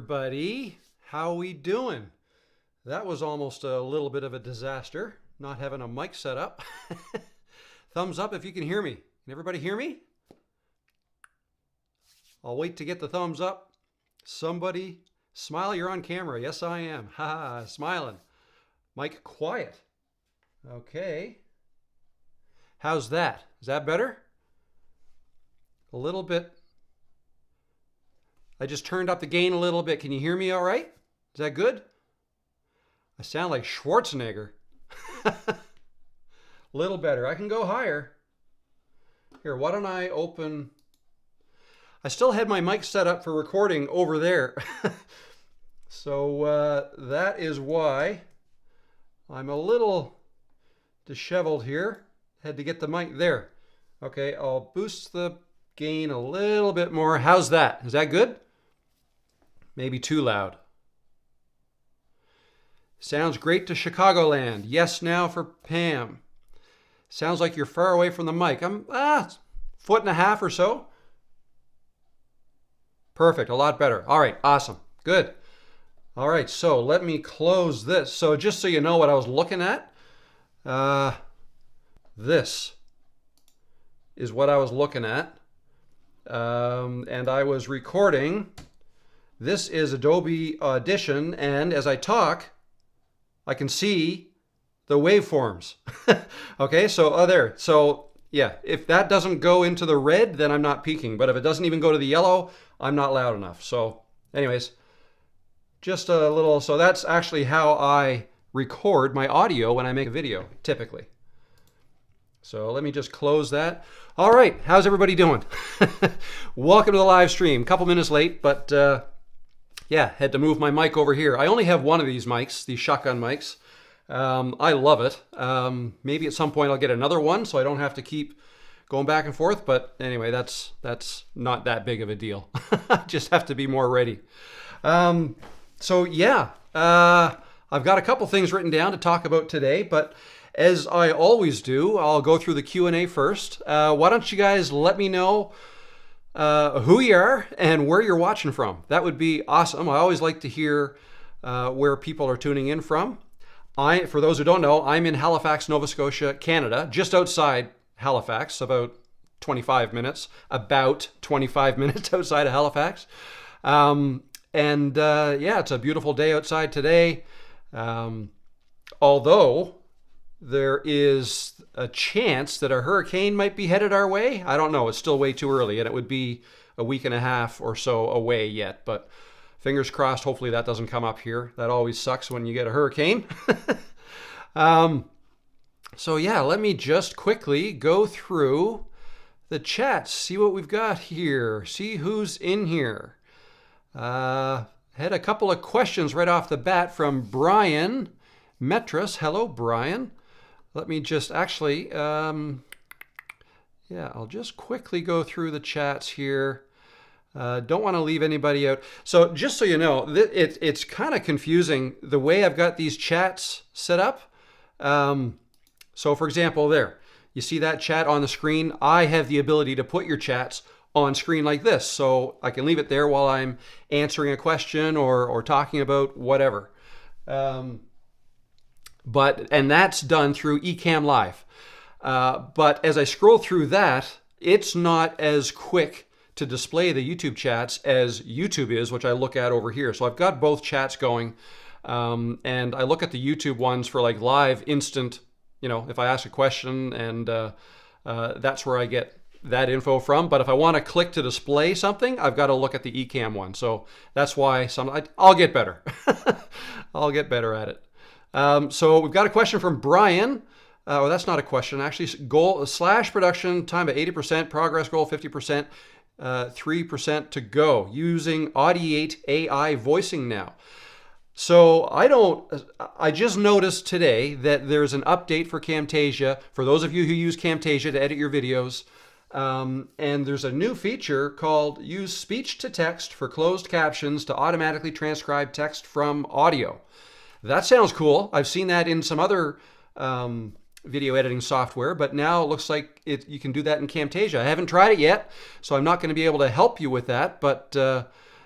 everybody. How we doing? That was almost a little bit of a disaster, not having a mic set up. Thumbs up if you can hear me. Can everybody hear me? I'll wait to get the thumbs up. Somebody smile, you're on camera. Yes, I am. Ha, smiling. Mic quiet. Okay. How's that? Is that better? A little bit. I just turned up the gain a little bit. Can you hear me all right? Is that good? I sound like Schwarzenegger. A little better. I can go higher. Here, why don't I open... I still had my mic set up for recording over there. So that is why I'm a little disheveled here. Had to get the mic there. Okay, I'll boost the gain a little bit more. How's that? Is that good? Maybe too loud. Sounds great to Chicagoland. Yes now for Pam. Sounds like you're far away from the mic. I'm foot and a half or so. Perfect, a lot better. All right, awesome, good. All right, so let me close this. So just so you know what I was looking at, this is what I was looking at. And I was recording. This is Adobe Audition, and as I talk, I can see the waveforms. Okay, so there. So yeah, if that doesn't go into the red, then I'm not peaking. But if it doesn't even go to the yellow, I'm not loud enough. So anyways, just a little, so that's actually how I record my audio when I make a video, typically. So let me just close that. All right, how's everybody doing? Welcome to the live stream. Couple minutes late, but yeah, had to move my mic over here. I only have one of these mics, these shotgun mics. I love it. Maybe at some point I'll get another one so I don't have to keep going back and forth. But anyway, that's not that big of a deal. Just have to be more ready. So yeah, I've got a couple things written down to talk about today, but as I always do, I'll go through the Q&A first. Why don't you guys let me know who you are and where you're watching from? That would be awesome. I always like to hear where people are tuning in from. For those who don't know, I'm in Halifax, Nova Scotia, Canada, just outside Halifax, about 25 minutes outside of Halifax. Yeah, it's a beautiful day outside today. Although there is a chance that a hurricane might be headed our way. I don't know. It's still way too early, and it would be a week and a half or so away yet. But fingers crossed, hopefully that doesn't come up here. That always sucks when you get a hurricane. So yeah, let me just quickly go through the chats, see what we've got here, see who's in here. Had a couple of questions right off the bat from Brian Metras. Hello, Brian. Let me just actually, yeah, I'll just quickly go through the chats here. Don't want to leave anybody out. So just so you know, it's kind of confusing the way I've got these chats set up. So for example, there, you see that chat on the screen? I have the ability to put your chats on screen like this. So I can leave it there while I'm answering a question or talking about whatever. And that's done through Ecamm Live. But as I scroll through that, it's not as quick to display the YouTube chats as YouTube is, which I look at over here. So I've got both chats going, and I look at the YouTube ones for like live instant, if I ask a question, and that's where I get that info from. But if I want to click to display something, I've got to look at the Ecamm one. So that's why I'll get better. I'll get better at it. So we've got a question from Brian. Oh, that's not a question. Actually, goal / production time at 80%, progress goal 50%, 3% to go. Using Audiate AI voicing now. So I just noticed today that there's an update for Camtasia. For those of you who use Camtasia to edit your videos, and there's a new feature called Use Speech to Text for closed captions to automatically transcribe text from audio. That sounds cool. I've seen that in some other video editing software, but now it looks like you can do that in Camtasia. I haven't tried it yet, so I'm not going to be able to help you with that, but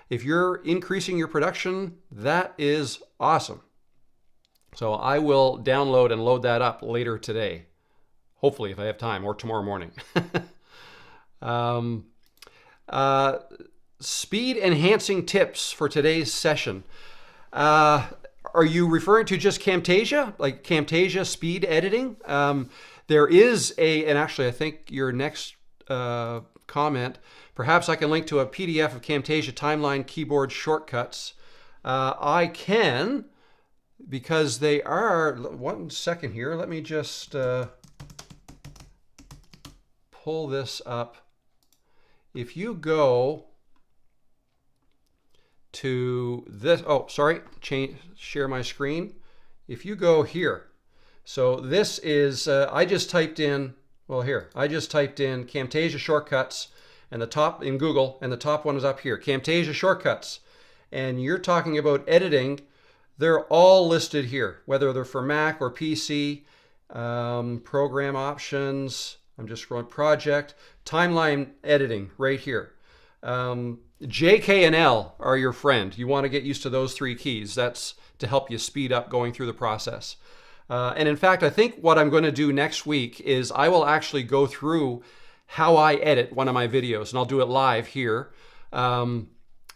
If you're increasing your production, that is awesome. So I will download and load that up later today. Hopefully, if I have time, or tomorrow morning. Speed enhancing tips for today's session. Are you referring to just Camtasia, like Camtasia speed editing? There is and actually I think your next comment, perhaps I can link to a PDF of Camtasia timeline keyboard shortcuts. I can, because they are, 1 second here, let me just pull this up. If you go to this, share my screen. If you go here, so this is, I just typed in Camtasia shortcuts, and the top in Google, and the top one is up here, Camtasia shortcuts. And you're talking about editing, they're all listed here, whether they're for Mac or PC, program options, I'm just scrolling, project, timeline editing right here. J, K, and L are your friend. You want to get used to those 3 keys. That's to help you speed up going through the process. And in fact, I think what I'm going to do next week is I will actually go through how I edit one of my videos, and I'll do it live here in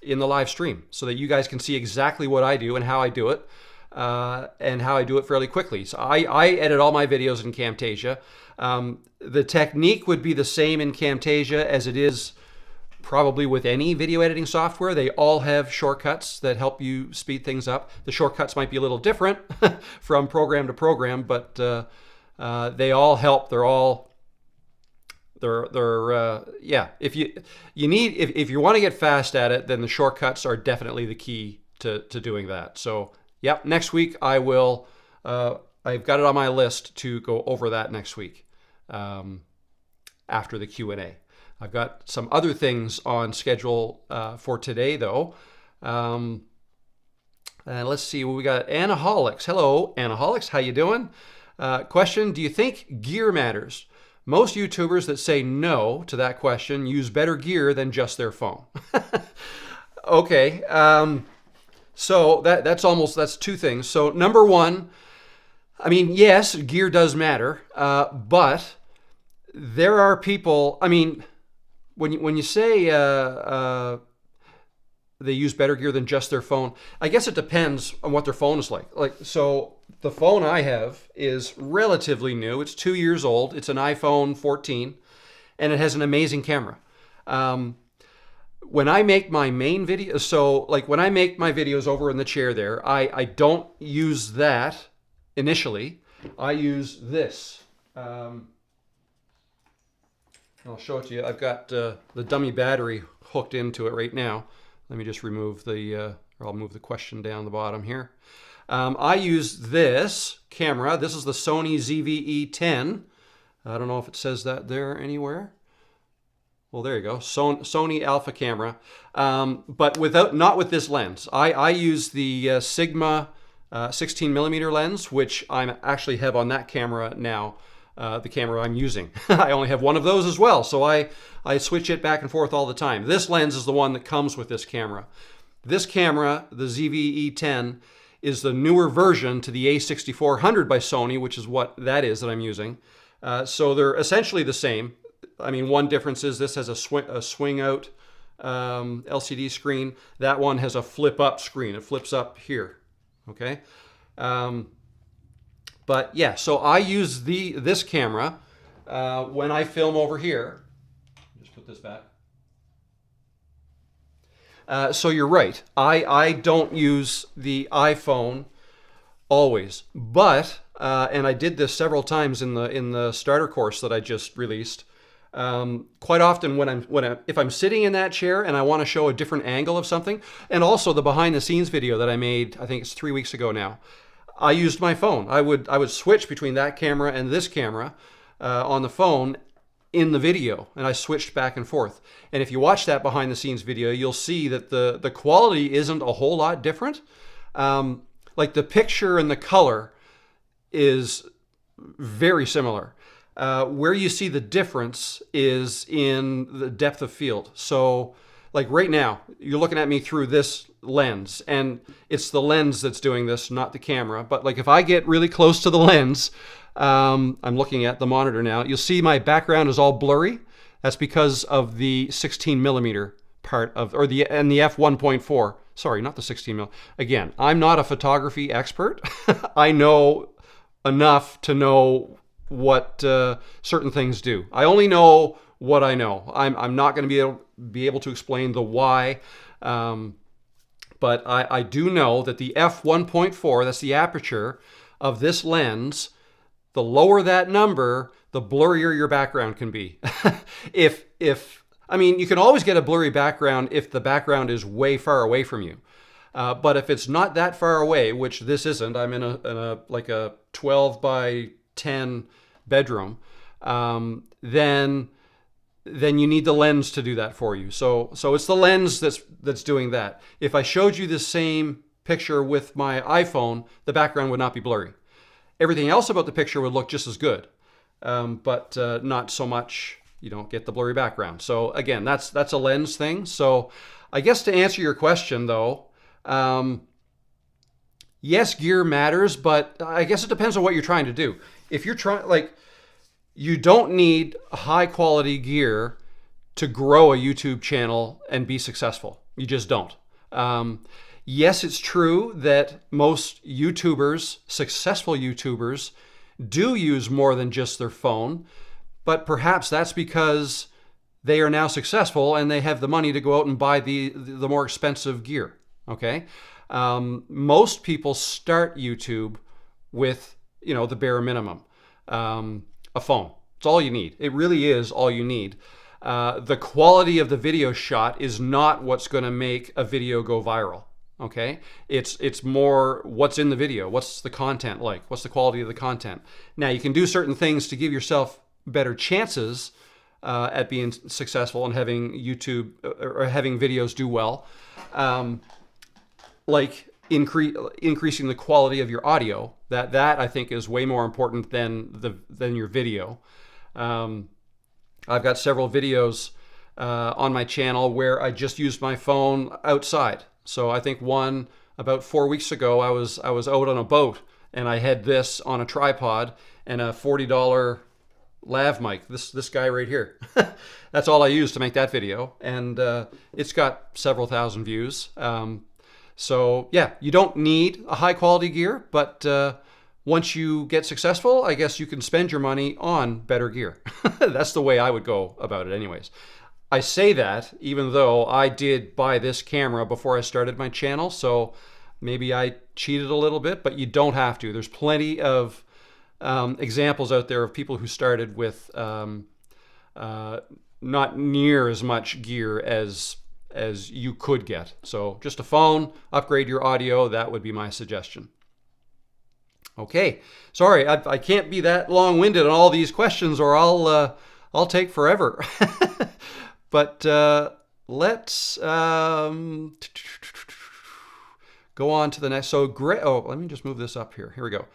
the live stream so that you guys can see exactly what I do and how I do it, and how I do it fairly quickly. So I edit all my videos in Camtasia. The technique would be the same in Camtasia as it is probably with any video editing software. They all have shortcuts that help you speed things up. The shortcuts might be a little different from program to program, but they all help. Yeah. If you want to get fast at it, then the shortcuts are definitely the key to doing that. So, yep. Next week I will. I've got it on my list to go over that next week after the Q&A. I've got some other things on schedule for today, though. And let's see what we got. Anaholics. Hello, Anaholics. How you doing? Question, do you think gear matters? Most YouTubers that say no to that question use better gear than just their phone. Okay. So that's 2 things. So number 1, I mean, yes, gear does matter, but there are people, I mean, when you say they use better gear than just their phone, I guess it depends on what their phone is like. So the phone I have is relatively new. It's 2 years old. It's an iPhone 14, and it has an amazing camera. When I make my main video, so like when I make my videos over in the chair there, I don't use that initially. I use this. I'll show it to you. I've got the dummy battery hooked into it right now. Let me just remove or I'll move the question down the bottom here. I use this camera. This is the Sony ZV-E10. I don't know if it says that there anywhere. Well, there you go. Sony Alpha camera, but not with this lens. I use the Sigma 16mm lens, which I actually have on that camera now. The camera I'm using. I only have one of those as well, so I switch it back and forth all the time. This lens is the one that comes with this camera. This camera, the ZV-E10, is the newer version to the A6400 by Sony, which is what that is that I'm using. So they're essentially the same. I mean, one difference is this has a swing out LCD screen. That one has a flip up screen. It flips up here. Okay. But yeah, so I use this camera when I film over here. Just put this back. So you're right. I don't use the iPhone always, but and I did this several times in the starter course that I just released. Quite often if I'm sitting in that chair and I want to show a different angle of something, and also the behind the scenes video that I made, I think it's 3 weeks ago now, I used my phone. I would switch between that camera and this camera on the phone in the video, and I switched back and forth. And if you watch that behind the scenes video, you'll see that the quality isn't a whole lot different. Like the picture and the color is very similar. Where you see the difference is in the depth of field. So like right now, you're looking at me through this lens, and it's the lens that's doing this, not the camera. But like if I get really close to the lens, I'm looking at the monitor now, you'll see my background is all blurry. That's because of the 16 millimeter part of, or the f1.4. Sorry, not the 16 mil. Again, I'm not a photography expert. I know enough to know what certain things do. I only know what I know. I'm not going to be able to explain the why, but I do know that the f1.4, that's the aperture of this lens, the lower that number, the blurrier your background can be. I mean, you can always get a blurry background if the background is way far away from you. But if it's not that far away, which this isn't, I'm in a like a 12 by 10 bedroom, then you need the lens to do that for you. So it's the lens that's doing that. If I showed you the same picture with my iPhone, the background would not be blurry. Everything else about the picture would look just as good, but not so much. You don't get the blurry background. So again, that's a lens thing. So I guess to answer your question though, yes, gear matters, but I guess it depends on what you're trying to do. If you're trying, like, you don't need high quality gear to grow a YouTube channel and be successful. You just don't. Yes, it's true that most YouTubers, successful YouTubers, do use more than just their phone, but perhaps that's because they are now successful and they have the money to go out and buy the more expensive gear. Okay, most people start YouTube with the bare minimum, a phone. It's all you need. It really is all you need. The quality of the video shot is not what's going to make a video go viral. Okay, it's more what's in the video. What's the content like? What's the quality of the content? Now you can do certain things to give yourself better chances at being successful and having YouTube or having videos do well, like increasing the quality of your audio. That I think is way more important than your video. I've got several videos on my channel where I just used my phone outside. So I think one about 4 weeks ago, I was out on a boat and I had this on a tripod and a $40 lav mic, this guy right here. That's all I used to make that video, and it's got several thousand views. So yeah, you don't need a high quality gear, but once you get successful, I guess you can spend your money on better gear. That's the way I would go about it anyways. I say that even though I did buy this camera before I started my channel, so maybe I cheated a little bit, but you don't have to. There's plenty of examples out there of people who started with not near as much gear as you could get. So just a phone, upgrade your audio. That would be my suggestion. Okay, sorry, I can't be that long-winded on all these questions, or I'll take forever. But let's go on to the next. So let me just move this up here. Here we go.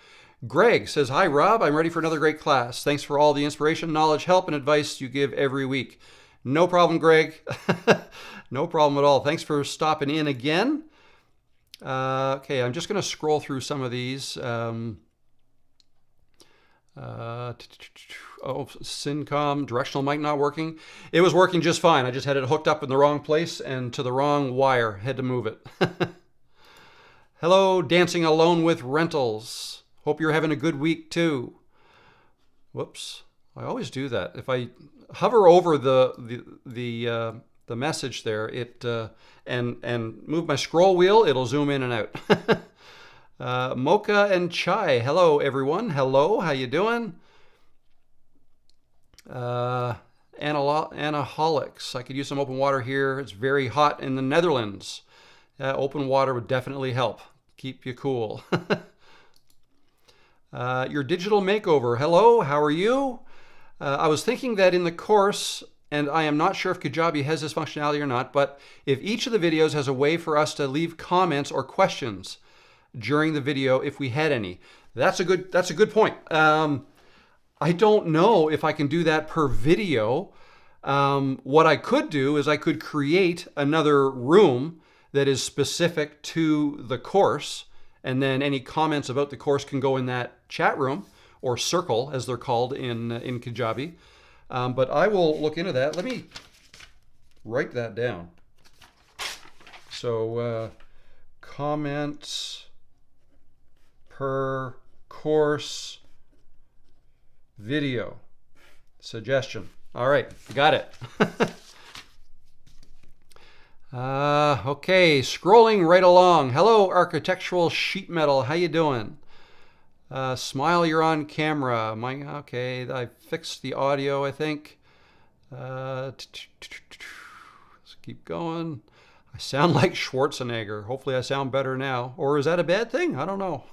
Greg says, "Hi, Rob. I'm ready for another great class. Thanks for all the inspiration, knowledge, help, and advice you give every week." No problem, Greg. No problem at all. Thanks for stopping in again. Okay, I'm just going to scroll through some of these. Syncom, directional mic not working. It was working just fine. I just had it hooked up in the wrong place and to the wrong wire. Had to move it. Hello, Dancing Alone with Rentals. Hope you're having a good week too. Whoops, I always do that. If I hover over the message there, and move my scroll wheel, it'll zoom in and out. Mocha and Chai. Hello, everyone. Hello, how you doing? Anaholics. I could use some open water here. It's very hot in the Netherlands. Open water would definitely help. Keep you cool. Your digital makeover. Hello, how are you? I was thinking that in the course, and I am not sure if Kajabi has this functionality or not, but if each of the videos has a way for us to leave comments or questions during the video if we had any. That's a good point. I don't know if I can do that per video. What I could do is I could create another room that is specific to the course, and then any comments about the course can go in that chat room, or circle as they're called in Kajabi. But I will look into that. Let me write that down. So comments per course video suggestion. All right, got it. Okay, scrolling right along. Hello, architectural sheet metal. How you doing? Smile, you're on camera. Okay, I fixed the audio, I think. Let's keep going. I sound like Schwarzenegger. Hopefully I sound better now. Or is that a bad thing? I don't know.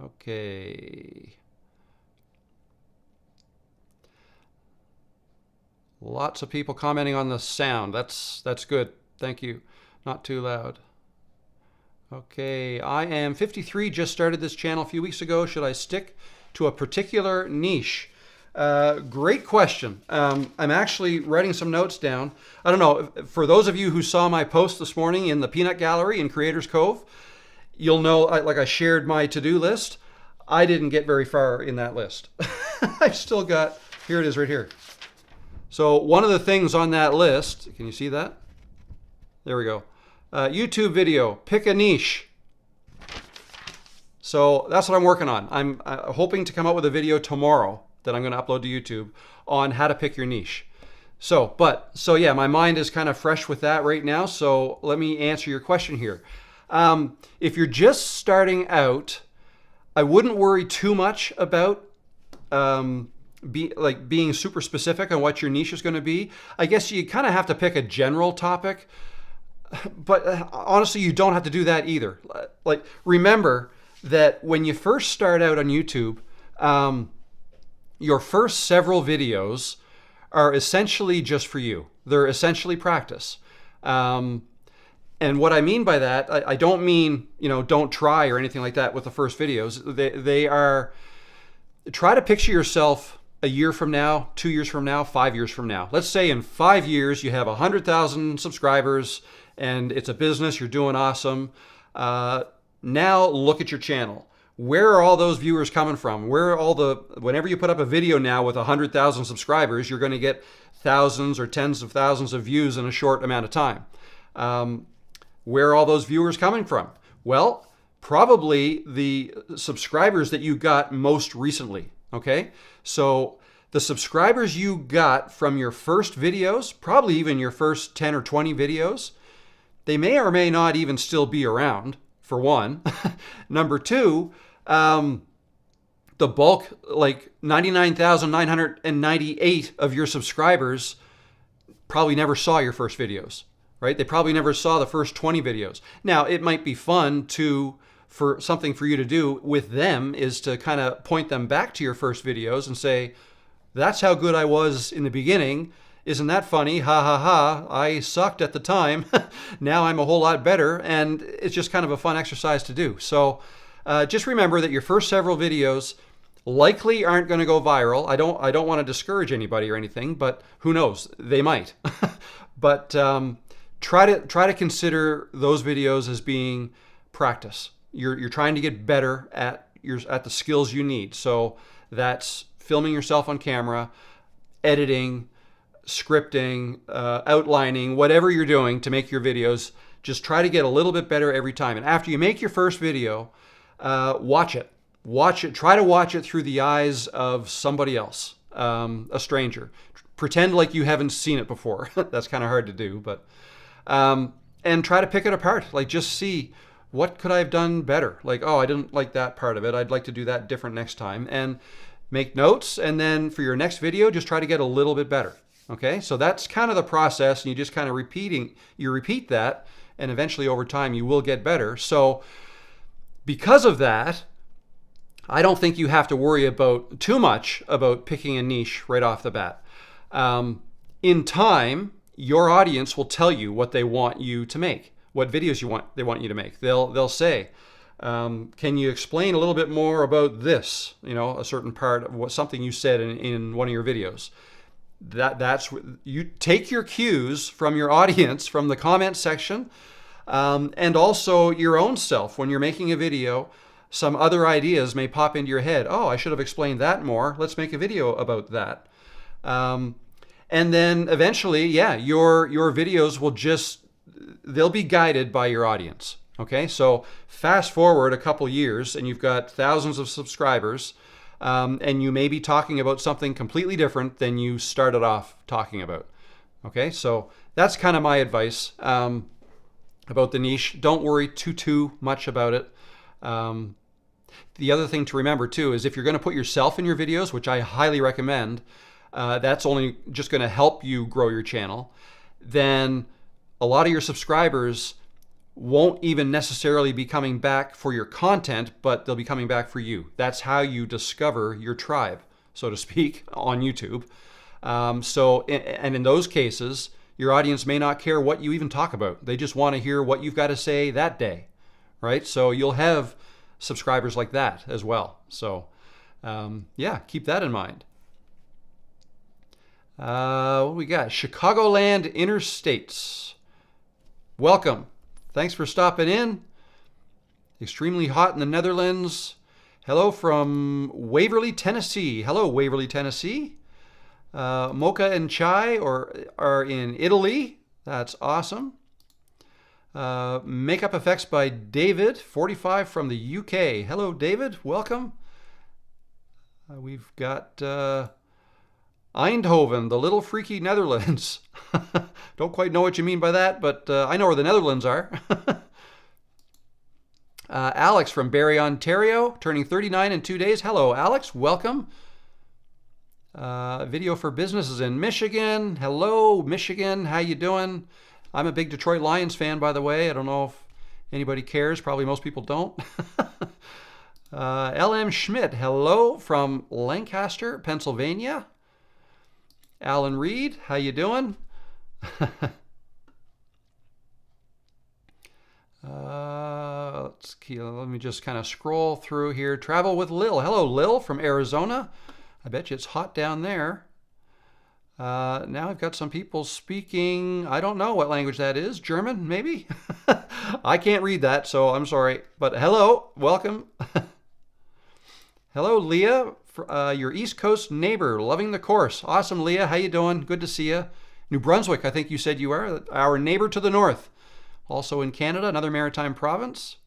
Okay. Lots of people commenting on the sound. That's good. Thank you. Not too loud. Okay, I am 53, just started this channel a few weeks ago. Should I stick to a particular niche? Great question. I'm actually writing some notes down. I don't know, for those of you who saw my post this morning in the Peanut Gallery in Creators Cove, you'll know, like I shared my to-do list. I didn't get very far in that list. I've still got, here it is right here. So one of the things on that list, can you see that? There we go. YouTube video, pick a niche. So that's what I'm working on. I'm hoping to come up with a video tomorrow that I'm going to upload to YouTube on how to pick your niche. So yeah, my mind is kind of fresh with that right now. So let me answer your question here. If you're just starting out, I wouldn't worry too much about being super specific on what your niche is going to be. I guess you kind of have to pick a general topic, but honestly, you don't have to do that either. Like, remember that when you first start out on YouTube, your first several videos are essentially just for you. They're essentially practice. And what I mean by that, I don't mean, don't try or anything like that with the first videos. They are, try to picture yourself a year from now, 2 years from now, 5 years from now. Let's say in 5 years you have 100,000 subscribers and it's a business, you're doing awesome. Now look at your channel. Where are all those viewers coming from? Whenever you put up a video now with 100,000 subscribers, you're going to get thousands or tens of thousands of views in a short amount of time. Where are all those viewers coming from? Well, probably the subscribers that you got most recently, okay? So the subscribers you got from your first videos, probably even your first 10 or 20 videos, they may or may not even still be around, for one. Number two, the bulk, like 99,998 of your subscribers probably never saw your first videos, right? They probably never saw the first 20 videos. Now, it might be fun for something for you to do with them is to kind of point them back to your first videos and say, that's how good I was in the beginning. Isn't that funny? Ha ha ha. I sucked at the time. Now I'm a whole lot better. And it's just kind of a fun exercise to do. So just remember that your first several videos likely aren't going to go viral. I don't want to discourage anybody or anything, but who knows? They might. But try to consider those videos as being practice. You're trying to get better at the skills you need. So that's filming yourself on camera, editing, scripting, outlining, whatever you're doing to make your videos. Just try to get a little bit better every time. And after you make your first video, watch it. Try to watch it through the eyes of somebody else, a stranger. Pretend like you haven't seen it before. That's kind of hard to do, but and try to pick it apart. Like, just see, what could I have done better? Like, oh, I didn't like that part of it. I'd like to do that different next time. And make notes, and then for your next video, just try to get a little bit better. Okay, so that's kind of the process, and you just kind of repeat that, and eventually over time you will get better. So because of that, I don't think you have to worry too much about picking a niche right off the bat. In time, your audience will tell you what they want you to make, what videos they want you to make. They'll say, Can you explain a little bit more about this? A certain part of something you said in one of your videos. That's you take your cues from your audience, from the comment section, and also your own self. When you're making a video, some other ideas may pop into your head. Oh, I should have explained that more. Let's make a video about that. And then eventually, your videos they'll be guided by your audience. Okay, so fast forward a couple years and you've got thousands of subscribers, and you may be talking about something completely different than you started off talking about. Okay, so that's kind of my advice about the niche. Don't worry too much about it. The other thing to remember too is if you're going to put yourself in your videos, which I highly recommend, that's only just going to help you grow your channel, then a lot of your subscribers won't even necessarily be coming back for your content, but they'll be coming back for you. That's how you discover your tribe, so to speak, on YouTube. And in those cases, your audience may not care what you even talk about. They just want to hear what you've got to say that day, right? So you'll have subscribers like that as well. So keep that in mind. What do we got? Chicagoland Interstates. Welcome. Thanks for stopping in. Extremely hot in the Netherlands. Hello from Waverly, Tennessee. Hello, Waverly, Tennessee. Mocha and Chai are in Italy. That's awesome. Makeup Effects by David, 45 from the UK. Hello, David. Welcome. We've got Eindhoven, the little freaky Netherlands. Don't quite know what you mean by that, but I know where the Netherlands are. Alex from Barrie, Ontario, turning 39 in 2 days. Hello, Alex. Welcome. Video for businesses in Michigan. Hello, Michigan. How you doing? I'm a big Detroit Lions fan, by the way. I don't know if anybody cares. Probably most people don't. LM Schmidt. Hello from Lancaster, Pennsylvania. Alan Reed. How you doing? Let me just kind of scroll through here. Travel with Lil. Hello, Lil from Arizona. I bet you it's hot down there. Now I've got some people speaking, I don't know what language that is. German, maybe? I can't read that, so I'm sorry. But hello, welcome. Hello, Leah, your East Coast neighbor, loving the course. Awesome, Leah. How you doing? Good to see you. New Brunswick, I think you said you are. Our neighbor to the north. Also in Canada, another maritime province.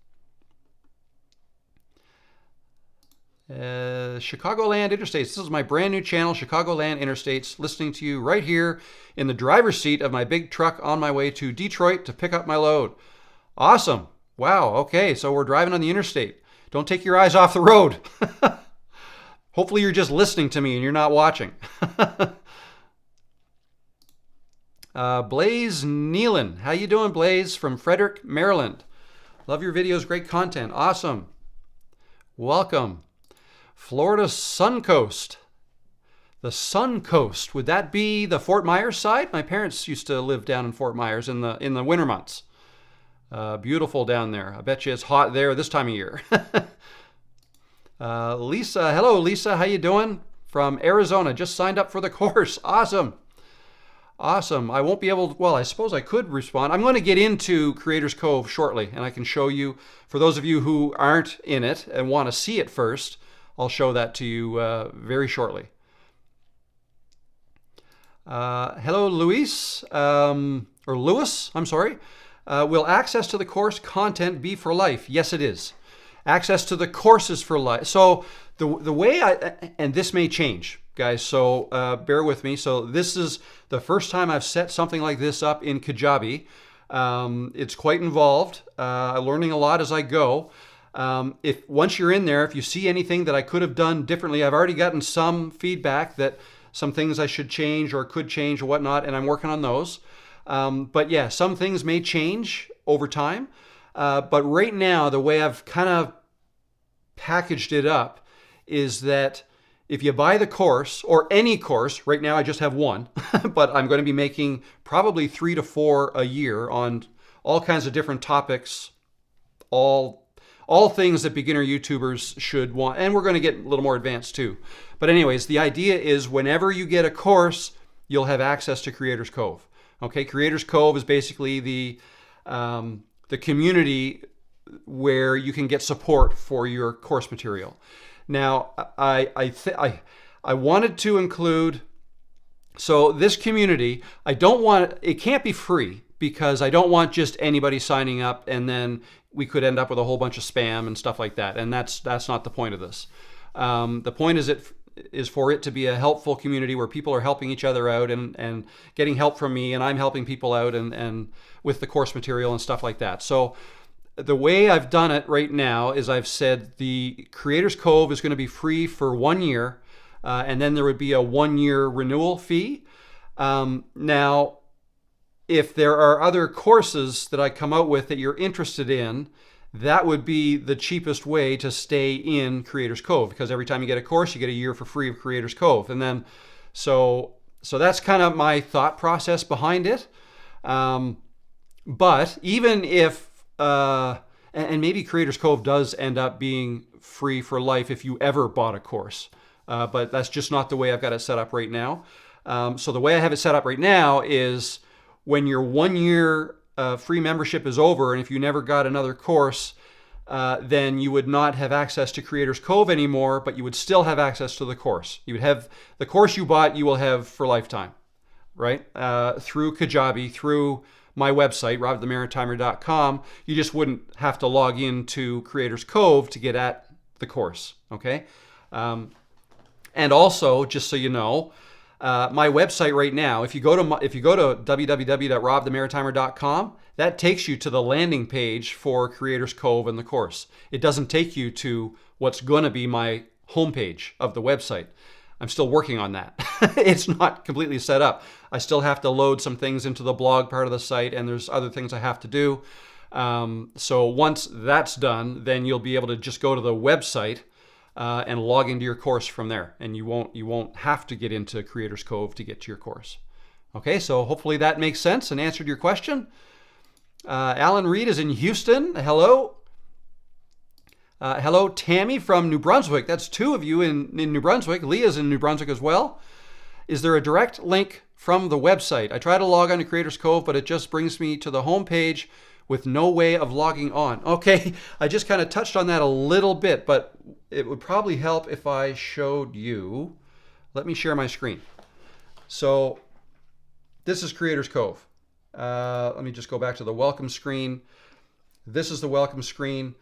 Chicagoland Interstates. This is my brand new channel, Chicagoland Interstates, listening to you right here in the driver's seat of my big truck on my way to Detroit to pick up my load. Awesome. Wow. Okay, so we're driving on the interstate. Don't take your eyes off the road. Hopefully you're just listening to me and you're not watching. Blaze Nealon. How you doing, Blaze? From Frederick, Maryland. Love your videos. Great content. Awesome. Welcome. Florida Sun Coast. The Sun Coast. Would that be the Fort Myers side? My parents used to live down in Fort Myers in the winter months. Beautiful down there. I bet you it's hot there this time of year. Lisa. Hello, Lisa. How you doing? From Arizona. Just signed up for the course. Awesome. Awesome. I won't be able to, well, I suppose I could respond. I'm going to get into Creators Cove shortly, and I can show you, for those of you who aren't in it and want to see it first, I'll show that to you very shortly. Hello, Luis, or Lewis, I'm sorry. Will access to the course content be for life? Yes, it is. Access to the course is for life. So the way and this may change, guys, so bear with me. So this is the first time I've set something like this up in Kajabi. It's quite involved. I'm learning a lot as I go. If once you're in there, if you see anything that I could have done differently, I've already gotten some feedback that some things I should change or could change or whatnot, and I'm working on those. But yeah, some things may change over time. But right now, the way I've kind of packaged it up is that if you buy the course, or any course, right now I just have one, but I'm going to be making probably 3 to 4 a year on all kinds of different topics, all all things that beginner YouTubers should want. And we're going to get a little more advanced too. But anyways, the idea is whenever you get a course, you'll have access to Creators Cove. Okay, Creators Cove is basically the community where you can get support for your course material. Now, I wanted to include, so this community, it can't be free because I don't want just anybody signing up and then we could end up with a whole bunch of spam and stuff like that. And that's not the point of this. The point is for it to be a helpful community where people are helping each other out and getting help from me, and I'm helping people out and with the course material and stuff like that. So the way I've done it right now is I've said the Creators Cove is going to be free for 1 year, and then there would be a 1-year renewal fee. Now, if there are other courses that I come out with that you're interested in, that would be the cheapest way to stay in Creators Cove, because every time you get a course, you get a year for free of Creators Cove. And then, so that's kind of my thought process behind it. But even if, and maybe Creators Cove does end up being free for life if you ever bought a course, but that's just not the way I've got it set up right now. So the way I have it set up right now is when your 1 year free membership is over, and if you never got another course, then you would not have access to Creators Cove anymore, but you would still have access to the course. You would have the course you bought, you will have for lifetime, right? Through Kajabi, through my website, robthemaritimer.com. You just wouldn't have to log into Creators Cove to get at the course, okay? And also, just so you know, my website right now, if you go to www.robthemaritimer.com, that takes you to the landing page for Creators Cove and the course. It doesn't take you to what's going to be my homepage of the website. I'm still working on that. It's not completely set up. I still have to load some things into the blog part of the site, and there's other things I have to do. So once that's done, then you'll be able to just go to the website and log into your course from there, and you won't have to get into Creators Cove to get to your course. Okay, so hopefully that makes sense and answered your question. Alan Reed is in Houston. Hello. Hello, Tammy from New Brunswick. That's 2 of you in New Brunswick. Leah's in New Brunswick as well. Is there a direct link from the website? I try to log on to Creators Cove, but it just brings me to the home page with no way of logging on. Okay, I just kind of touched on that a little bit, but it would probably help if I showed you. Let me share my screen. So this is Creators Cove. Let me just go back to the welcome screen. This is the welcome screen.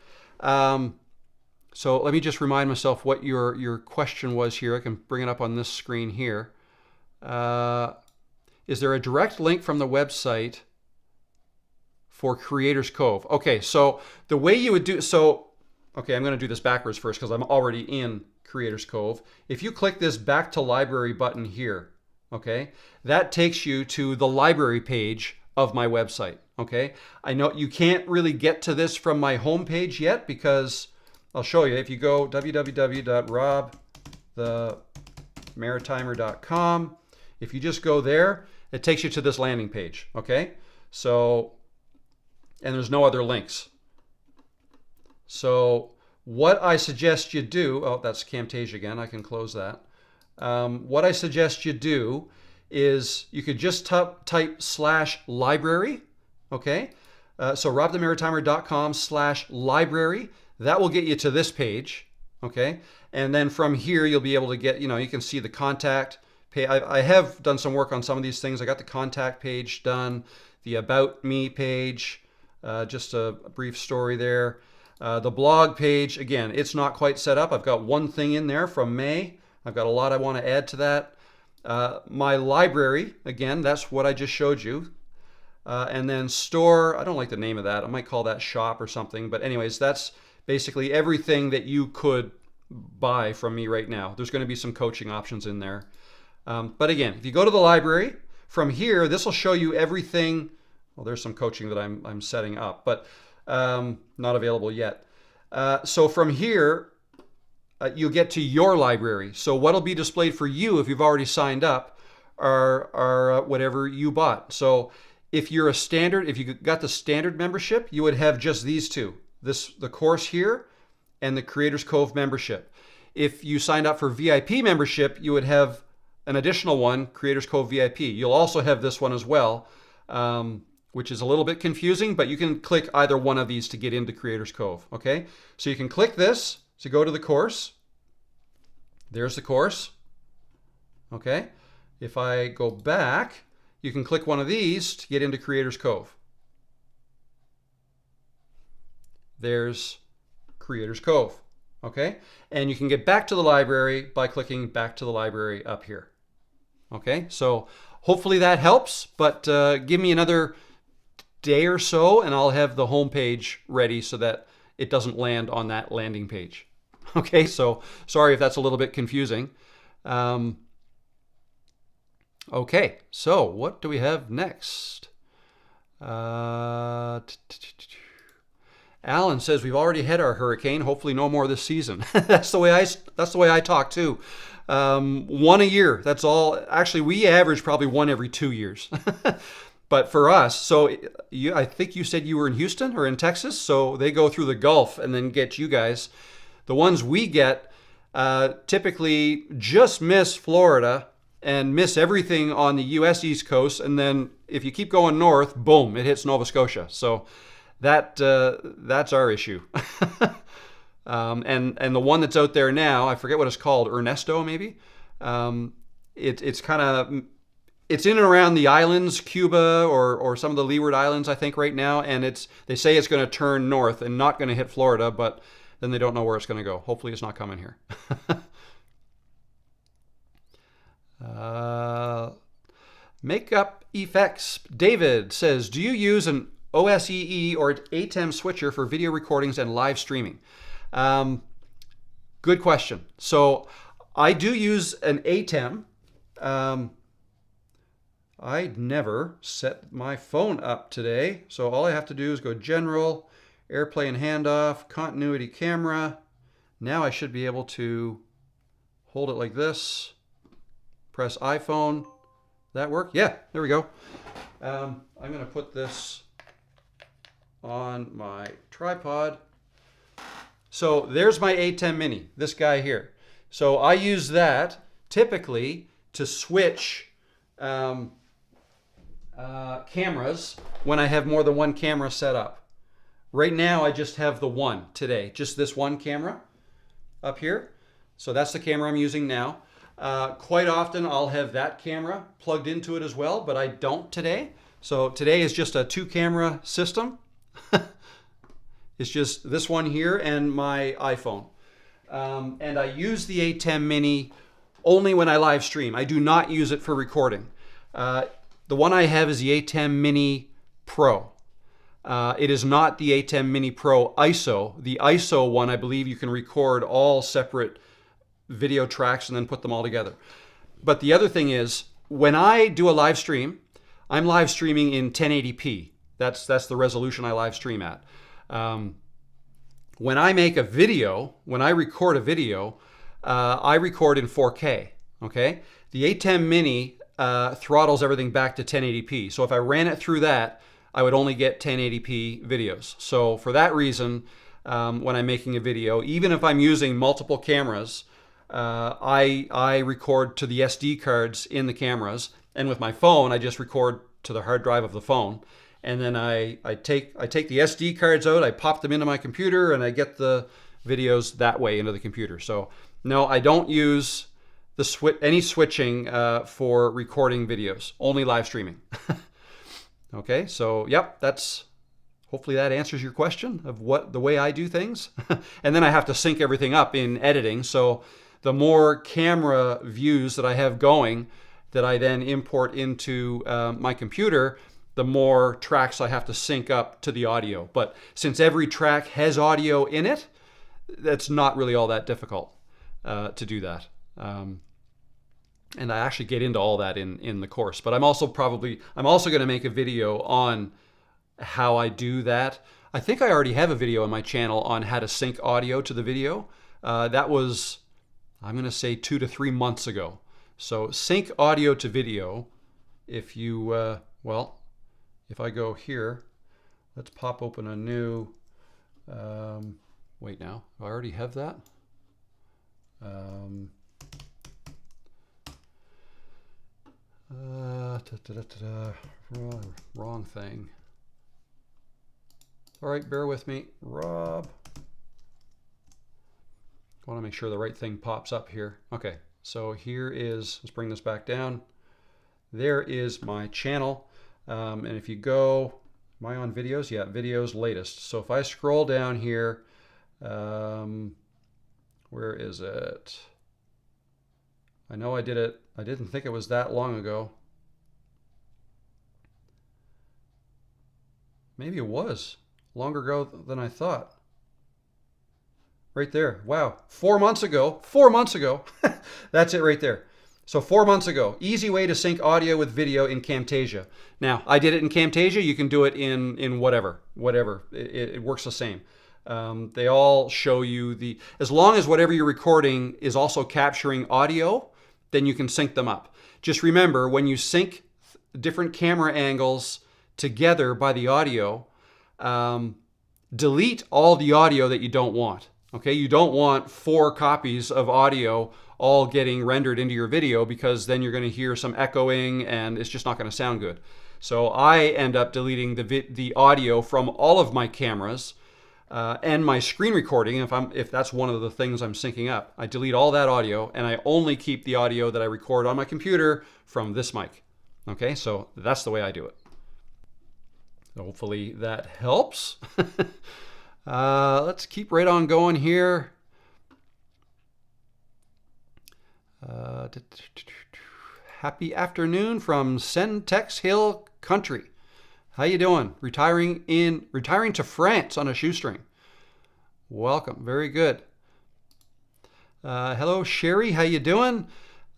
So let me just remind myself what your question was here. I can bring it up on this screen here. Is there a direct link from the website for Creators Cove? Okay, so the way you would do, okay, I'm going to do this backwards first because I'm already in Creators Cove. If you click this back to library button here, okay, that takes you to the library page of my website, okay? I know you can't really get to this from my home page yet because I'll show you. If you go www.robthemaritimer.com, if you just go there, it takes you to this landing page, okay? So, and there's no other links. So what I suggest you do, oh, that's Camtasia again, I can close that. What I suggest you do is you could just type /library, okay? So robthemaritimer.com/library, that will get you to this page, okay? And then from here, you'll be able to get, you can see the contact page. I have done some work on some of these things. I got the contact page done, the About Me page, just a brief story there. The blog page, again, it's not quite set up. I've got one thing in there from May. I've got a lot I want to add to that. My library, again, that's what I just showed you. And then store, I don't like the name of that. I might call that shop or something. But anyways, that's basically everything that you could buy from me right now. There's going to be some coaching options in there. But again, if you go to the library, from here, this will show you everything. Well, there's some coaching that I'm setting up, but not available yet. So from here, you'll get to your library. So what'll be displayed for you if you've already signed up are whatever you bought. So if you're if you got the standard membership, you would have just these two. the course here and the Creators Cove membership. If you signed up for VIP membership, you would have an additional one, Creators Cove VIP. You'll also have this one as well, which is a little bit confusing, but you can click either one of these to get into Creators Cove, okay? So you can click this to go to the course. There's the course, okay? If I go back, you can click one of these to get into Creators Cove. There's Creators Cove, okay? And you can get back to the library by clicking back to the library up here. Okay, so hopefully that helps, but give me another day or so and I'll have the home page ready so that it doesn't land on that landing page. Okay, so sorry if that's a little bit confusing. Okay, so what do we have next? Alan says we've already had our hurricane. Hopefully, no more this season. That's the way I talk too. One a year. That's all. Actually, we average probably one every 2 years. But for us, so I think you said you were in Houston or in Texas. So they go through the Gulf and then get you guys. The ones we get typically just miss Florida and miss everything on the U.S. East Coast. And then if you keep going north, boom, it hits Nova Scotia. So that's our issue. And the one that's out there now, I forget what it's called, Ernesto maybe. It's in and around the islands, Cuba or some of the Leeward Islands, I think right now. And they say it's going to turn north and not going to hit Florida, but then they don't know where it's going to go. Hopefully it's not coming here. Makeup Effects. David says, do you use an OSEE or ATEM switcher for video recordings and live streaming? Good question. So I do use an ATEM. I never set my phone up today. So all I have to do is go General, Airplane Handoff, Continuity Camera. Now I should be able to hold it like this. Press iPhone. That work? Yeah, there we go. I'm going to put this on my tripod. So there's my ATEM Mini, this guy here. So I use that typically to switch cameras when I have more than one camera set up. Right now I just have the one today, just this one camera up here. So that's the camera I'm using now. Quite often I'll have that camera plugged into it as well, but I don't today. So today is just a 2-camera system. It's just this one here and my iPhone. And I use the ATEM Mini only when I live stream. I do not use it for recording. The one I have is the ATEM Mini Pro. It is not the ATEM Mini Pro ISO. The ISO one, I believe you can record all separate video tracks and then put them all together. But the other thing is, when I do a live stream, I'm live streaming in 1080p. That's the resolution I live stream at. When I make a video, when I record a video, I record in 4K, okay? The ATEM Mini throttles everything back to 1080p. So if I ran it through that, I would only get 1080p videos. So for that reason, when I'm making a video, even if I'm using multiple cameras, I record to the SD cards in the cameras, and with my phone, I just record to the hard drive of the phone. And then I take the SD cards out, I pop them into my computer, and I get the videos that way into the computer. So no, I don't use any switching for recording videos, only live streaming. Okay, so yep, hopefully that answers your question of the way I do things. And then I have to sync everything up in editing. So the more camera views that I have going that I then import into my computer, the more tracks I have to sync up to the audio. But since every track has audio in it, that's not really all that difficult to do that. And I actually get into all that in the course. But I'm also going to make a video on how I do that. I think I already have a video on my channel on how to sync audio to the video. That was, I'm going to say 2 to 3 months ago. So sync audio to video. If you, if I go here, let's pop open a new Wait now, do I already have that? Wrong thing. All right, bear with me. Rob. I want to make sure the right thing pops up here. Okay, so here is, let's bring this back down. There is my channel. And if you go, am I on videos? Yeah, videos latest. So if I scroll down here, where is it? I know I did it. I didn't think it was that long ago. Maybe it was longer ago than I thought. Right there. Wow. 4 months ago. 4 months ago. That's it right there. So 4 months ago, easy way to sync audio with video in Camtasia. Now, I did it in Camtasia. You can do it in whatever. It works the same. They all show you as long as whatever you're recording is also capturing audio, then you can sync them up. Just remember, when you sync different camera angles together by the audio, delete all the audio that you don't want. Okay, you don't want 4 copies of audio all getting rendered into your video, because then you're going to hear some echoing and it's just not going to sound good. So I end up deleting the audio from all of my cameras and my screen recording. If that's one of the things I'm syncing up, I delete all that audio and I only keep the audio that I record on my computer from this mic. Okay, so that's the way I do it. So hopefully that helps. Let's keep right on going here. Happy afternoon from Sentex Hill Country. How you doing? Retiring to France on a shoestring. Welcome. Very good. Hello, Sherry. How you doing?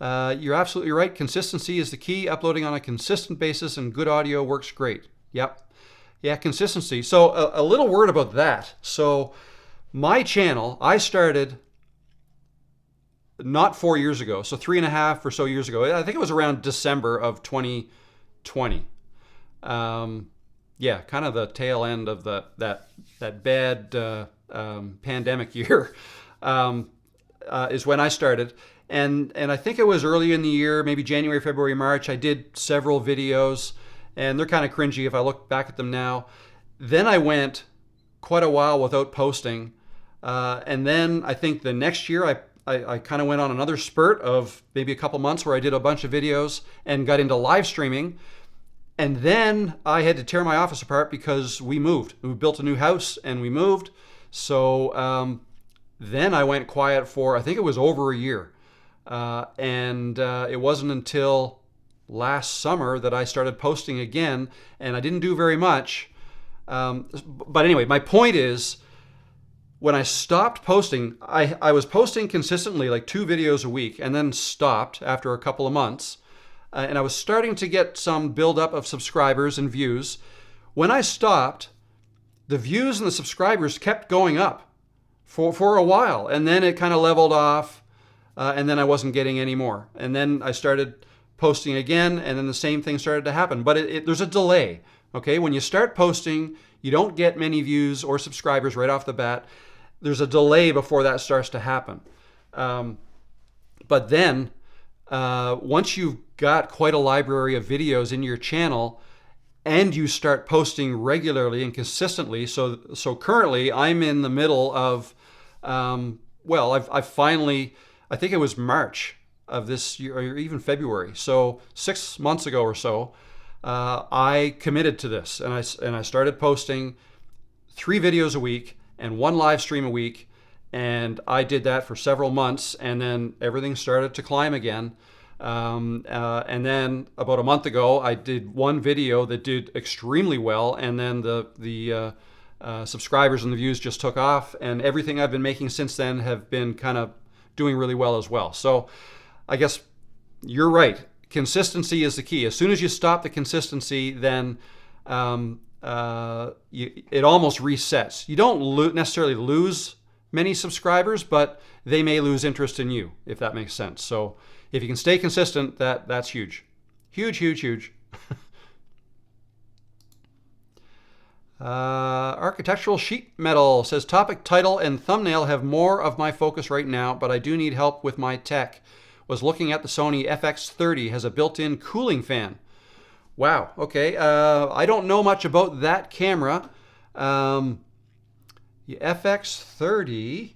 You're absolutely right. Consistency is the key. Uploading on a consistent basis and good audio works great. Yep. Yeah, consistency. So a little word about that. So my channel, I started not 4 years ago, so 3.5 or so years ago. I think it was around December of 2020. Yeah, kind of the tail end of that bad pandemic year is when I started. And I think it was early in the year, maybe January, February, March. I did several videos, and they're kind of cringy if I look back at them now. Then I went quite a while without posting. And then I think the next year I kind of went on another spurt of maybe a couple months where I did a bunch of videos and got into live streaming. And then I had to tear my office apart because we moved. We built a new house and we moved. So then I went quiet for, I think it was over a year. And it wasn't until last summer that I started posting again, and I didn't do very much. But anyway, my point is, when I stopped posting, I was posting consistently, like 2 videos a week, and then stopped after a couple of months. And I was starting to get some buildup of subscribers and views. When I stopped, the views and the subscribers kept going up for a while, and then it kind of leveled off, and then I wasn't getting any more. And then I started posting again, and then the same thing started to happen. But there's a delay, okay? When you start posting, you don't get many views or subscribers right off the bat. There's a delay before that starts to happen. But then, once you've got quite a library of videos in your channel, and you start posting regularly and consistently, so currently I'm in the middle of, I've finally, I think it was March of this year, or even February, so 6 months ago or so, I committed to this, and I started posting 3 videos a week and 1 live stream a week, and I did that for several months, and then everything started to climb again. And then about a month ago, I did 1 video that did extremely well, and then the subscribers and the views just took off, and everything I've been making since then have been kind of doing really well as well. So I guess you're right. Consistency is the key. As soon as you stop the consistency, then it almost resets. You don't necessarily lose many subscribers, but they may lose interest in you, if that makes sense. So if you can stay consistent, that's huge. Huge, huge, huge. Architectural sheet metal says topic, title, and thumbnail have more of my focus right now, but I do need help with my tech. Was looking at the Sony FX30, has a built-in cooling fan. Wow, okay. I don't know much about that camera. The FX30,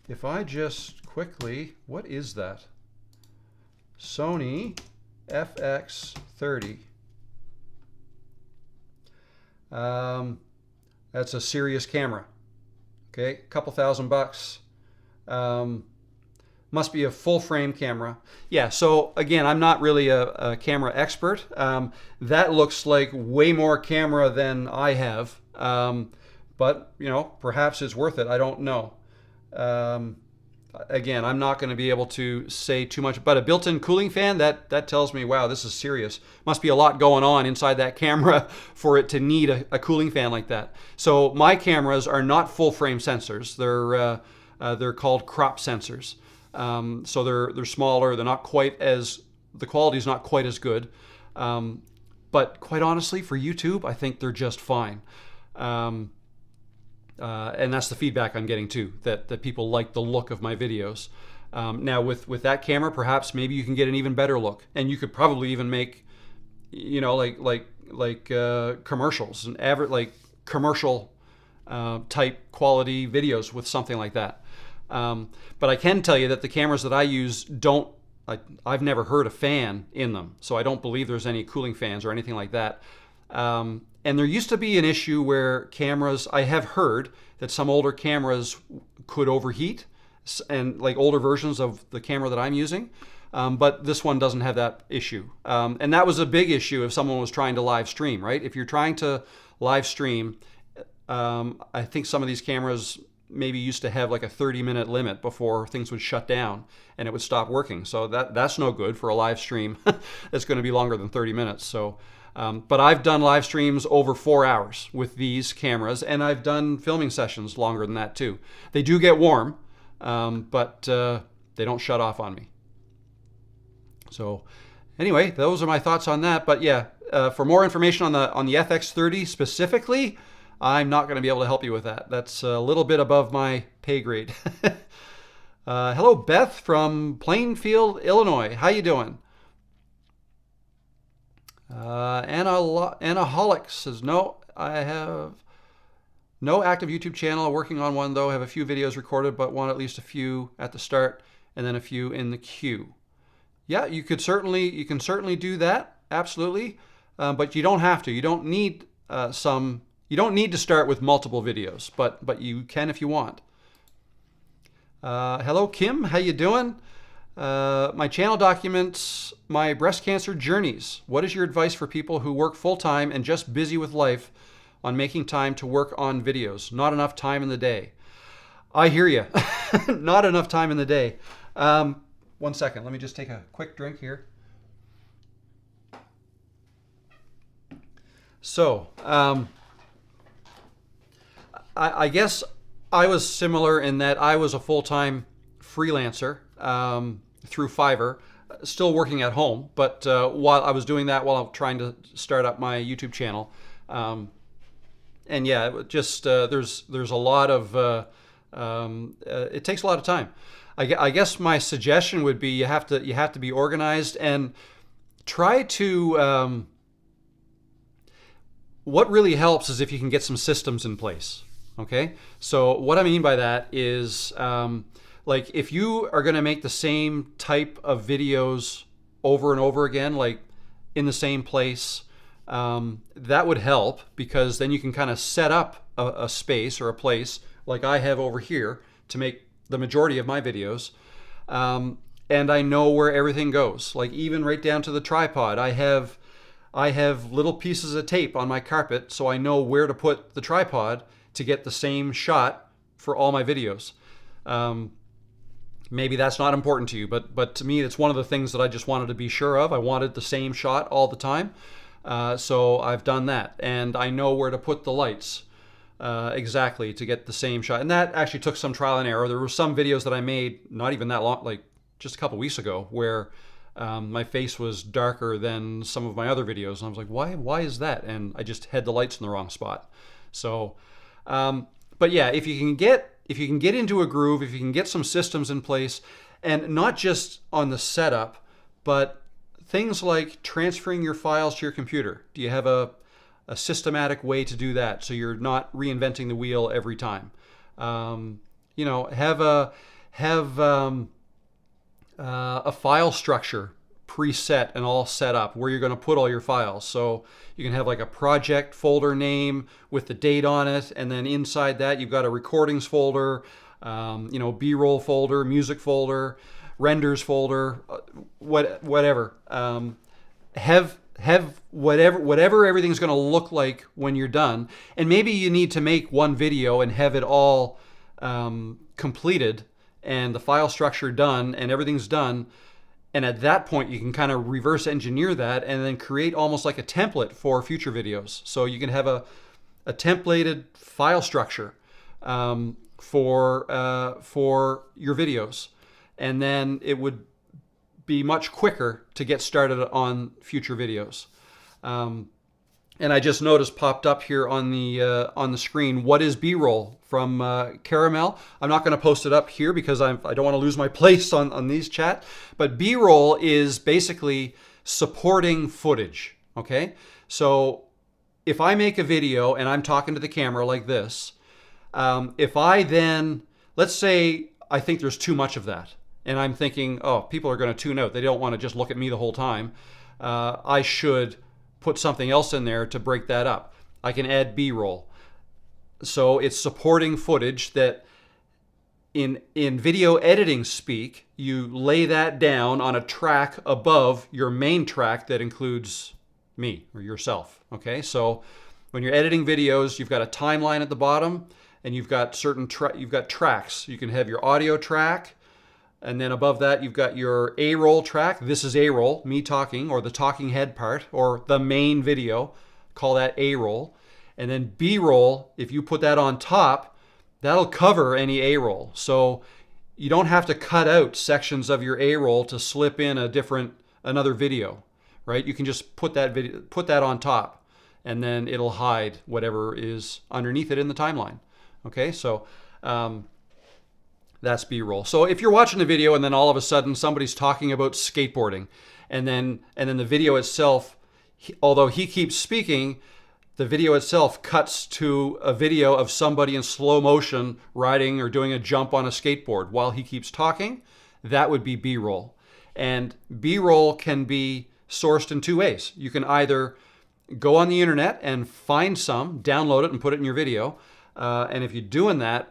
if I just quickly, what is that? Sony FX30. That's a serious camera. Okay, a couple $1,000. Must be a full frame camera. Yeah, so again, I'm not really a camera expert. That looks like way more camera than I have. But, you know, perhaps it's worth it. I don't know. Again, I'm not going to be able to say too much, but a built-in cooling fan, that tells me, wow, this is serious. Must be a lot going on inside that camera for it to need a cooling fan like that. So my cameras are not full-frame sensors. They're called crop sensors. So they're smaller. They're not quite as, the quality is not quite as good. But quite honestly, for YouTube, I think they're just fine. And that's the feedback I'm getting too, that people like the look of my videos. Now with that camera, perhaps maybe you can get an even better look, and you could probably even make, you know, like commercials and like commercial type quality videos with something like that. But I can tell you that the cameras that I use I've never heard a fan in them, so I don't believe there's any cooling fans or anything like that. And there used to be an issue where cameras, I have heard that some older cameras could overheat, and like older versions of the camera that I'm using, but this one doesn't have that issue. And that was a big issue if someone was trying to live stream, right? If you're trying to live stream, I think some of these cameras maybe used to have like a 30-minute limit before things would shut down and it would stop working. So that's no good for a live stream that's going to be longer than 30 minutes. So. But I've done live streams over 4 hours with these cameras, and I've done filming sessions longer than that too. They do get warm, but they don't shut off on me. So anyway, those are my thoughts on that. But yeah, for more information on the FX30 specifically, I'm not going to be able to help you with that. That's a little bit above my pay grade. Hello, Beth from Plainfield, Illinois. How you doing? Anaholic says, no, I have no active YouTube channel. Working on one though. Have a few videos recorded, but want at least a few at the start and then a few in the queue. Yeah, you can certainly do that. Absolutely. But you don't have to. You don't need you don't need to start with multiple videos, but you can if you want. Hello, Kim. How you doing? My channel documents my breast cancer journeys. What is your advice for people who work full-time and just busy with life on making time to work on videos? Not enough time in the day. I hear you. Not enough time in the day. 1 second. Let me just take a quick drink here. So, I guess I was similar in that I was a full-time freelancer through Fiverr, still working at home, but while I was doing that while I'm trying to start up my YouTube channel, and yeah, just there's a lot of it takes a lot of time. I guess my suggestion would be you have to be organized and try to. What really helps is if you can get some systems in place. Okay, so what I mean by that is. Like if you are going to make the same type of videos over and over again, like in the same place, that would help because then you can kind of set up a space or a place like I have over here to make the majority of my videos. And I know where everything goes, like even right down to the tripod. I have little pieces of tape on my carpet so I know where to put the tripod to get the same shot for all my videos. Maybe that's not important to you, but to me, it's one of the things that I just wanted to be sure of. I wanted the same shot all the time. So I've done that, and I know where to put the lights exactly to get the same shot. And that actually took some trial and error. There were some videos that I made not even that long, like just a couple weeks ago, where My face was darker than some of my other videos, and I was like, why is that? And I just had the lights in the wrong spot. So, but yeah, if you can get into a groove, if you can get some systems in place, and not just on the setup, but things like transferring your files to your computer. Do you have a systematic way to do that so you're not reinventing the wheel every time? You know, have a file structure preset and all set up where you're going to put all your files. So you can have like a project folder name with the date on it, and then inside that you've got a recordings folder, you know, B-roll folder, music folder, renders folder, whatever. Have whatever everything's going to look like when you're done. And maybe you need to make one video and have it all completed and the file structure done and everything's done. And at that point, you can kind of reverse engineer that and then create almost like a template for future videos. So you can have a templated file structure for your videos. And then it would be much quicker to get started on future videos. And I just noticed popped up here on the screen, what is B-roll from Caramel. I'm not going to post it up here because I don't want to lose my place on these chat. But B-roll is basically supporting footage. Okay, so if I make a video and I'm talking to the camera like this, if I then, let's say I think there's too much of that, and I'm thinking, oh, people are going to tune out. They don't want to just look at me the whole time. I should put something else in there to break that up. I can add B-roll. So it's supporting footage that in video editing speak, you lay that down on a track above your main track that includes me or yourself. Okay, so when you're editing videos, you've got a timeline at the bottom, and you've got tracks. You can have your audio track, and then above that, you've got your A-roll track. This is A-roll, me talking, or the talking head part, or the main video. Call that A-roll. And then B-roll, if you put that on top, that'll cover any A-roll. So you don't have to cut out sections of your A-roll to slip in another video, right? You can just put that on top, and then it'll hide whatever is underneath it in the timeline. Okay, so that's B-roll. So if you're watching a video and then all of a sudden somebody's talking about skateboarding, and then the video itself, although he keeps speaking, the video itself cuts to a video of somebody in slow motion riding or doing a jump on a skateboard while he keeps talking, that would be B-roll. And B-roll can be sourced in two ways. You can either go on the internet and find some, download it and put it in your video. And if you're doing that,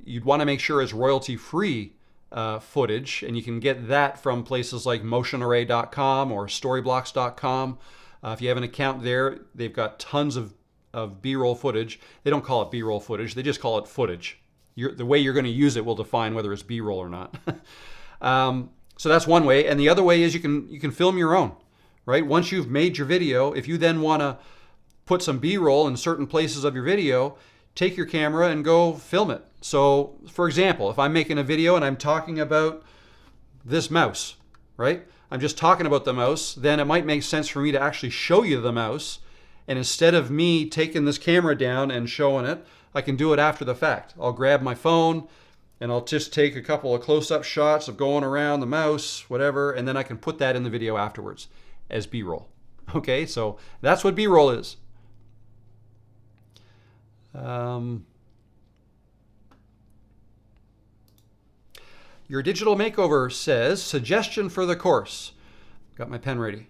you'd want to make sure it's royalty-free footage, and you can get that from places like motionarray.com or storyblocks.com. If you have an account there, they've got tons of B-roll footage. They don't call it B-roll footage, they just call it footage. The way you're going to use it will define whether it's B-roll or not. So that's one way, and the other way is you can film your own, right? Once you've made your video, if you then want to put some B-roll in certain places of your video, take your camera and go film it. So, for example, if I'm making a video and I'm talking about this mouse, right? I'm just talking about the mouse, then it might make sense for me to actually show you the mouse. And instead of me taking this camera down and showing it, I can do it after the fact. I'll grab my phone and I'll just take a couple of close-up shots of going around the mouse, whatever, and then I can put that in the video afterwards as B-roll. Okay, so that's what B-roll is. Your Digital Makeover says, suggestion for the course. Got my pen ready.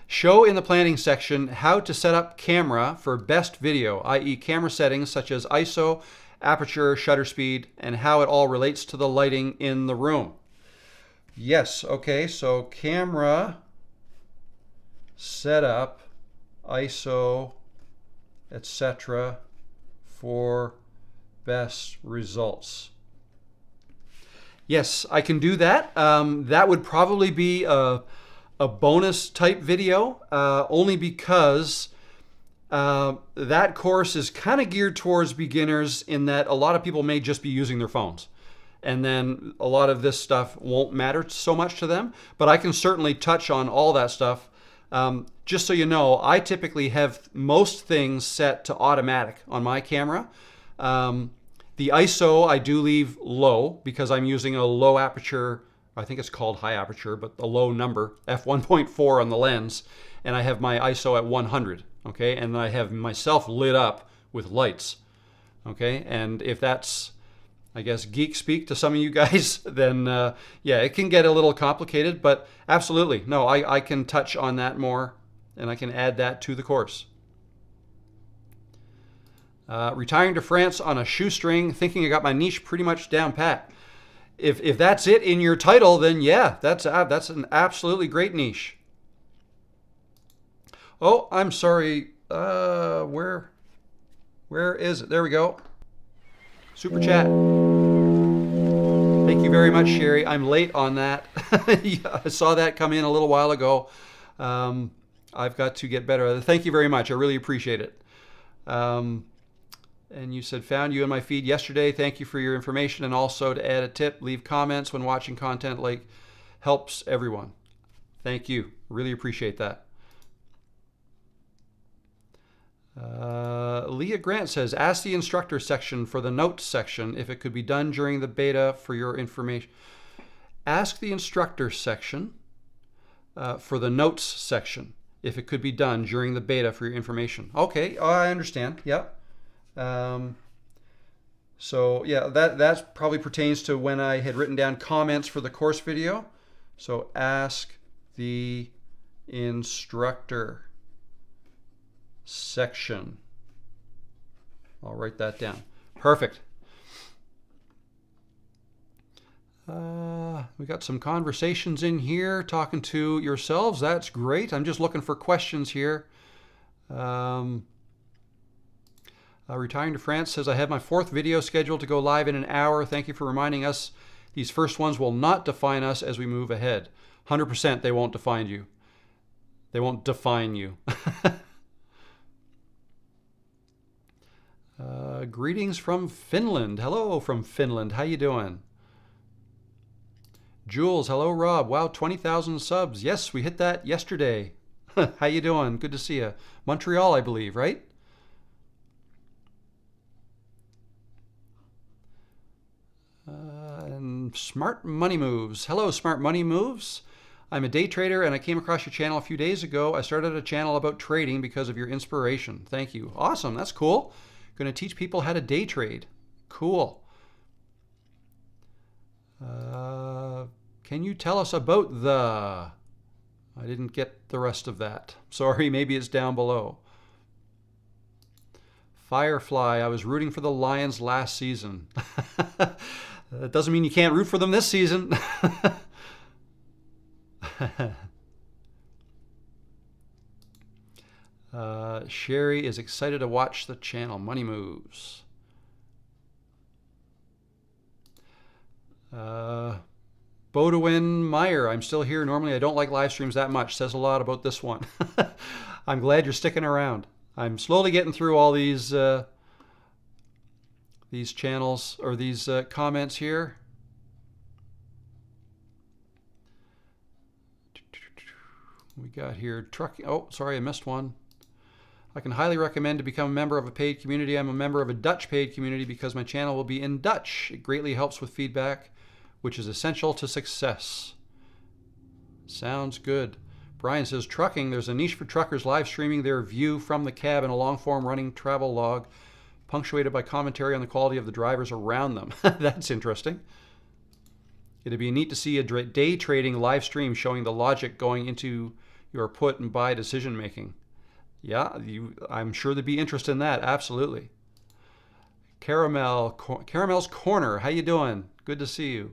Show in the planning section how to set up camera for best video, i.e. camera settings such as ISO, aperture, shutter speed, and how it all relates to the lighting in the room. Yes, okay, so camera setup, ISO, etc. for best results. Yes, I can do that. That would probably be a bonus type video, only because that course is kind of geared towards beginners in that a lot of people may just be using their phones. and then a lot of this stuff won't matter so much to them. But I can certainly touch on all that stuff. Just so you know, I typically have most things set to automatic on my camera. The ISO I do leave low because I'm using a low aperture, I think it's called high aperture, but a low number, f1.4 on the lens, and I have my ISO at 100, okay? And I have myself lit up with lights, okay? And if that's, I guess, geek speak to some of you guys, then yeah, it can get a little complicated, but absolutely, no, I can touch on that more, and I can add that to the course. Retiring to France on a shoestring, thinking I got my niche pretty much down pat. If that's it in your title, then yeah, that's an absolutely great niche. Oh, I'm sorry. Where is it? There we go. Super chat. Thank you very much, Sherry. I'm late on that. Yeah, I saw that come in a little while ago. I've got to get better at it. Thank you very much. I really appreciate it. And you said, found you in my feed yesterday. Thank you for your information. And also to add a tip, leave comments when watching content, like helps everyone. Thank you. Really appreciate that. Leah Grant says, ask the instructor section for the notes section if it could be done during the beta for your information. Ask the instructor section for the notes section if it could be done during the beta for your information. Okay, I understand. Yep. So yeah, that probably pertains to when I had written down comments for the course video. So ask the instructor section. I'll write that down. Perfect. We got some conversations in here talking to yourselves. That's great. I'm just looking for questions here. Retiring to France says, I have my 4th video scheduled to go live in an hour. Thank you for reminding us. These first ones will not define us as we move ahead. 100% they won't define you. They won't define you. Greetings from Finland. Hello from Finland. How you doing? Jules, hello Rob. Wow, 20,000 subs. Yes, we hit that yesterday. How you doing? Good to see you. Montreal, I believe, right? And Smart Money Moves. Hello, Smart Money Moves. I'm a day trader and I came across your channel a few days ago. I started a channel about trading because of your inspiration. Thank you. Awesome. That's cool. Going to teach people how to day trade. Cool. Can you tell us about the... I didn't get the rest of that. Sorry, maybe it's down below. Firefly, I was rooting for the Lions last season. That doesn't mean you can't root for them this season. Sherry is excited to watch the channel. Money Moves. Bodewin Meyer, I'm still here. Normally I don't like live streams that much. Says a lot about this one. I'm glad you're sticking around. I'm slowly getting through all these channels or these comments here. We got here trucking. Oh, sorry, I missed one. I can highly recommend to become a member of a paid community. I'm a member of a Dutch paid community because my channel will be in Dutch. It greatly helps with feedback, which is essential to success. Sounds good. Brian says, trucking, there's a niche for truckers live streaming their view from the cab in a long-form running travel log, punctuated by commentary on the quality of the drivers around them. That's interesting. It'd be neat to see a day trading live stream showing the logic going into your put and buy decision making. Yeah, I'm sure there'd be interest in that. Absolutely. Caramel's Corner. How you doing? Good to see you.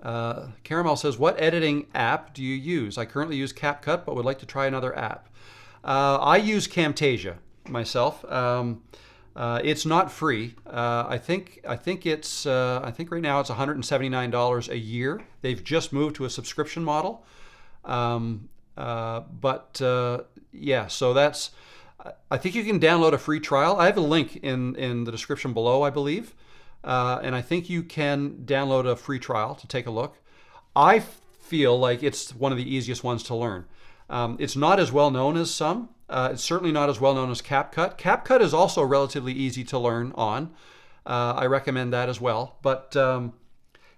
Caramel says, what editing app do you use? I currently use CapCut, but would like to try another app. I use Camtasia myself. It's not free. I think it's right now it's $179 a year. They've just moved to a subscription model. Yeah, so that's, I think you can download a free trial. I have a link in the description below, I believe. and I think you can download a free trial to take a look. I feel like it's one of the easiest ones to learn. It's not as well known as some. It's certainly not as well known as CapCut. CapCut is also relatively easy to learn on. I recommend that as well. But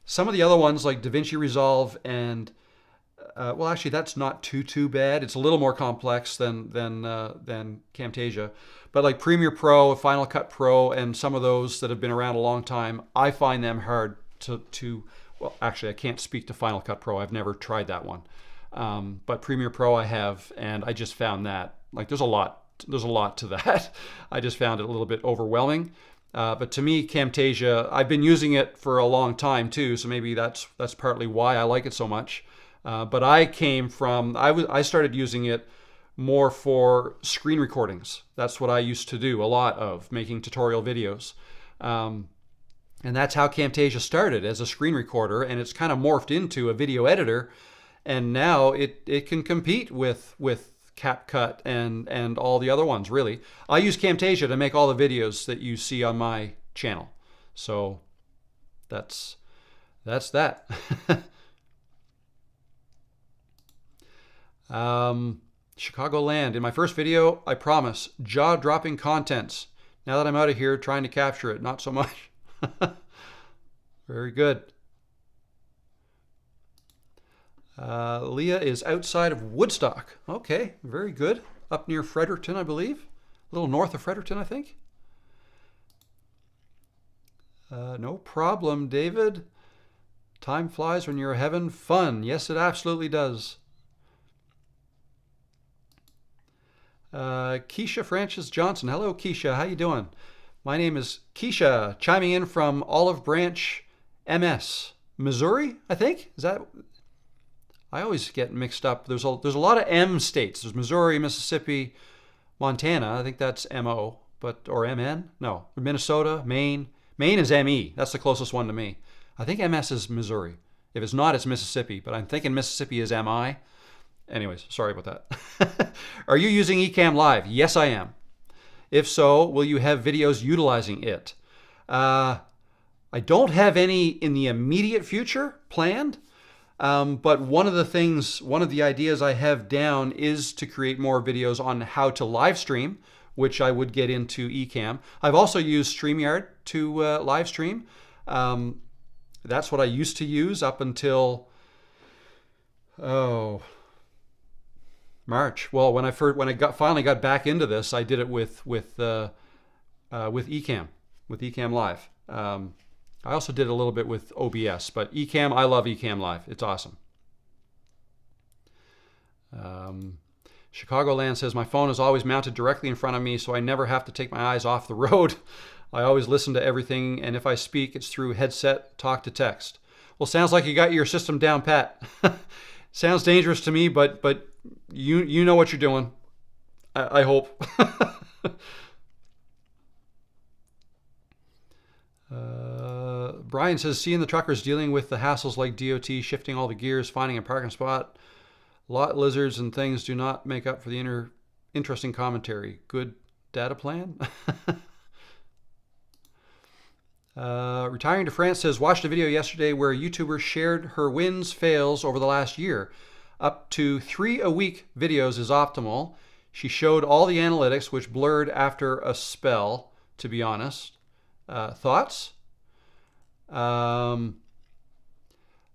some of the other ones like DaVinci Resolve and well, actually, that's not too bad. It's a little more complex than Camtasia, but like Premiere Pro, Final Cut Pro, and some of those that have been around a long time, I find them hard to. Well, actually, I can't speak to Final Cut Pro. I've never tried that one, but Premiere Pro I have, and I just found that like there's a lot to that. I just found it a little bit overwhelming. But to me, Camtasia, I've been using it for a long time too, so maybe that's partly why I like it so much. But I started using it more for screen recordings. That's what I used to do a lot of, making tutorial videos. And that's how Camtasia started, as a screen recorder, and it's kind of morphed into a video editor. And now it can compete with CapCut and all the other ones, really. I use Camtasia to make all the videos that you see on my channel. So that's that. Chicagoland. In my first video, I promise, jaw-dropping contents. Now that I'm out of here trying to capture it, not so much. Very good. Leah is outside of Woodstock. Okay, very good. Up near Fredericton, I believe. A little north of Fredericton, I think. No problem, David. Time flies when you're having fun. Yes, it absolutely does. Keisha Francis Johnson. Hello, Keisha. How you doing? My name is Keisha, chiming in from Olive Branch, MS, Missouri, I think. Is that? I always get mixed up. There's a lot of M states. There's Missouri, Mississippi, Montana. I think that's MO, or MN? No, Minnesota, Maine. Maine is ME. That's the closest one to me. I think MS is Missouri. If it's not, it's Mississippi. But I'm thinking Mississippi is MI. Anyways, sorry about that. Are you using Ecamm Live? Yes, I am. If so, will you have videos utilizing it? I don't have any in the immediate future planned, but one of the ideas I have down is to create more videos on how to live stream, which I would get into Ecamm. I've also used StreamYard to live stream. That's what I used to use up until March. Well, when I finally got back into this, I did it with Ecamm, with Ecamm Live. I also did a little bit with OBS, but Ecamm, I love Ecamm Live. It's awesome. Chicagoland says, my phone is always mounted directly in front of me, so I never have to take my eyes off the road. I always listen to everything, and if I speak, it's through headset, talk to text. Well, sounds like you got your system down pat. Sounds dangerous to me, but you know what you're doing. I hope. Brian says, seeing the truckers dealing with the hassles like DOT, shifting all the gears, finding a parking spot, lot lizards and things do not make up for the interesting commentary. Good data plan? Retiring to France says, watched a video yesterday where a YouTuber shared her wins, fails over the last year. Up to 3 a week videos is optimal. She showed all the analytics, which blurred after a spell, to be honest. Thoughts?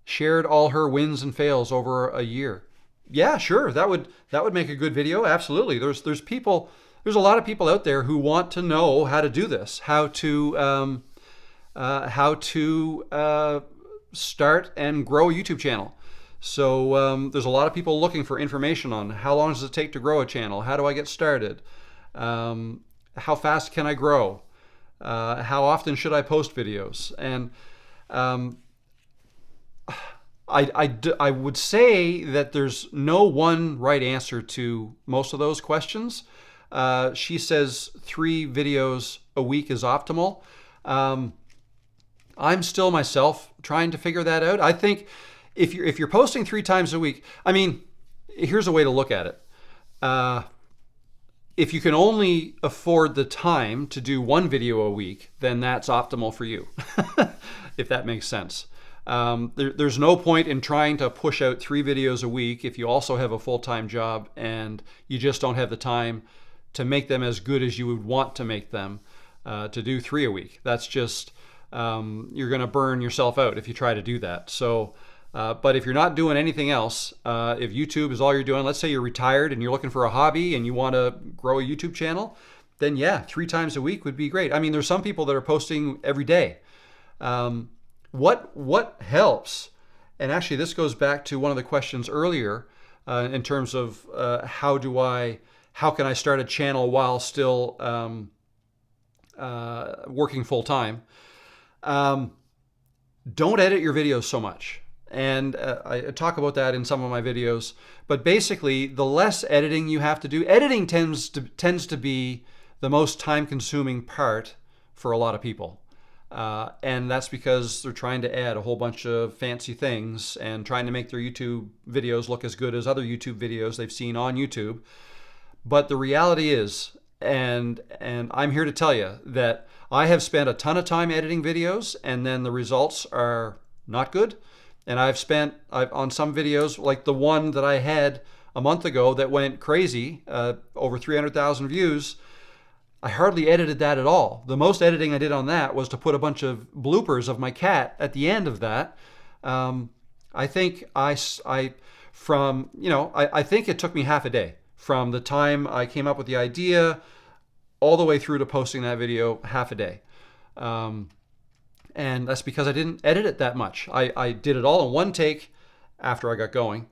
Shared all her wins and fails over a year. Yeah, sure. That would make a good video. Absolutely. There's a lot of people out there who want to know how to do this, how to start and grow a YouTube channel. So there's a lot of people looking for information on how long does it take to grow a channel? How do I get started? How fast can I grow? How often should I post videos? And I would say that there's no one right answer to most of those questions. She says 3 videos a week is optimal. I'm still myself trying to figure that out. I think if you're posting 3 times a week, I mean, here's a way to look at it. If you can only afford the time to do 1 video a week, then that's optimal for you. if that makes sense. There's no point in trying to push out 3 videos a week if you also have a full-time job and you just don't have the time to make them as good as you would want to make them, to do 3 a week. That's just, you're going to burn yourself out if you try to do that. So, but if you're not doing anything else, if YouTube is all you're doing, let's say you're retired and you're looking for a hobby and you want to grow a YouTube channel, then yeah, 3 times a week would be great. I mean, there's some people that are posting every day. What helps, and actually this goes back to one of the questions earlier, in terms of how can I start a channel while still working full time. Don't edit your videos so much. And I talk about that in some of my videos. But basically, the less editing you have to do, editing tends to be the most time-consuming part for a lot of people. And that's because they're trying to add a whole bunch of fancy things and trying to make their YouTube videos look as good as other YouTube videos they've seen on YouTube. But the reality is, and I'm here to tell you, that I have spent a ton of time editing videos and then the results are not good. And I've on some videos, like the one that I had a month ago that went crazy, over 300,000 views, I hardly edited that at all. The most editing I did on that was to put a bunch of bloopers of my cat at the end of that. I think I think it took me half a day from the time I came up with the idea all the way through to posting that video, half a day. And that's because I didn't edit it that much. I did it all in one take after I got going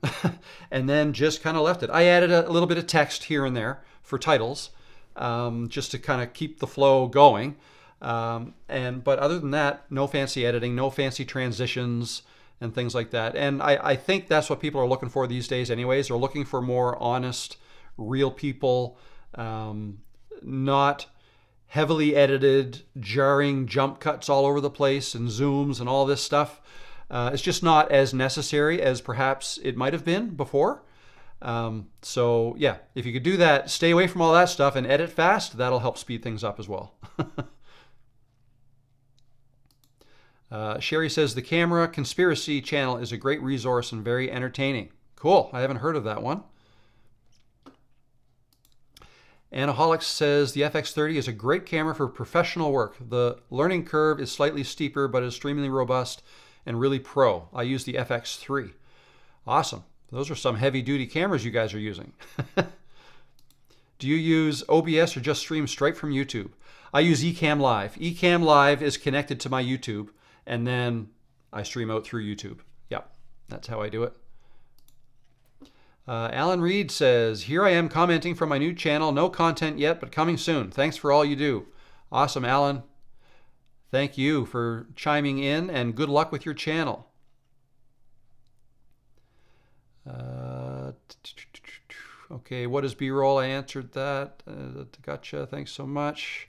and then just kind of left it. I added a little bit of text here and there for titles, just to kind of keep the flow going. But other than that, no fancy editing, no fancy transitions and things like that. And I think that's what people are looking for these days anyways. They're looking for more honest, real people, not heavily edited, jarring jump cuts all over the place and zooms and all this stuff. It's just not as necessary as perhaps it might have been before. So yeah, if you could do that, stay away from all that stuff and edit fast, that'll help speed things up as well. Sherry says, the Camera Conspiracy channel is a great resource and very entertaining. Cool, I haven't heard of that one. Anaholics says, the FX30 is a great camera for professional work. The learning curve is slightly steeper, but is extremely robust and really pro. I use the FX3. Awesome. Those are some heavy-duty cameras you guys are using. Do you use OBS or just stream straight from YouTube? I use Ecamm Live. Ecamm Live is connected to my YouTube, and then I stream out through YouTube. Yep, that's how I do it. Alan Reed says, here I am commenting from my new channel. No content yet, but coming soon. Thanks for all you do. Awesome, Alan. Thank you for chiming in, and good luck with your channel. Okay, what is B-roll? I answered that. Gotcha. Thanks so much.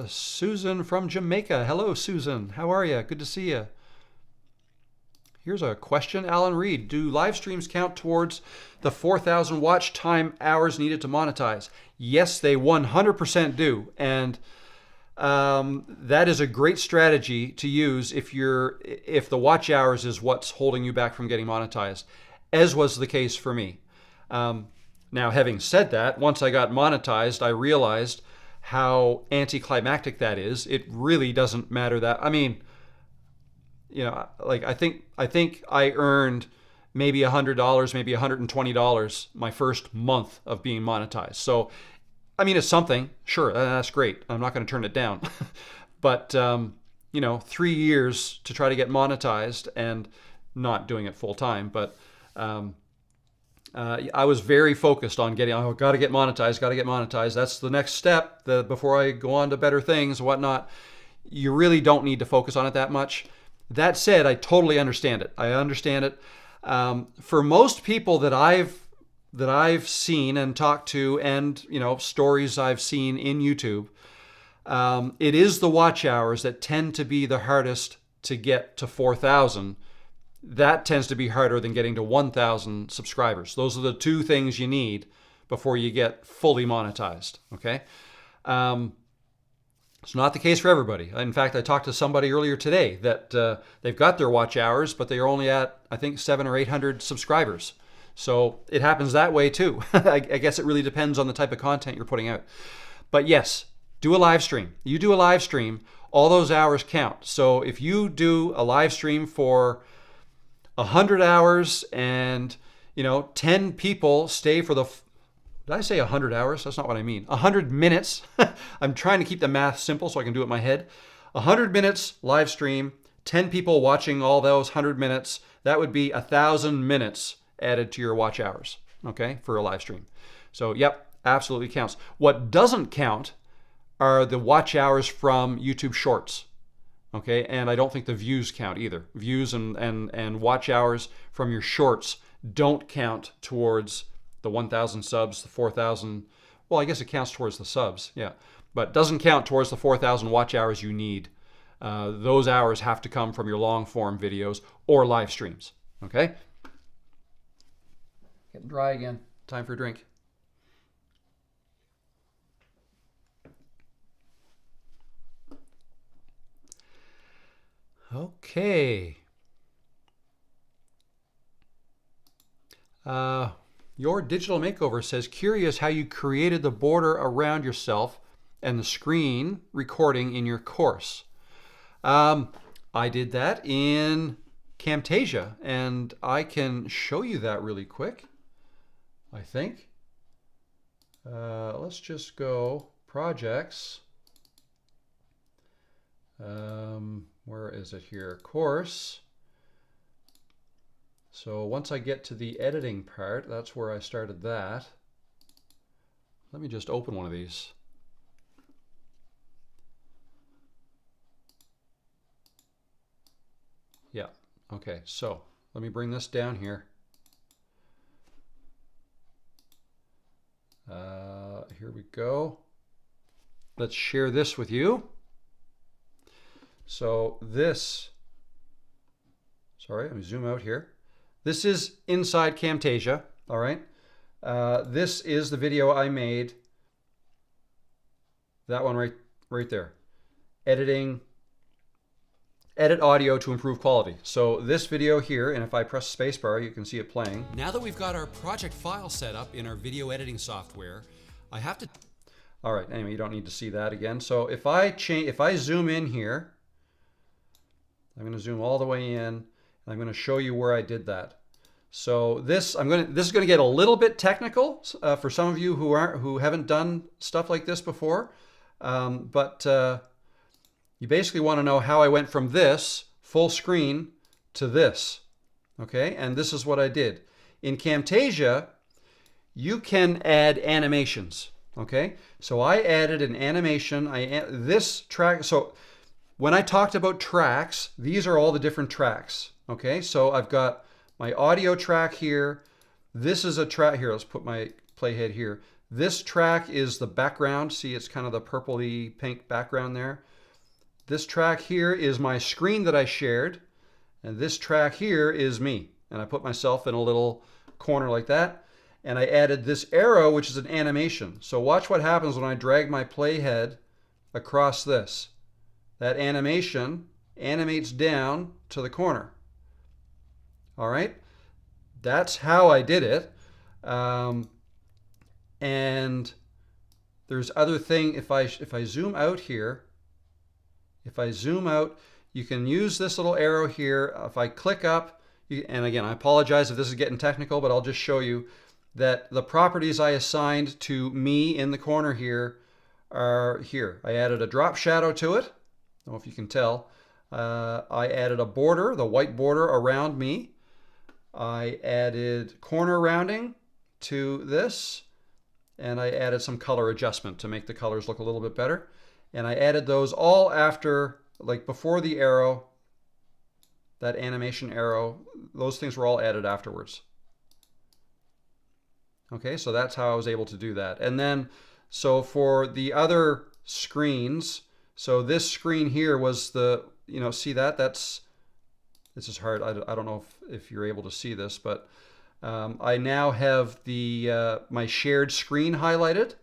Susan from Jamaica. Hello, Susan. How are you? Good to see you. Here's a question, Alan Reed. Do live streams count towards the 4,000 watch time hours needed to monetize? Yes, they 100% do. And that is a great strategy to use if the watch hours is what's holding you back from getting monetized, as was the case for me. Now, having said that, once I got monetized, I realized how anticlimactic that is. It really doesn't matter that. I mean, you know, like I think I earned maybe $100, maybe $120 my first month of being monetized. So, I mean, it's something. Sure, that's great. I'm not going to turn it down. But, you know, 3 years to try to get monetized and not doing it full time. But I was very focused on got to get monetized. That's the next step before I go on to better things and whatnot. You really don't need to focus on it that much. That said, I totally understand it. I understand it. For most people that I've seen and talked to, and you know, stories I've seen in YouTube, it is the watch hours that tend to be the hardest to get to 4,000. That tends to be harder than getting to 1,000 subscribers. Those are the two things you need before you get fully monetized. Okay. It's not the case for everybody. In fact, I talked to somebody earlier today that they've got their watch hours, but they are only at, I think, 700 or 800 subscribers. So it happens that way too. I guess it really depends on the type of content you're putting out. But yes, do a live stream. You do a live stream, all those hours count. So if you do a live stream for 100 hours and 10 people stay for the, did I say 100 hours? That's not what I mean. 100 minutes. I'm trying to keep the math simple so I can do it in my head. 100 minutes live stream, 10 people watching all those 100 minutes. That would be 1,000 minutes added to your watch hours, okay, for a live stream. So, yep, absolutely counts. What doesn't count are the watch hours from YouTube Shorts, okay? And I don't think the views count either. Views and watch hours from your shorts don't count towards the 1,000 subs, the 4,000. Well, I guess it counts towards the subs, yeah. But doesn't count towards the 4,000 watch hours you need. Those hours have to come from your long form videos or live streams, okay? Getting dry again. Time for a drink. Okay. Your Digital Makeover says, curious how you created the border around yourself and the screen recording in your course. I did that in Camtasia, and I can show you that really quick, I think. Let's just go projects. Where is it here? Course. So once I get to the editing part, that's where I started that. Let me just open one of these. Yeah, okay, so let me bring this down here. Here we go. Let's share this with you. So this, sorry, let me zoom out here. This is inside Camtasia, all right? This is the video I made. That one right there. Edit audio to improve quality. So this video here, and if I press spacebar, you can see it playing. Now that we've got our project file set up in our video editing software, I have to... All right, anyway, you don't need to see that again. So if I zoom in here, I'm going to zoom all the way in, and I'm going to show you where I did that. So this is going to get a little bit technical for some of you who haven't done stuff like this before, but you basically want to know how I went from this full screen to this, okay? And this is what I did. In Camtasia, you can add animations, okay? So I added an animation. This track. So when I talked about tracks, these are all the different tracks, okay? So I've got my audio track here. This is a track here. Let's put my playhead here. This track is the background. See, it's kind of the purpley pink background there. This track here is my screen that I shared, and this track here is me. And I put myself in a little corner like that, and I added this arrow, which is an animation. So watch what happens when I drag my playhead across this. That animation animates down to the corner. All right, that's how I did it. And there's other thing. If I zoom out here, if I zoom out, you can use this little arrow here. If I click up, and again, I apologize if this is getting technical, but I'll just show you that the properties I assigned to me in the corner here are here. I added a drop shadow to it. I don't know if you can tell. I added a border, the white border around me. I added corner rounding to this, and I added some color adjustment to make the colors look a little bit better. And I added those all after, like before the arrow, that animation arrow, those things were all added afterwards. Okay, so that's how I was able to do that. And then, so for the other screens, so this screen here was the, see that? This is hard. I don't know if you're able to see this, but I now have my shared screen highlighted.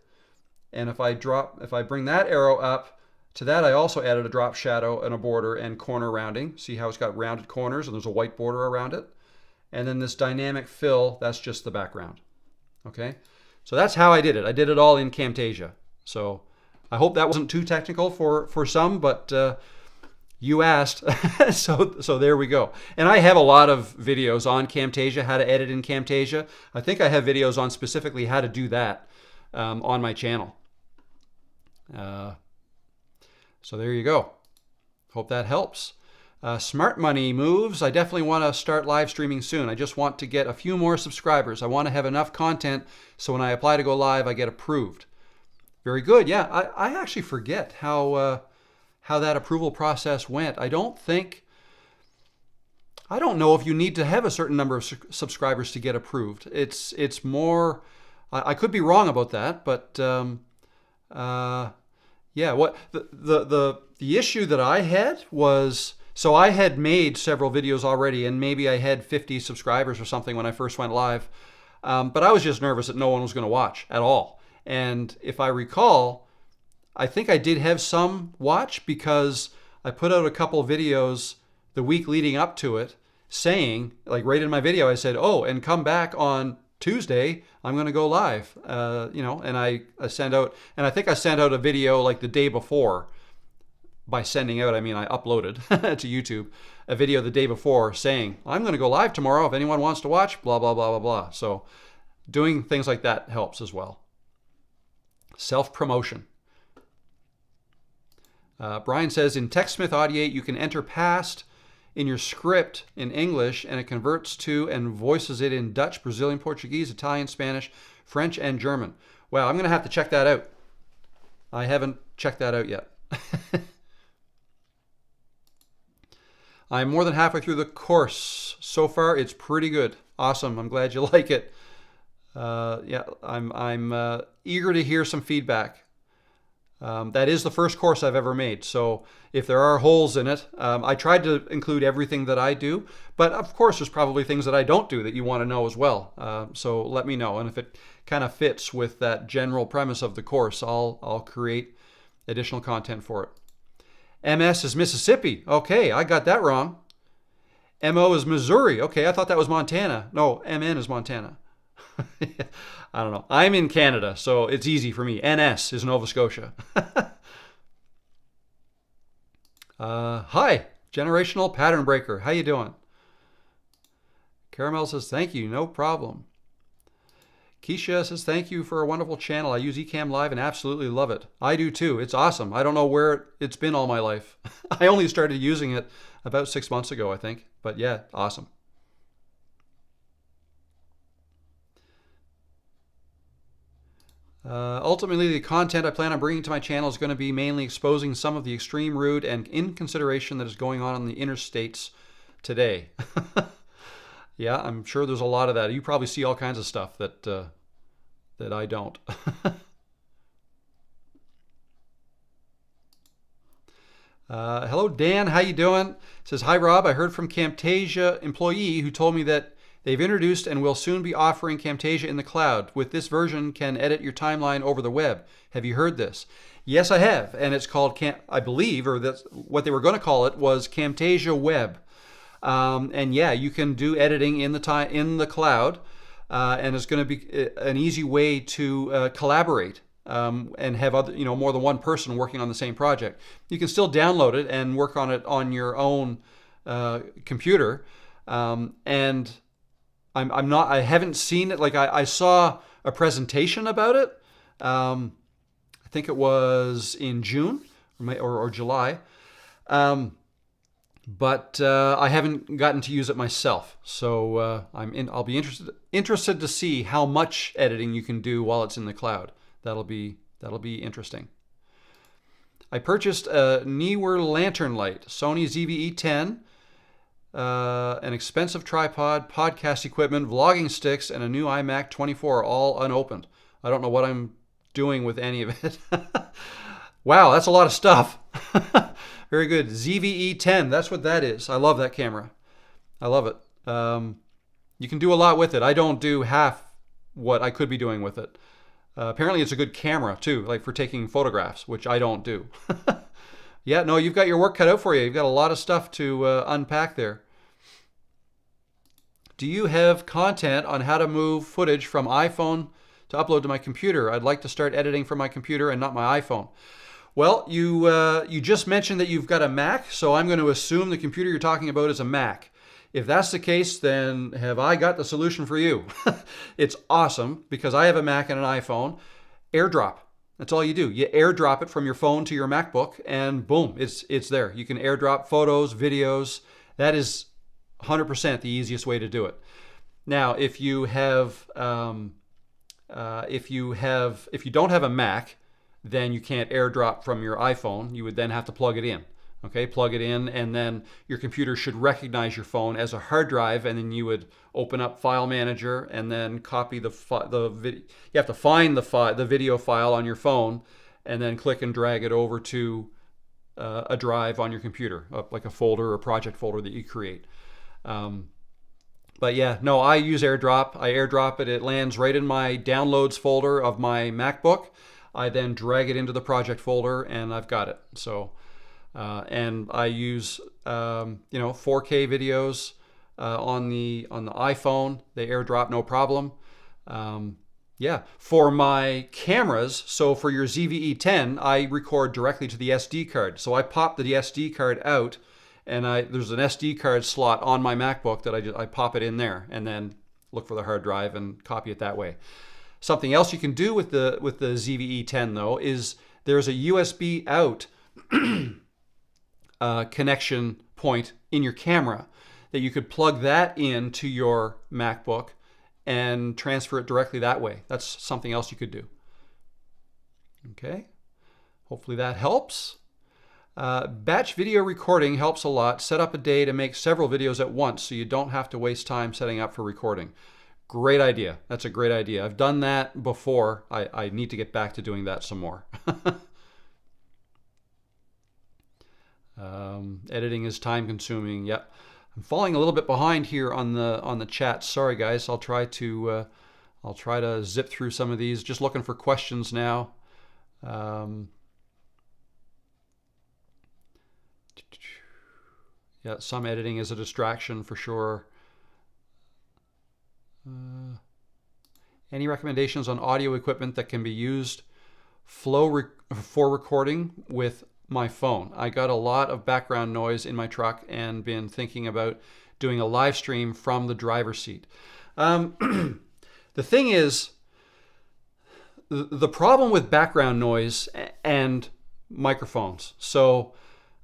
And if I bring that arrow up, To that, I also added a drop shadow and a border and corner rounding. See how it's got rounded corners and there's a white border around it? And then this dynamic fill, that's just the background. Okay, so that's how I did it. I did it all in Camtasia. So I hope that wasn't too technical for some, but you asked, so there we go. And I have a lot of videos on Camtasia, how to edit in Camtasia. I think I have videos on specifically how to do that on my channel. So there you go. Hope that helps. Smart money moves. I definitely want to start live streaming soon. I just want to get a few more subscribers. I want to have enough content so when I apply to go live, I get approved. Very good. Yeah, I actually forget how that approval process went. I don't know if you need to have a certain number of subscribers to get approved. It's more, I could be wrong about that, but yeah, what the issue that I had was, so I had made several videos already, and maybe I had 50 subscribers or something when I first went live, but I was just nervous that no one was going to watch at all. And if I recall, I think I did have some watch because I put out a couple of videos the week leading up to it saying, like right in my video, I said, oh, and come back on Tuesday, I'm going to go live, and I sent out, and I think I sent out a video like the day before. By sending out, I mean I uploaded to YouTube a video the day before saying, I'm going to go live tomorrow if anyone wants to watch, blah, blah, blah, blah, blah. So doing things like that helps as well. Self-promotion. Brian says, in TechSmith Audiate, you can enter past in your script in English, and it converts to and voices it in Dutch, Brazilian, Portuguese, Italian, Spanish, French, and German. Wow, I'm going to have to check that out. I haven't checked that out yet. I'm more than halfway through the course. So far, it's pretty good. Awesome. I'm glad you like it. Yeah, I'm eager to hear some feedback. That is the first course I've ever made. So if there are holes in it, I tried to include everything that I do. But of course, there's probably things that I don't do that you want to know as well. So let me know. And if it kind of fits with that general premise of the course, I'll create additional content for it. MS is Mississippi. Okay, I got that wrong. MO is Missouri. Okay, I thought that was Montana. No, MN is Montana. I don't know. I'm in Canada, so it's easy for me. NS is Nova Scotia. Hi, Generational Pattern Breaker. How you doing? Caramel says, thank you. No problem. Keisha says, thank you for a wonderful channel. I use Ecamm Live and absolutely love it. I do too. It's awesome. I don't know where it's been all my life. I only started using it about 6 months ago, I think. But yeah, awesome. Ultimately, the content I plan on bringing to my channel is going to be mainly exposing some of the extreme rude and inconsideration that is going on in the interstates today. Yeah, I'm sure there's a lot of that. You probably see all kinds of stuff that I don't. Hello, Dan. How you doing? It says, hi, Rob. I heard from Camtasia employee who told me that they've introduced and will soon be offering Camtasia in the cloud. With this version, can edit your timeline over the web. Have you heard this? Yes, I have. And it's called, I believe, or that's what they were going to call it, was Camtasia Web. And yeah, you can do editing in the cloud, and it's going to be an easy way to collaborate and have other, more than one person working on the same project. You can still download it and work on it on your own computer. And I haven't seen it. Like I saw a presentation about it. I think it was in June or July. But I haven't gotten to use it myself, so I'll be interested to see how much editing you can do while it's in the cloud. That'll be interesting. I purchased a Neewer lantern light, Sony ZV-E10, an expensive tripod, podcast equipment, vlogging sticks, and a new iMac 24, all unopened. I don't know what I'm doing with any of it. Wow, that's a lot of stuff. Very good. ZV-E10, that's what that is. I love that camera. I love it. You can do a lot with it. I don't do half what I could be doing with it. Apparently it's a good camera too, like for taking photographs, which I don't do. Yeah, no, you've got your work cut out for you. You've got a lot of stuff to unpack there. Do you have content on how to move footage from iPhone to upload to my computer? I'd like to start editing from my computer and not my iPhone. Well, you just mentioned that you've got a Mac, so I'm going to assume the computer you're talking about is a Mac. If that's the case, then have I got the solution for you? It's awesome because I have a Mac and an iPhone. AirDrop. That's all you do. You AirDrop it from your phone to your MacBook, and boom, it's there. You can AirDrop photos, videos. That is 100% the easiest way to do it. Now, if you don't have a Mac, then you can't AirDrop from your iPhone. You would then have to plug it in. Okay, plug it in, and then your computer should recognize your phone as a hard drive, and then you would open up File Manager and then copy the video. You have to find the video file on your phone, and then click and drag it over to a drive on your computer, like a folder or project folder that you create. But yeah, no, I use AirDrop. I AirDrop it. It lands right in my downloads folder of my MacBook. I then drag it into the project folder, and I've got it. So. And I use 4K videos on the iPhone. They AirDrop no problem. For my cameras, so for your ZVE10, I record directly to the SD card. So I pop the SD card out, and there's an SD card slot on my MacBook that I pop it in there, and then look for the hard drive and copy it that way. Something else you can do with the ZVE10 though is there's a USB out connection point in your camera that you could plug that into your MacBook and transfer it directly that way. That's something else you could do. Okay, hopefully that helps. Batch video recording helps a lot. Set up a day to make several videos at once so you don't have to waste time setting up for recording. Great idea. That's a great idea. I've done that before. I need to get back to doing that some more. Editing is time consuming. Yep. I'm falling a little bit behind here on the chat. Sorry guys. I'll try to zip through some of these. Just looking for questions now. Yeah, some editing is a distraction for sure. Any recommendations on audio equipment that can be used for recording with my phone? I got a lot of background noise in my truck and been thinking about doing a live stream from the driver's seat. The thing is, the problem with background noise and microphones. So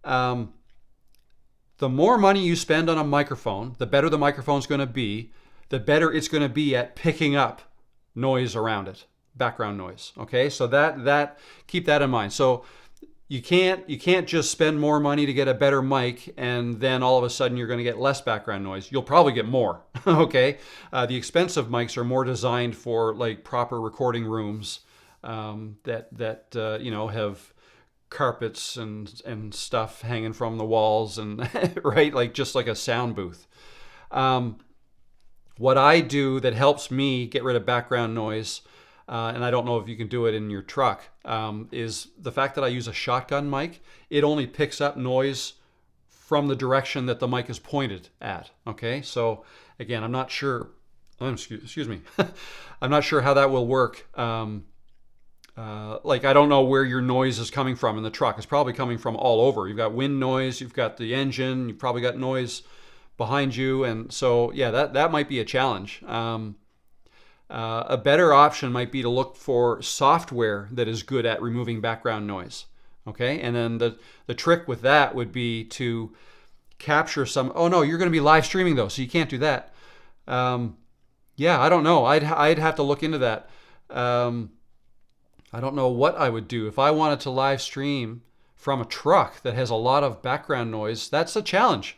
the more money you spend on a microphone, the better the microphone's going to be, the better it's going to be at picking up noise around it, background noise. Okay, so that keep that in mind. So you can't just spend more money to get a better mic and then all of a sudden you're going to get less background noise. You'll probably get more. Okay, the expensive mics are more designed for like proper recording rooms that have carpets and stuff hanging from the walls and right, like just like a sound booth. What I do that helps me get rid of background noise, and I don't know if you can do it in your truck, is the fact that I use a shotgun mic. It only picks up noise from the direction that the mic is pointed at. Okay, so again, I'm not sure. Excuse me. I'm not sure how that will work. Like I don't know where your noise is coming from in the truck. It's probably coming from all over. You've got wind noise, you've got the engine, you've probably got noise behind you, and so yeah, that might be a challenge. A better option might be to look for software that is good at removing background noise. Okay, and then the trick with that would be to capture some. Oh no, you're going to be live streaming though, so you can't do that. Yeah, I don't know. I'd have to look into that. I don't know what I would do if I wanted to live stream from a truck that has a lot of background noise. That's a challenge.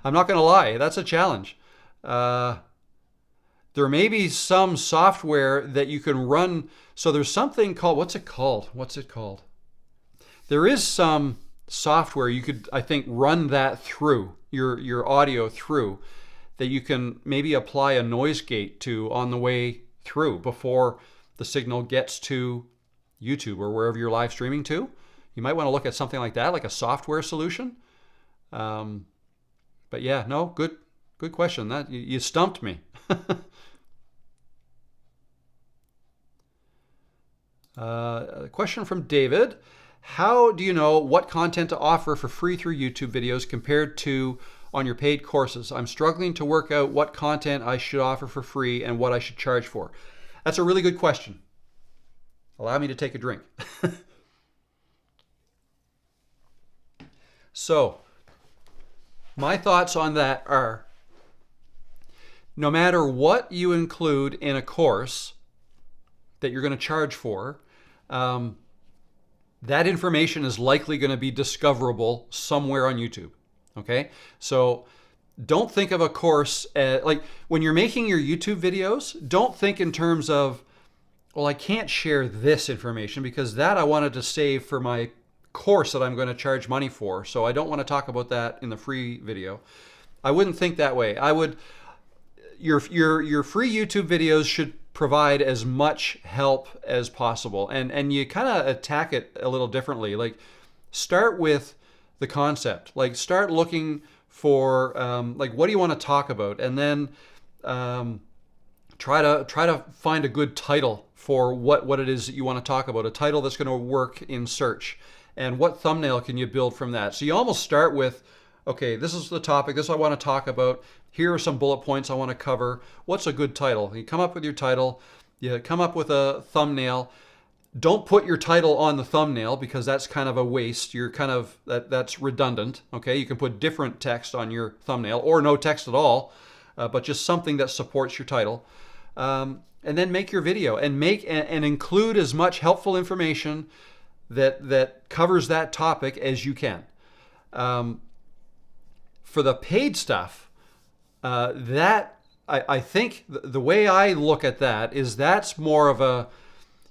I'm not going to lie. That's a challenge. There may be some software that you can run. So there's something called, what's it called? There is some software you could, I think, run that through, your audio through, that you can maybe apply a noise gate to on the way through before the signal gets to YouTube or wherever you're live streaming to. You might want to look at something like that, like a software solution. But yeah, no, good question. That you stumped me. A question from David. How do you know what content to offer for free through YouTube videos compared to on your paid courses? I'm struggling to work out what content I should offer for free and what I should charge for. That's a really good question. Allow me to take a drink. So, my thoughts on that are, no matter what you include in a course that you're going to charge for, that information is likely going to be discoverable somewhere on YouTube. Okay? So don't think of a course like when you're making your YouTube videos, don't think in terms of, well, I can't share this information because that I wanted to save for my course that I'm going to charge money for. So I don't want to talk about that in the free video. I wouldn't think that way. I would, your free YouTube videos should provide as much help as possible. And you kind of attack it a little differently. Like start with the concept. Like start looking for like what do you want to talk about, and then try to find a good title for what it is that you want to talk about. A title that's going to work in search, and what thumbnail can you build from that. So you almost start with, okay, this is the topic. This is what I want to talk about. Here are some bullet points I want to cover. What's a good title? You come up with your title. You come up with a thumbnail. Don't put your title on the thumbnail because that's kind of a waste. You're kind of, that's redundant. Okay, you can put different text on your thumbnail or no text at all, but just something that supports your title. And then make your video and include as much helpful information that covers that topic as you can. For the paid stuff, I think the way I look at that is that's more of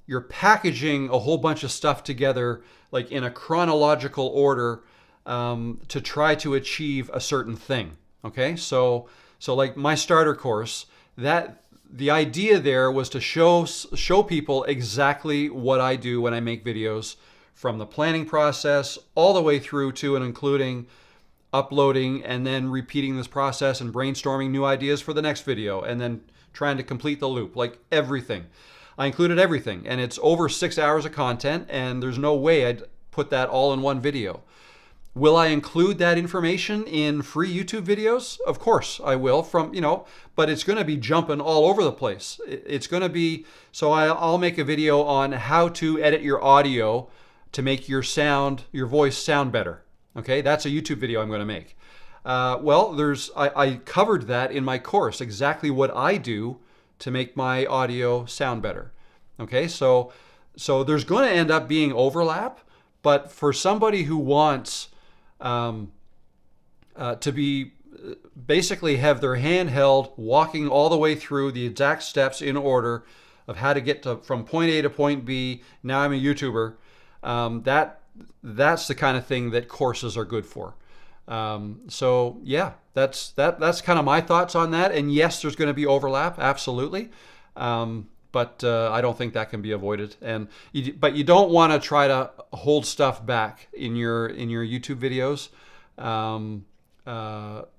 you're packaging a whole bunch of stuff together like in a chronological order to try to achieve a certain thing. Okay, so like my starter course, that the idea there was to show people exactly what I do when I make videos, from the planning process all the way through to and including uploading and then repeating this process and brainstorming new ideas for the next video and then trying to complete the loop, like everything. I included everything, and it's over 6 hours of content, and there's no way I'd put that all in one video. Will I include that information in free YouTube videos? Of course I will, but it's going to be jumping all over the place. It's going to be, so I'll make a video on how to edit your audio to make your voice sound better. Okay, that's a YouTube video I'm going to make. I covered that in my course, exactly what I do to make my audio sound better. Okay, so there's going to end up being overlap, but for somebody who wants to be basically have their hand held, walking all the way through the exact steps in order of how to get from point A to point B, now I'm a YouTuber, that's the kind of thing that courses are good for. So yeah, that's kind of my thoughts on that. And yes, there's going to be overlap, absolutely. But I don't think that can be avoided. But you don't want to try to hold stuff back in your YouTube videos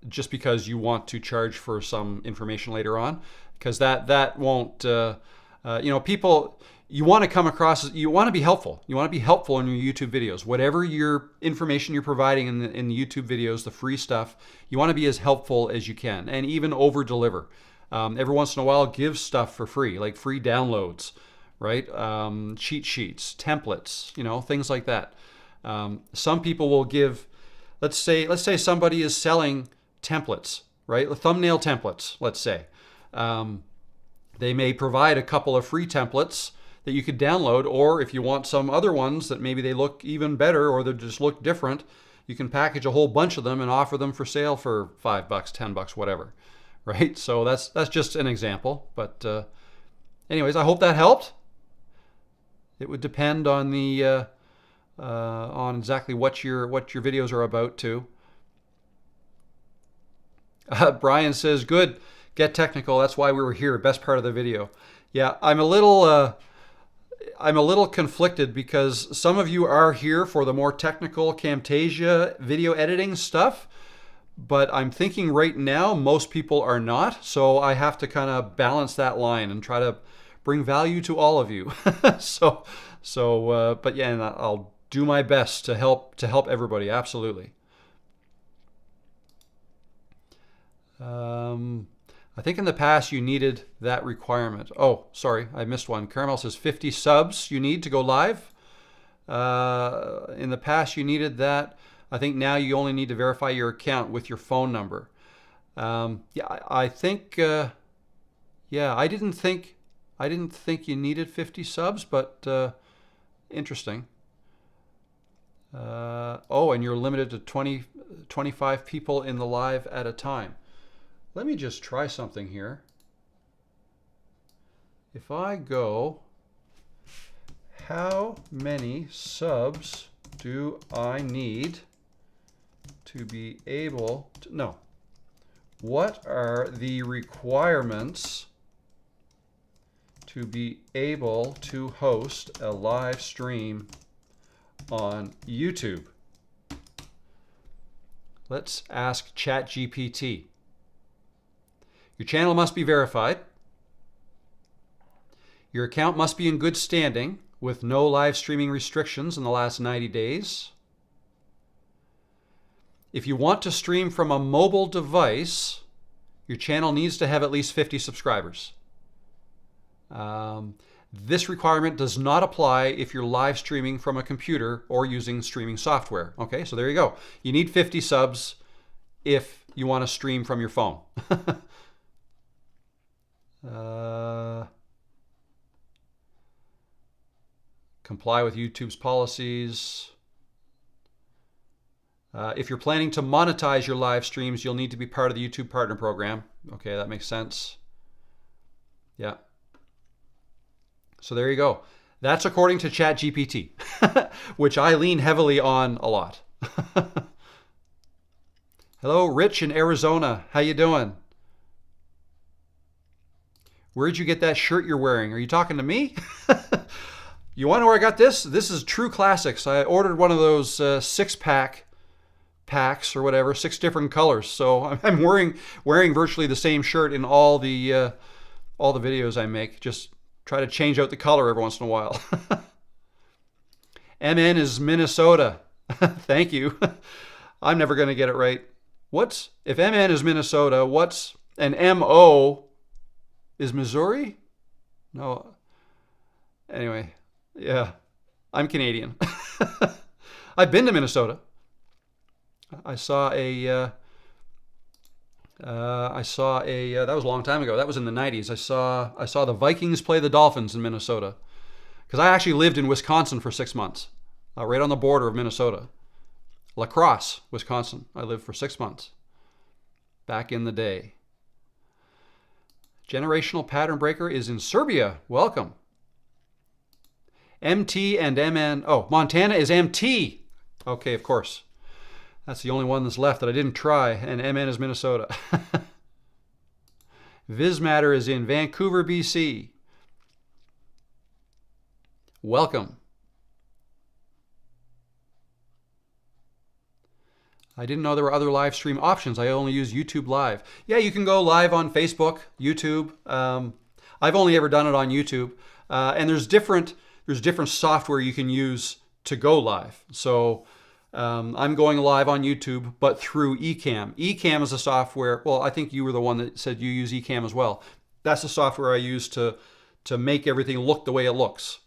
just because you want to charge for some information later on, because that won't people. You want to come across, you want to be helpful. You want to be helpful in your YouTube videos. Whatever your information you're providing in the YouTube videos, the free stuff, you want to be as helpful as you can, and even over deliver. Every once in a while, give stuff for free, like free downloads, right? Cheat sheets, templates, things like that. Some people will give, let's say somebody is selling templates, right? Thumbnail templates, let's say. They may provide a couple of free templates that you could download, or if you want some other ones that maybe they look even better or they just look different, you can package a whole bunch of them and offer them for sale for $5, $10, whatever, right? So that's just an example. But anyways, I hope that helped. It would depend on the on exactly what your videos are about too. Brian says, "Good, get technical. That's why we were here. Best part of the video." Yeah, I'm a little. I'm a little conflicted because some of you are here for the more technical Camtasia video editing stuff, but I'm thinking right now most people are not, so I have to kind of balance that line and try to bring value to all of you. But yeah, and I'll do my best to help everybody. Absolutely. I think in the past you needed that requirement. Oh, sorry, I missed one. Caramel says 50 subs you need to go live. In the past you needed that. I think now you only need to verify your account with your phone number. Yeah, I think. Yeah, I didn't think you needed 50 subs, but interesting. Oh, and you're limited to 25 people in the live at a time. Let me just try something here. If I go, how many subs do I need to be able to, no, what are the requirements to be able to host a live stream on YouTube? Let's ask ChatGPT. Your channel must be verified. Your account must be in good standing with no live streaming restrictions in the last 90 days. If you want to stream from a mobile device, your channel needs to have at least 50 subscribers. This requirement does not apply if you're live streaming from a computer or using streaming software. Okay, so there you go. You need 50 subs if you want to stream from your phone. Comply with YouTube's policies. If you're planning to monetize your live streams, you'll need to be part of the YouTube Partner Program. Okay, that makes sense. Yeah. So there you go. That's according to ChatGPT, which I lean heavily on a lot. Hello, Rich in Arizona. How you doing? Where'd you get that shirt you're wearing? Are you talking to me? You want to know where I got this? This is True Classics. I ordered one of those six-pack packs or whatever, 6 different colors. So I'm wearing virtually the same shirt in all the videos I make. Just try to change out the color every once in a while. MN is Minnesota. Thank you. I'm never going to get it right. If MN is Minnesota, what's an MO is Missouri? No. Anyway, yeah, I'm Canadian. I've been to Minnesota. I saw a that was a long time ago. That was in the 90s. I saw the Vikings play the Dolphins in Minnesota. Because I actually lived in Wisconsin for 6 months, right on the border of Minnesota. La Crosse, Wisconsin. I lived for 6 months back in the day. Generational Pattern Breaker is in Serbia. Welcome. MT and MN. Oh, Montana is MT. Okay, of course. That's the only one that's left that I didn't try, and MN is Minnesota. Vizmatter is in Vancouver, BC. Welcome. I didn't know there were other live stream options. I only use YouTube Live. Yeah, you can go live on Facebook, YouTube. I've only ever done it on YouTube. And there's different software you can use to go live. So I'm going live on YouTube, but through Ecamm. Ecamm is a software. Well, I think you were the one that said you use Ecamm as well. That's the software I use to make everything look the way it looks.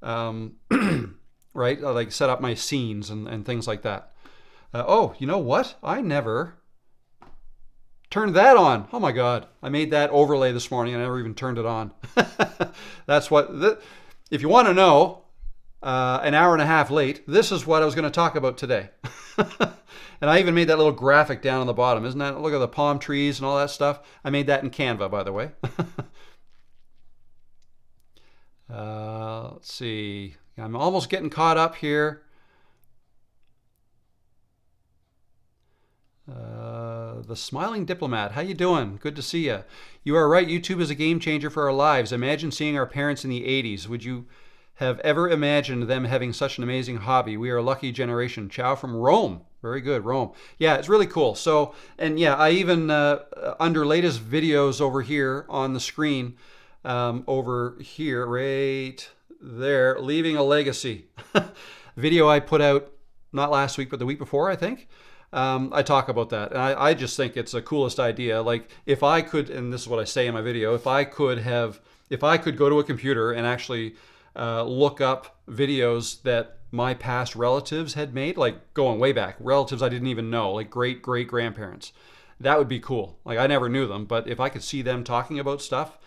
Right? Like set up my scenes and things like that. Oh, you know what? I never turned that on. Oh my God. I made that overlay this morning and I never even turned it on. That's if you want to know, an hour and a half late, this is what I was going to talk about today. And I even made that little graphic down on the bottom. Isn't that, look at the palm trees and all that stuff. I made that in Canva, by the way. Let's see. I'm almost getting caught up here. The Smiling Diplomat, how you doing? Good to see you. You are right, YouTube is a game changer for our lives. Imagine seeing our parents in the 80s. Would you have ever imagined them having such an amazing hobby. We are a lucky generation. Ciao from Rome. Very good, Rome. Yeah, it's really cool. So, and yeah, I even, under latest videos over here on the screen, over here, right there, leaving a legacy. Video I put out not last week, but the week before, I think. I talk about that. And I just think it's the coolest idea. Like if I could, and this is what I say in my video, if I could go to a computer and actually look up videos that my past relatives had made, like going way back, relatives I didn't even know, like great-great-grandparents, that would be cool. Like I never knew them, but if I could see them talking about stuff,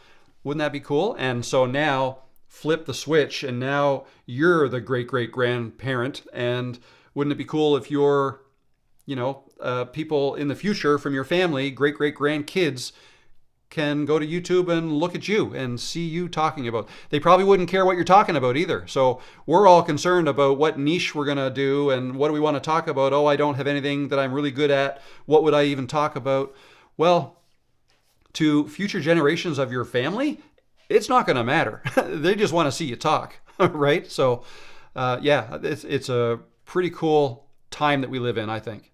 wouldn't that be cool? And so now flip the switch and now you're the great-great-grandparent, and wouldn't it be cool if you're, people in the future from your family, great-great-grandkids, can go to YouTube and look at you and see you talking about. They probably wouldn't care what you're talking about either. So we're all concerned about what niche we're going to do and what do we want to talk about. Oh, I don't have anything that I'm really good at. What would I even talk about? Well, to future generations of your family, it's not going to matter. They just want to see you talk, right? So yeah, it's a pretty cool time that we live in, I think.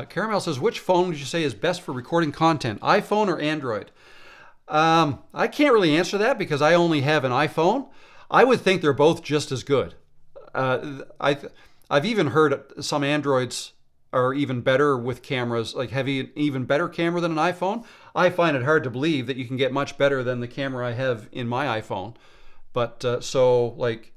Caramel says, which phone would you say is best for recording content, iPhone or Android? I can't really answer that because I only have an iPhone. I would think they're both just as good. I've even heard some Androids are even better with cameras, like have an even better camera than an iPhone. I find it hard to believe that you can get much better than the camera I have in my iPhone. But so like,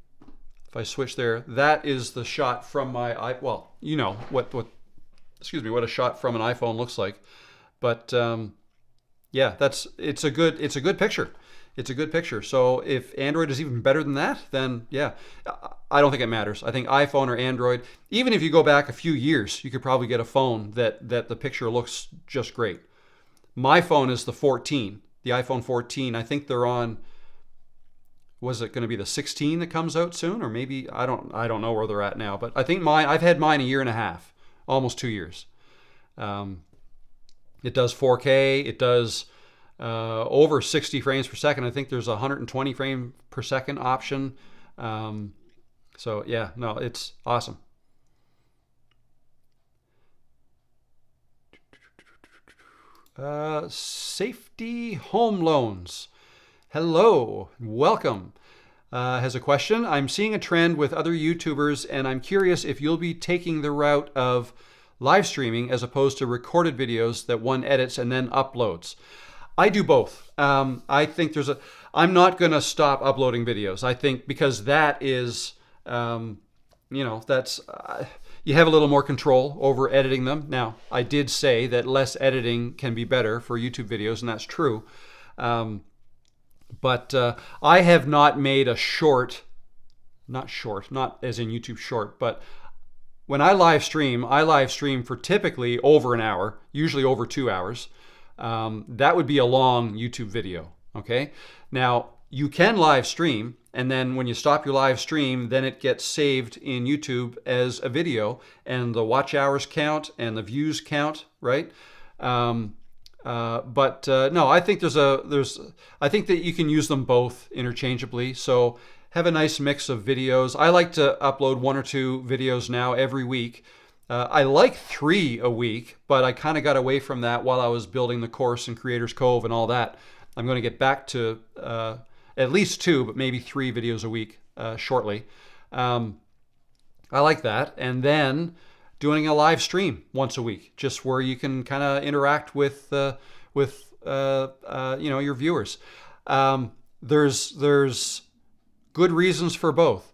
if I switch there, that is the shot from my well, you know what a shot from an iPhone looks like. But yeah, it's a good picture. It's a good picture. So if Android is even better than that, then yeah, I don't think it matters. I think iPhone or Android, even if you go back a few years, you could probably get a phone that the picture looks just great. My phone is the 14, the iPhone 14. I think they're on, was it going to be the 16 that comes out soon? Or maybe, I don't know where they're at now, but I think I've had mine a year and a half, almost 2 years. It does 4K, it does over 60 frames per second. I think there's a 120 frame per second option. So yeah, no, it's awesome. Safety Home Loans. Hello, welcome. Has a question. I'm seeing a trend with other YouTubers, and I'm curious if you'll be taking the route of live streaming as opposed to recorded videos that one edits and then uploads. I do both. I think I'm not going to stop uploading videos. I think because that is, that's, you have a little more control over editing them. Now, I did say that less editing can be better for YouTube videos, and that's true. But I have not made a not as in YouTube short, but when I live stream for typically over an hour, usually over 2 hours. That would be a long YouTube video, okay? Now, you can live stream, and then when you stop your live stream, then it gets saved in YouTube as a video, and the watch hours count and the views count, right? No, I think I think that you can use them both interchangeably. So have a nice mix of videos. I like to upload 1 or 2 videos now every week. I like 3 a week, but I kind of got away from that while I was building the course in Creators Cove and all that. I'm going to get back to at least 2, but maybe 3 videos a week shortly. I like that. And then doing a live stream once a week, just where you can kind of interact with your viewers. There's good reasons for both.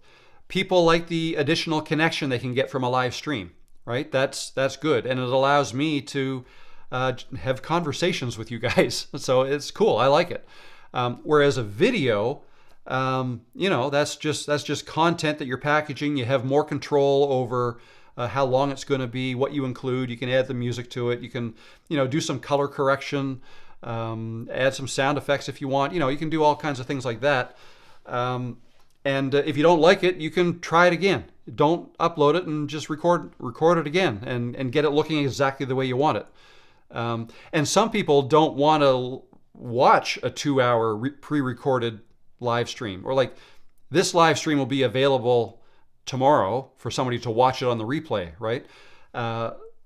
People like the additional connection they can get from a live stream, right? That's good, and it allows me to have conversations with you guys. So it's cool. I like it. Whereas a video, that's just content that you're packaging. You have more control over how long it's going to be, what you include. You can add the music to it. You can, do some color correction, add some sound effects if you want. You can do all kinds of things like that. And if you don't like it, you can try it again. Don't upload it and just record it again and get it looking exactly the way you want it. And some people don't want to watch a 2-hour pre-recorded live stream, or like this live stream will be available tomorrow for somebody to watch it on the replay, right?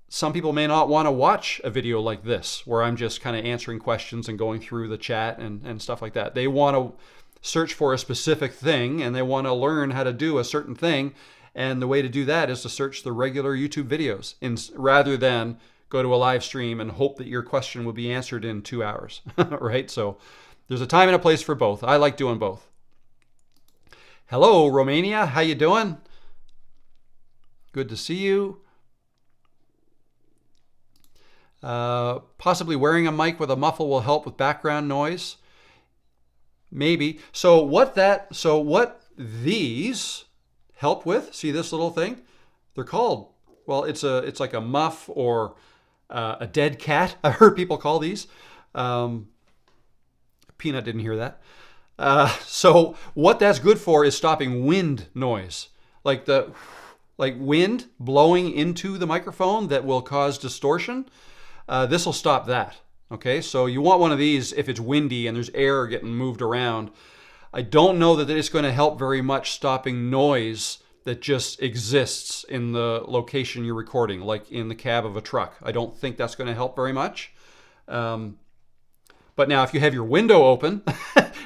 Some people may not want to watch a video like this where I'm just kind of answering questions and going through the chat and stuff like that. They want to search for a specific thing and they want to learn how to do a certain thing. And the way to do that is to search the regular YouTube videos rather than go to a live stream and hope that your question will be answered in 2 hours, right? So there's a time and a place for both. I like doing both. Hello, Romania. How you doing? Good to see you. Possibly wearing a mic with a muffle will help with background noise. Maybe. So what these help with, see this little thing? They're called, well, it's like a muff or a dead cat. I heard people call these. Peanut didn't hear that. So what that's good for is stopping wind noise, like wind blowing into the microphone that will cause distortion. This will stop that. Okay, so you want one of these if it's windy and there's air getting moved around. I don't know that it's going to help very much stopping noise that just exists in the location you're recording, like in the cab of a truck. I don't think that's going to help very much. But now if you have your window open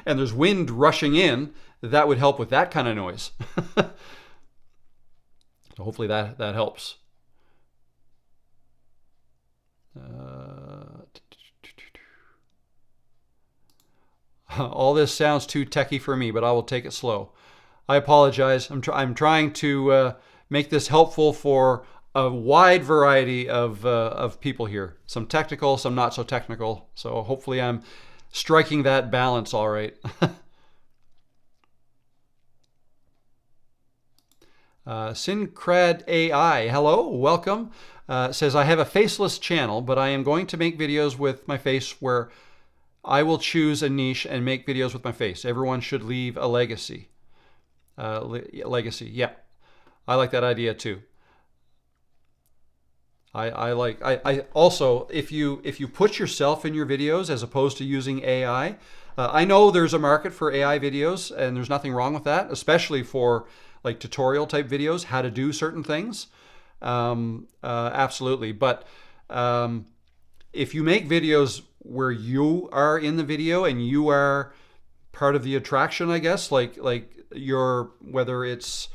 and there's wind rushing in, that would help with that kind of noise. So hopefully that helps. All this sounds too techie for me, but I will take it slow. I apologize. I'm trying to make this helpful for a wide variety of people here. Some technical, some not so technical. So hopefully I'm striking that balance all right. Syncrad AI, hello, welcome. Says, I have a faceless channel, but I am going to make videos with my face where I will choose a niche and make videos with my face. Everyone should leave a legacy. Legacy, yeah. I like that idea too. I also, if you put yourself in your videos as opposed to using AI, I know there's a market for AI videos and there's nothing wrong with that, especially for like tutorial type videos, how to do certain things. Absolutely. But if you make videos where you are in the video and you are part of the attraction, I guess, like whether it's,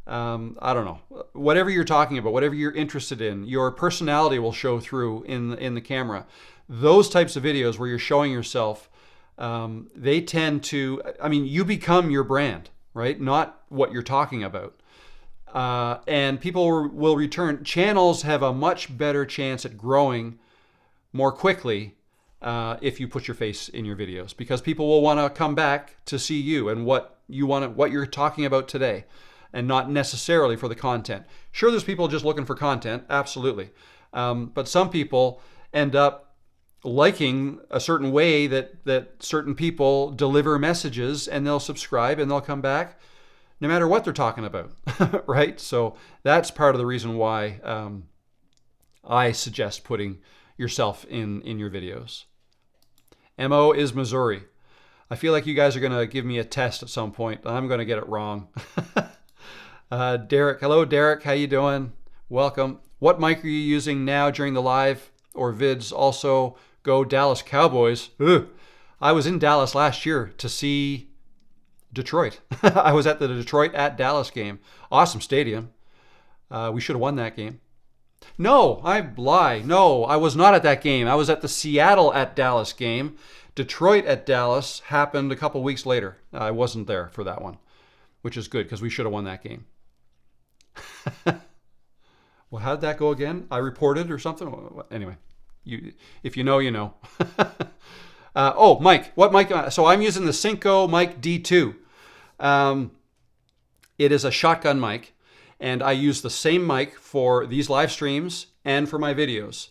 I don't know, whatever you're talking about, whatever you're interested in, your personality will show through in the camera. Those types of videos where you're showing yourself, they tend to, I mean, you become your brand, right? Not what you're talking about. And people will return. Channels have a much better chance at growing more quickly if you put your face in your videos, because people will want to come back to see you and what you're talking about today, and not necessarily for the content. Sure, there's people just looking for content, absolutely. But some people end up liking a certain way that certain people deliver messages, and they'll subscribe and they'll come back no matter what they're talking about, right? So that's part of the reason why I suggest putting yourself in your videos. MO is Missouri. I feel like you guys are going to give me a test at some point. I'm going to get it wrong. Derek, hello Derek, how you doing? Welcome. What mic are you using now during the live or vids? Also, go Dallas Cowboys. Ugh. I was in Dallas last year to see Detroit. I was at the Detroit at Dallas game. Awesome stadium. We should have won that game. No, I lie. No, I was not at that game. I was at the Seattle at Dallas game. Detroit at Dallas happened a couple weeks later. I wasn't there for that one, which is good because we should have won that game. Well, how'd that go again? I reported or something? Anyway, if you know, you know. Oh, mic. What mic? So I'm using the Synco Mic D2. It is a shotgun mic, and I use the same mic for these live streams and for my videos.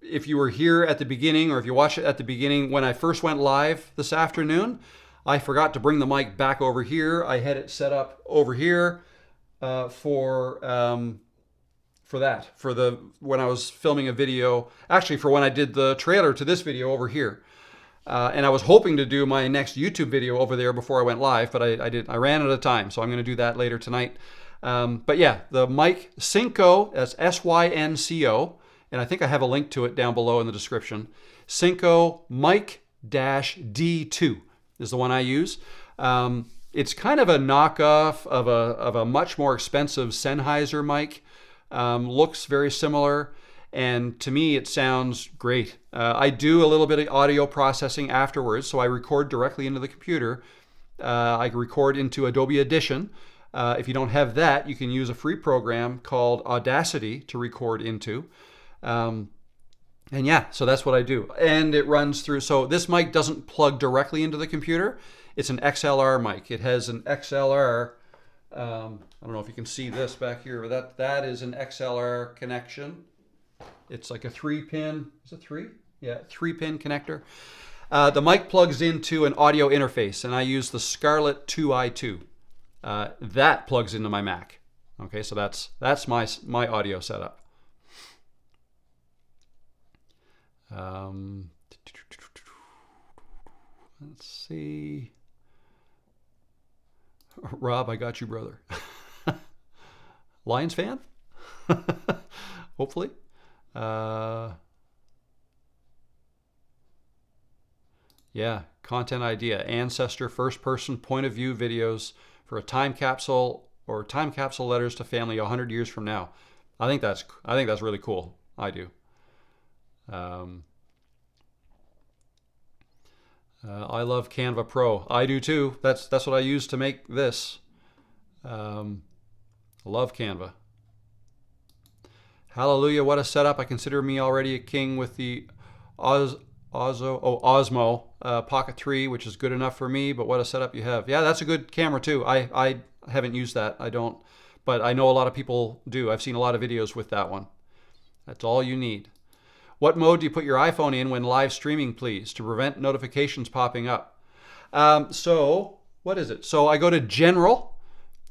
If you were here at the beginning, or if you watched it at the beginning when I first went live this afternoon, I forgot to bring the mic back over here. I had it set up over here for for that, when I was filming a video, actually for when I did the trailer to this video over here. And I was hoping to do my next YouTube video over there before I went live, but I ran out of time, so I'm going to do that later tonight. But yeah, the mic Synco, that's Synco, and I think I have a link to it down below in the description. Synco Mic-D2 is the one I use. It's kind of a knockoff of a much more expensive Sennheiser mic. Looks very similar, and to me it sounds great. I do a little bit of audio processing afterwards, so I record directly into the computer. I record into Adobe Audition. If you don't have that, you can use a free program called Audacity to record into. And yeah, so that's what I do. And it runs through, so this mic doesn't plug directly into the computer. It's an XLR mic. It has an XLR, I don't know if you can see this back here, but that is an XLR connection. It's like a 3-pin, is it 3? Yeah, 3-pin connector. The mic plugs into an audio interface, and I use the Scarlett 2i2. That plugs into my Mac. Okay, so that's my audio setup. Let's see. Rob, I got you, brother. Lions fan? Hopefully. Yeah, content idea. Ancestor first-person point of view videos for a time capsule or time capsule letters to family 100 years from now. I think that's really cool. I do. I love Canva Pro. I do too. That's what I use to make this. Love Canva. Hallelujah, what a setup. I consider me already a king with the Osmo Pocket 3, which is good enough for me, but what a setup you have. Yeah, that's a good camera too. I haven't used that. I don't, but I know a lot of people do. I've seen a lot of videos with that one. That's all you need. What mode do you put your iPhone in when live streaming, please, to prevent notifications popping up? So, what is it? So I go to General,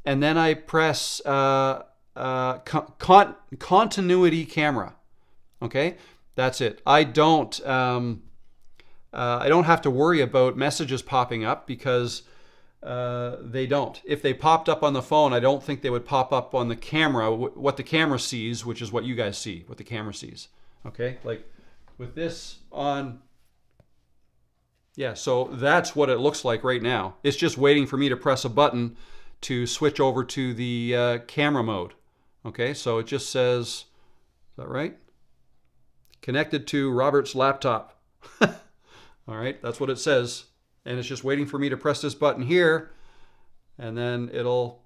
and then I press Continuity Camera. Okay, that's it. I don't have to worry about messages popping up because they don't. If they popped up on the phone, I don't think they would pop up on the camera, what the camera sees, which is what you guys see, what the camera sees. Okay, like with this on, yeah, so that's what it looks like right now. It's just waiting for me to press a button to switch over to the camera mode. Okay, so it just says, is that right? Connected to Robert's laptop. All right, that's what it says. And it's just waiting for me to press this button here, and then it'll,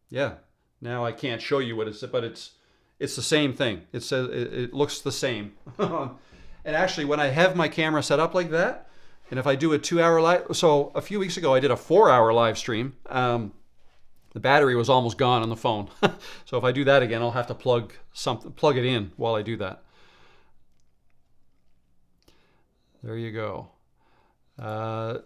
yeah. Now I can't show you what it's, but it's the same thing. It says it looks the same. And actually, when I have my camera set up like that, and if I do a 2-hour live, so a few weeks ago I did a 4-hour live stream. The battery was almost gone on the phone. So if I do that again, I'll have to plug it in while I do that. There you go.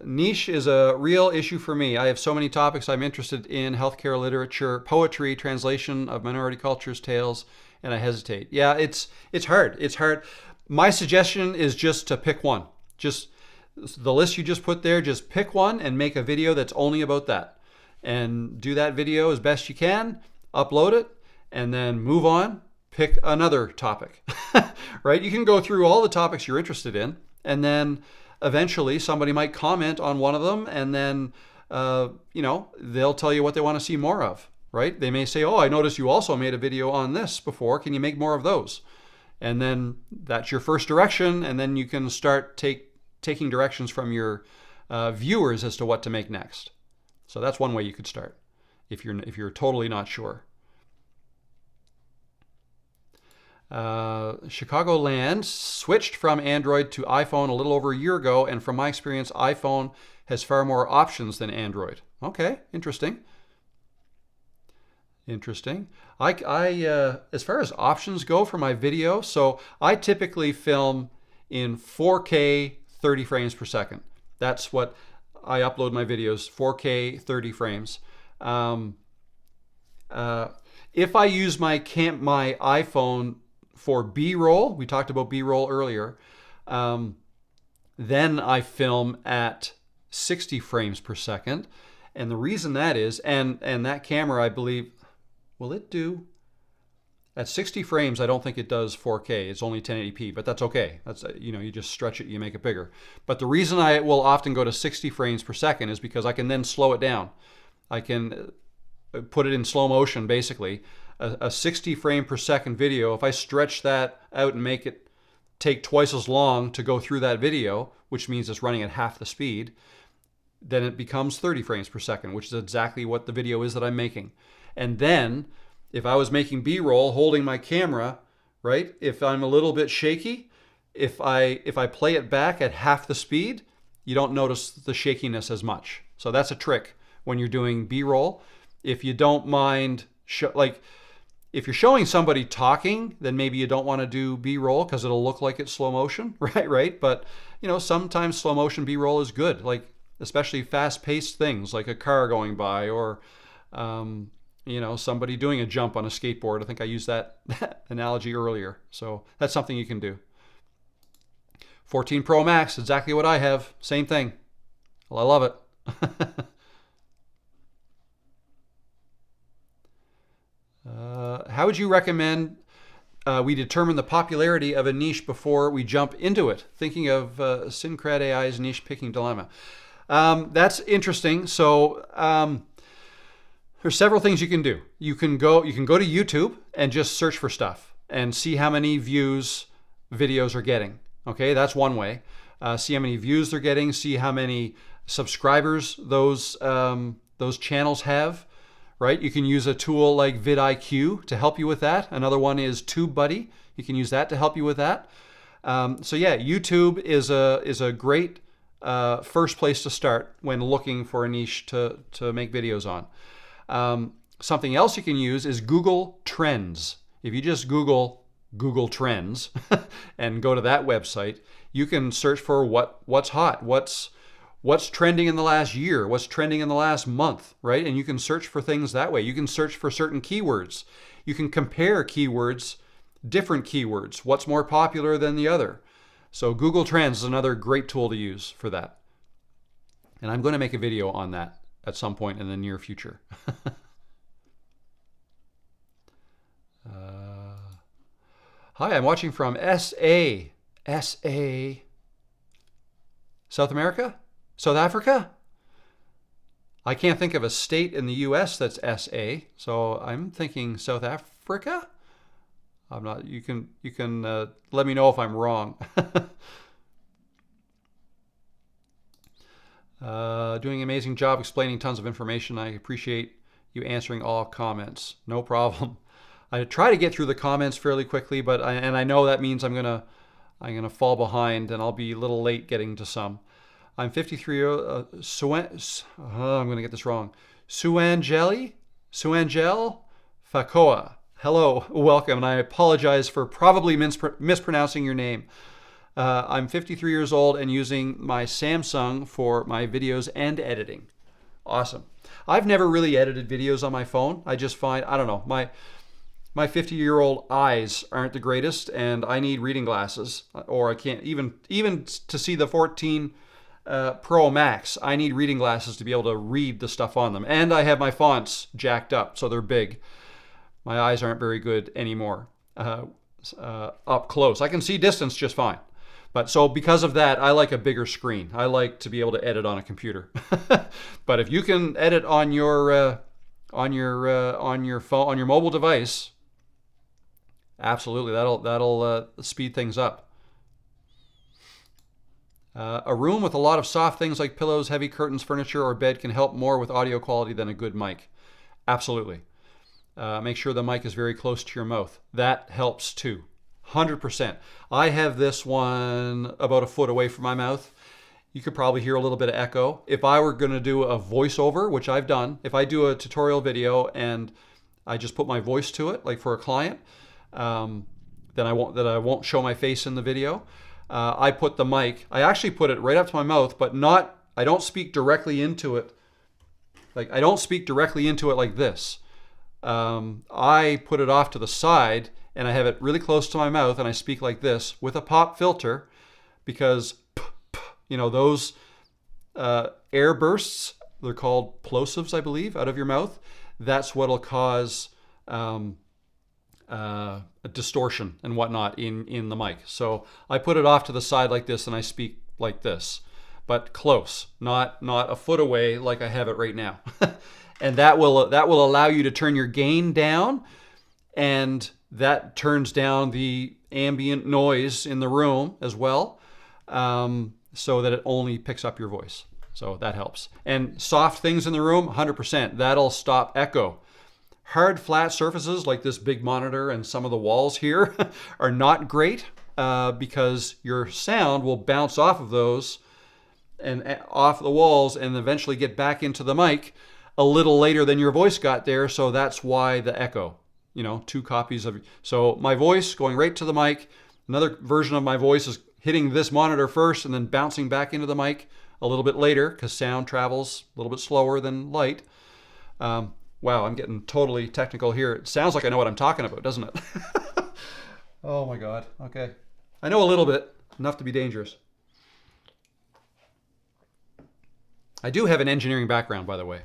Niche is a real issue for me. I have so many topics I'm interested in: healthcare, literature, poetry, translation of minority cultures, tales, and I hesitate. Yeah, it's hard. It's hard. My suggestion is just to pick one. Just the list you just put there, just pick one and make a video that's only about that. And do that video as best you can, upload it, and then move on, pick another topic. Right? You can go through all the topics you're interested in, and then eventually somebody might comment on one of them, and then they'll tell you what they want to see more of, right? They may say, oh, I noticed you also made a video on this before. Can you make more of those? And then that's your first direction, and then you can start taking directions from your viewers as to what to make next. So that's one way you could start if you're totally not sure. Chicagoland switched from Android to iPhone a little over a year ago, and from my experience, iPhone has far more options than Android. Okay, interesting. Interesting. I as far as options go for my video, so I typically film in 4K 30 frames per second. That's what I upload my videos, 4K 30 frames. If I use my iPhone for B-roll, we talked about B-roll earlier, then I film at 60 frames per second. And the reason that is, and that camera, I believe, will it do? At 60 frames, I don't think it does 4K. It's only 1080p, but that's okay. That's, you just stretch it, you make it bigger. But the reason I will often go to 60 frames per second is because I can then slow it down. I can put it in slow motion, basically. A 60 frame per second video, if I stretch that out and make it take twice as long to go through that video, which means it's running at half the speed, then it becomes 30 frames per second, which is exactly what the video is that I'm making. And then, if I was making B-roll holding my camera, right, if I'm a little bit shaky, if I play it back at half the speed, you don't notice the shakiness as much. So that's a trick when you're doing B-roll. If you don't mind, if you're showing somebody talking, then maybe you don't want to do B-roll because it'll look like it's slow motion, right? But, sometimes slow motion B-roll is good, like especially fast-paced things like a car going by or, somebody doing a jump on a skateboard. I think I used that analogy earlier. So that's something you can do. 14 Pro Max, exactly what I have. Same thing. Well, I love it. How would you recommend we determine the popularity of a niche before we jump into it? Thinking of Syncred AI's niche picking dilemma. That's interesting. So there's several things you can do. You can go to YouTube and just search for stuff and see how many views videos are getting. Okay, that's one way. See how many views they're getting. See how many subscribers those channels have. Right? You can use a tool like vidIQ to help you with that. Another one is TubeBuddy. You can use that to help you with that. So yeah, YouTube is a great first place to start when looking for a niche to make videos on. Something else you can use is Google Trends. If you just Google Trends and go to that website, you can search for what's hot, what's trending in the last year, what's trending in the last month, right? And you can search for things that way. You can search for certain keywords. You can compare keywords, different keywords, what's more popular than the other. So Google Trends is another great tool to use for that. And I'm going to make a video on that at some point in the near future. Hi, I'm watching from SA. South America? South Africa? I can't think of a state in the US that's SA, so I'm thinking South Africa? I'm not. You can let me know if I'm wrong. Doing an amazing job explaining tons of information. I appreciate you answering all comments. No problem. I try to get through the comments fairly quickly, but I know that means I'm gonna fall behind and I'll be a little late getting to some. I'm 53. I'm going to get this wrong. Suangel Fakoa. Hello, welcome, and I apologize for probably mispronouncing your name. I'm 53 years old and using my Samsung for my videos and editing. Awesome. I've never really edited videos on my phone. I just find, I don't know, my 50-year-old eyes aren't the greatest, and I need reading glasses, or I can't even to see the 14 Pro Max, I need reading glasses to be able to read the stuff on them. And I have my fonts jacked up, so they're big. My eyes aren't very good anymore up close. I can see distance just fine. But so because of that, I like a bigger screen. I like to be able to edit on a computer. But if you can edit on your phone, on your mobile device, absolutely, that'll speed things up. A room with a lot of soft things like pillows, heavy curtains, furniture, or bed can help more with audio quality than a good mic. Absolutely. Make sure the mic is very close to your mouth. That helps too. 100%. I have this one about a foot away from my mouth. You could probably hear a little bit of echo. If I were going to do a voiceover, which I've done, if I do a tutorial video and I just put my voice to it, like for a client, then I won't show my face in the video. I put the mic, I actually put it right up to my mouth, but I don't speak directly into it. I don't speak directly into it like this. I put it off to the side and I have it really close to my mouth and I speak like this with a pop filter because, those air bursts, they're called plosives, I believe, out of your mouth. That's what'll cause a distortion and whatnot in the mic. So I put it off to the side like this and I speak like this, but close, not a foot away like I have it right now. And that will allow you to turn your gain down, and that turns down the ambient noise in the room as well, so that it only picks up your voice. So that helps. And soft things in the room, 100%. That'll stop echo. Hard, flat surfaces like this big monitor and some of the walls here are not great because your sound will bounce off of those and off the walls and eventually get back into the mic a little later than your voice got there. So that's why the echo, 2 copies of. So my voice going right to the mic. Another version of my voice is hitting this monitor first and then bouncing back into the mic a little bit later because sound travels a little bit slower than light. Wow, I'm getting totally technical here. It sounds like I know what I'm talking about, doesn't it? Oh my God. Okay. I know a little bit, enough to be dangerous. I do have an engineering background, by the way.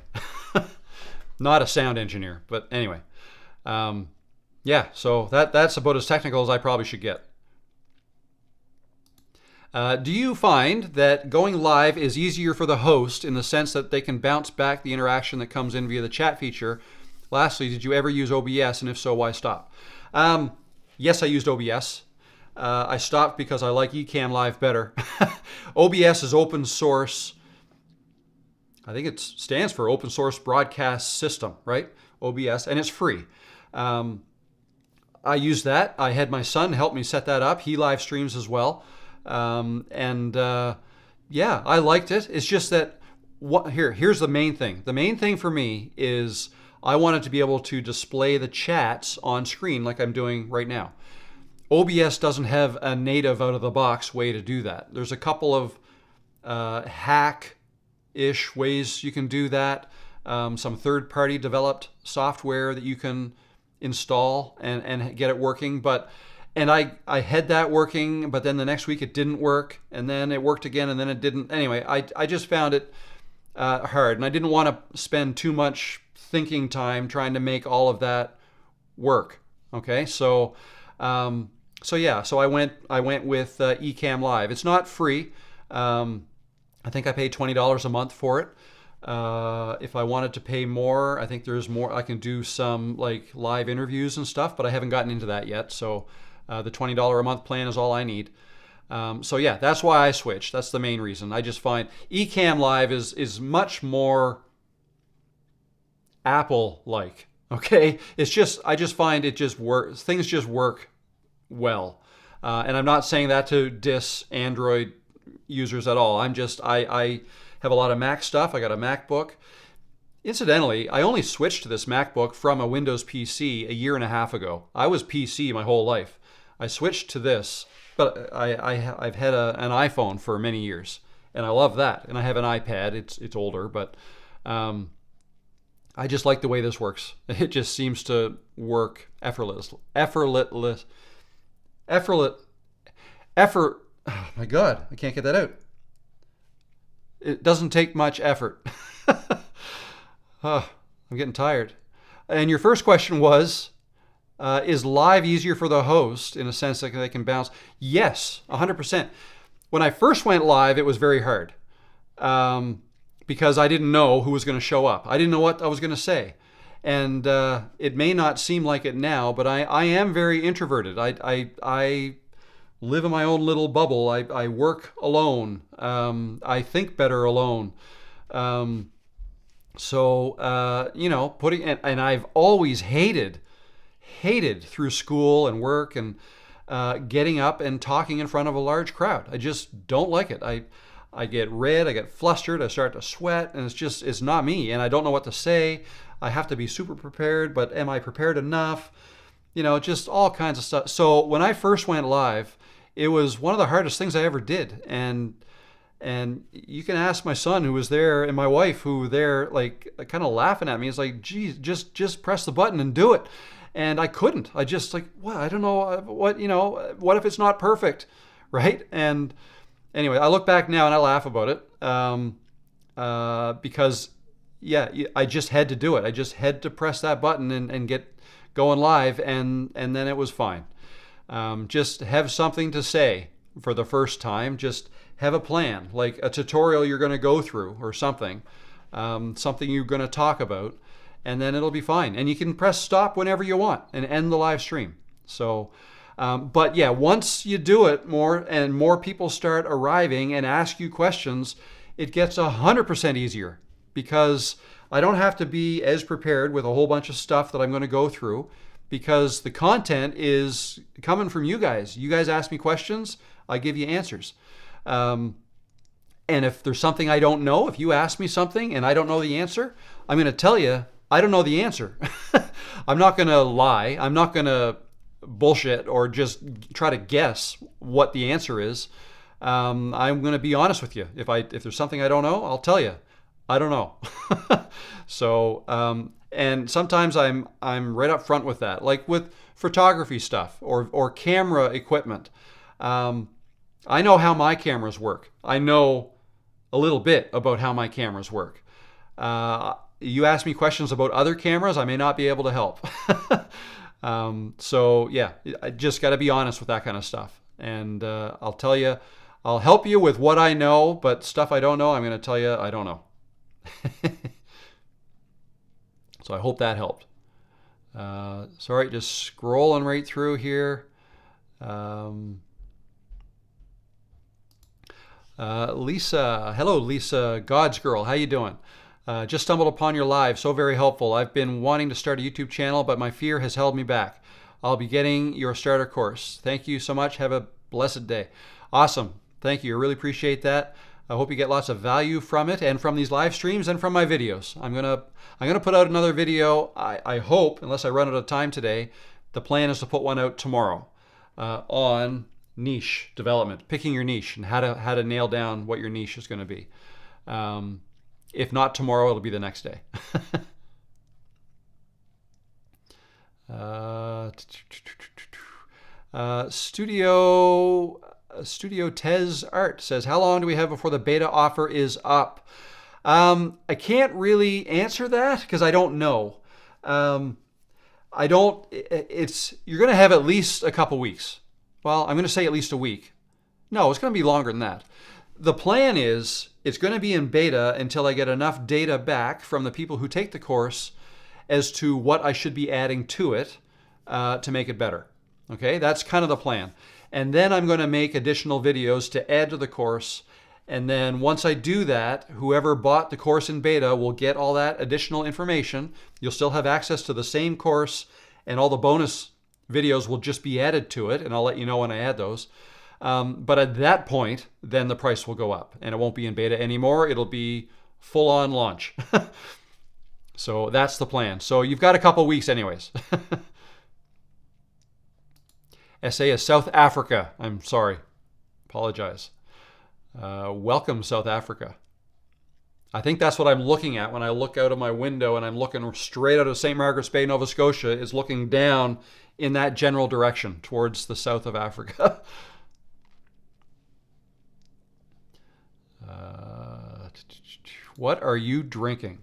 Not a sound engineer, but anyway. Yeah, so that's about as technical as I probably should get. Do you find that going live is easier for the host in the sense that they can bounce back the interaction that comes in via the chat feature? Lastly, did you ever use OBS, and if so, why stop? Yes, I used OBS. I stopped because I like Ecamm Live better. OBS is open source. I think it stands for Open Source Broadcast System, right? OBS, and it's free. I used that. I had my son help me set that up. He live streams as well. Yeah, I liked it. It's just that here's the main thing. The main thing for me is I wanted to be able to display the chats on screen like I'm doing right now. OBS doesn't have a native out of the box way to do that. There's a couple of hack-ish ways you can do that. Some third-party developed software that you can install and get it working, and I had that working, but then the next week it didn't work, and then it worked again, and then it didn't. Anyway, I just found it hard, and I didn't want to spend too much thinking time trying to make all of that work. Okay, so yeah, so I went with Ecamm Live. It's not free. I think I paid $20 a month for it. If I wanted to pay more, I think there's more. I can do some like live interviews and stuff, but I haven't gotten into that yet. So the $20 a month plan is all I need. So yeah, that's why I switched. That's the main reason. I just find Ecamm Live is much more Apple-like. Okay, I just find it just works. Things just work well, and I'm not saying that to diss Android users at all. I have a lot of Mac stuff. I got a MacBook. Incidentally, I only switched to this MacBook from a Windows PC a year and a half ago. I was PC my whole life. I switched to this, but I've had an iPhone for many years, and I love that. And I have an iPad. It's older, but I just like the way this works. It just seems to work effortless. Oh my God, I can't get that out. It doesn't take much effort. I'm getting tired. And your first question was, is live easier for the host in a sense that they can bounce? Yes, 100%. When I first went live, it was very hard because I didn't know who was going to show up. I didn't know what I was going to say. And it may not seem like it now, but I am very introverted. I live in my own little bubble. I work alone. I think better alone. And I've always hated through school and work and getting up and talking in front of a large crowd. I just don't like it. I get red, I get flustered, I start to sweat, and it's not me, and I don't know what to say. I have to be super prepared, but am I prepared enough? Just all kinds of stuff. So when I first went live, it was one of the hardest things I ever did. And And you can ask my son who was there and my wife who were there, like kind of laughing at me. It's like, geez, just press the button and do it. And I couldn't. I just like, what? I don't know what, what if it's not perfect, right? And anyway, I look back now and I laugh about it because, yeah, I just had to do it. I just had to press that button and get going live, and then it was fine. Just have something to say for the first time. Just have a plan, like a tutorial you're going to go through or something, something you're going to talk about, and then it'll be fine. And you can press stop whenever you want and end the live stream. So, but yeah, once you do it more and more people start arriving and ask you questions, it gets 100% easier, because I don't have to be as prepared with a whole bunch of stuff that I'm going to go through, because the content is coming from you guys. You guys ask me questions, I give you answers. And if there's something I don't know, if you ask me something and I don't know the answer, I'm going to tell you I don't know the answer. I'm not going to lie. I'm not going to bullshit or just try to guess what the answer is. I'm going to be honest with you. If there's something I don't know, I'll tell you I don't know. So, and sometimes I'm right up front with that, like with photography stuff or camera equipment. I know how my cameras work. I know a little bit about how my cameras work. You ask me questions about other cameras, I may not be able to help. So yeah, I just got to be honest with that kind of stuff. And I'll tell you, I'll help you with what I know, but stuff I don't know, I'm going to tell you I don't know. So I hope that helped. Sorry, just scrolling right through here. Lisa, hello Lisa, God's girl, how you doing? Just stumbled upon your live, so very helpful. I've been wanting to start a YouTube channel, but my fear has held me back. I'll be getting your starter course. Thank you so much. Have a blessed day. Awesome. Thank you. I really appreciate that. I hope you get lots of value from it and from these live streams and from my videos. I'm gonna put out another video. I hope, unless I run out of time today, the plan is to put one out tomorrow on niche development, picking your niche and how to nail down what your niche is going to be. If not tomorrow, it'll be the next day. Studio Tez Art says, how long do we have before the beta offer is up? I can't really answer that because I don't know. You're going to have at least a couple weeks. Well, I'm going to say at least a week. No, it's going to be longer than that. The plan is it's going to be in beta until I get enough data back from the people who take the course as to what I should be adding to it to make it better. Okay, that's kind of the plan. And then I'm going to make additional videos to add to the course. And then once I do that, whoever bought the course in beta will get all that additional information. You'll still have access to the same course, and all the bonus videos will just be added to it, and I'll let you know when I add those. But at that point, then the price will go up, and it won't be in beta anymore. It'll be full-on launch. So that's the plan. So you've got a couple weeks anyways. SA is South Africa. I'm sorry. Apologize. Welcome, South Africa. I think that's what I'm looking at when I look out of my window, and I'm looking straight out of St. Margaret's Bay, Nova Scotia, is looking down in that general direction towards the south of Africa. What are you drinking?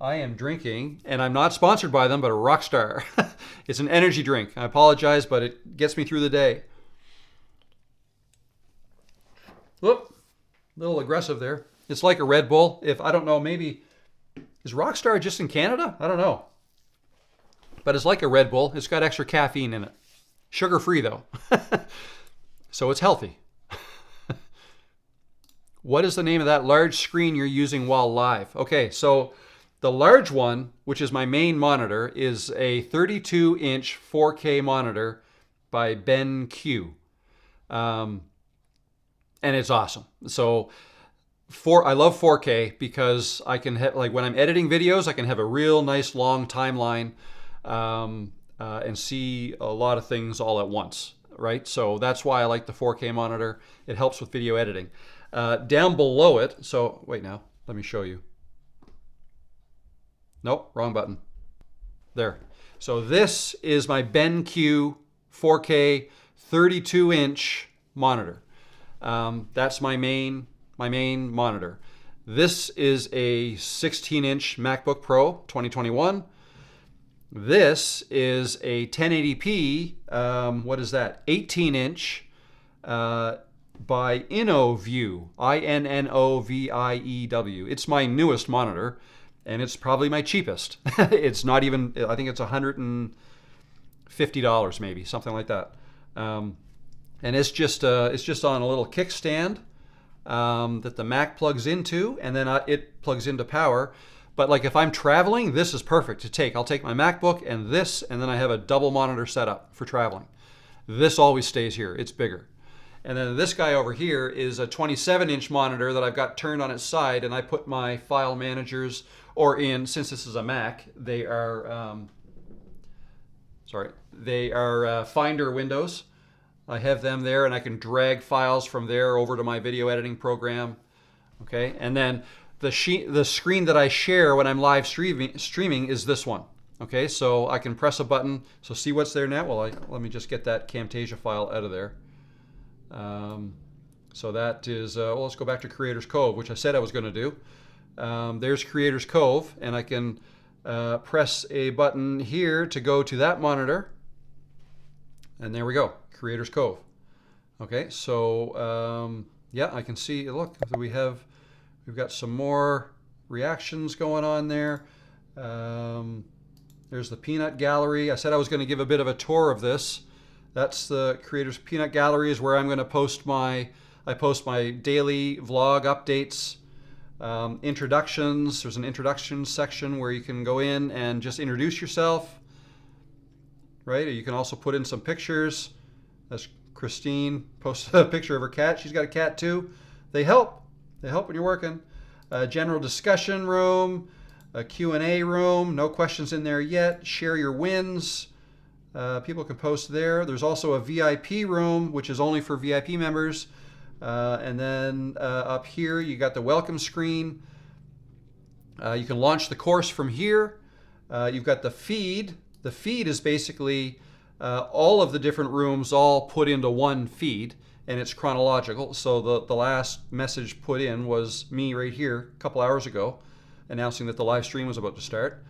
I am drinking, and I'm not sponsored by them, but a Rockstar. It's an energy drink. I apologize, but it gets me through the day. Whoop, a little aggressive there. It's like a Red Bull. I don't know, maybe, is Rockstar just in Canada? I don't know. But it's like a Red Bull. It's got extra caffeine in it. Sugar-free, though. So it's healthy. What is the name of that large screen you're using while live? Okay, so the large one, which is my main monitor, is a 32-inch 4K monitor by BenQ. And it's awesome. So I love 4K because I can like when I'm editing videos, I can have a real nice long timeline and see a lot of things all at once, right? So that's why I like the 4K monitor. It helps with video editing. Down below it, so wait now, let me show you. Nope, wrong button. There. So this is my BenQ 4K 32-inch monitor. That's my main monitor. This is a 16-inch MacBook Pro 2021. This is a 1080p, what is that? 18-inch by InnoView, INNOVIEW. It's my newest monitor, and it's probably my cheapest. It's not even, I think it's $150 maybe, something like that. And it's just on a little kickstand that the Mac plugs into, and then it plugs into power. But like if I'm traveling, this is perfect to take. I'll take my MacBook and this, and then I have a double monitor setup for traveling. This always stays here. It's bigger. And then this guy over here is a 27-inch monitor that I've got turned on its side, and I put my file managers, or since this is a Mac, they are Finder windows. I have them there, and I can drag files from there over to my video editing program. Okay, and then the screen that I share when I'm live streaming is this one. Okay, so I can press a button. So see what's there now? Well, let me just get that Camtasia file out of there. So that is, well, let's go back to Creators Cove, which I said I was going to do. There's Creators Cove, and I can press a button here to go to that monitor. And there we go, Creators Cove. Okay, so yeah, I can see, look, we've got some more reactions going on there. There's the Peanut Gallery. I said I was going to give a bit of a tour of this. That's the Creators Peanut Gallery, is where I'm going to post I post my daily vlog updates, introductions. There's an introduction section where you can go in and just introduce yourself, right? You can also put in some pictures. That's Christine posted a picture of her cat. She's got a cat too. They help when you're working. General discussion room, a Q&A room, no questions in there yet. Share your wins. People can post there. There's also a VIP room, which is only for VIP members. And then up here, you got the welcome screen. You can launch the course from here. You've got the feed. The feed is basically all of the different rooms all put into one feed, and it's chronological. So the last message put in was me right here a couple hours ago, announcing that the live stream was about to start.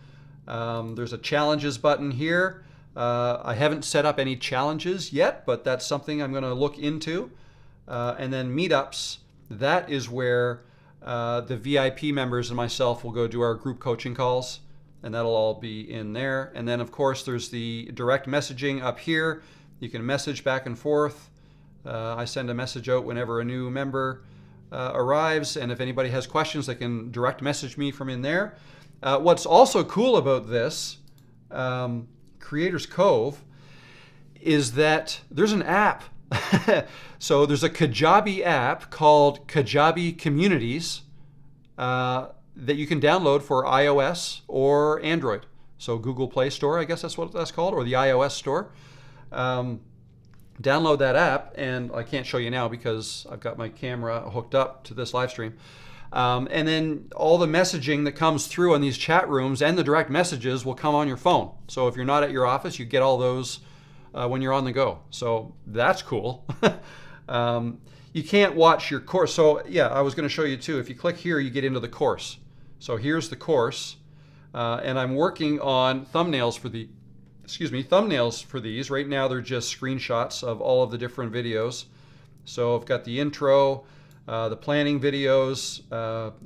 There's a challenges button here. I haven't set up any challenges yet, but that's something I'm going to look into. And then meetups, that is where the VIP members and myself will go do our group coaching calls, and that'll all be in there. And then of course there's the direct messaging up here. You can message back and forth. I send a message out whenever a new member arrives, and if anybody has questions, they can direct message me from in there. What's also cool about this Creators Cove is that there's an app. So there's a Kajabi app called Kajabi Communities that you can download for iOS or Android. So Google Play Store, I guess that's what that's called, or the iOS store. Download that app, and I can't show you now because I've got my camera hooked up to this live stream. And then all the messaging that comes through on these chat rooms and the direct messages will come on your phone. So if you're not at your office, you get all those when you're on the go. So that's cool. You can't watch your course. So yeah, I was going to show you too. If you click here, you get into the course. So here's the course, and I'm working on thumbnails for these. Right now they're just screenshots of all of the different videos. So I've got the intro, the planning videos,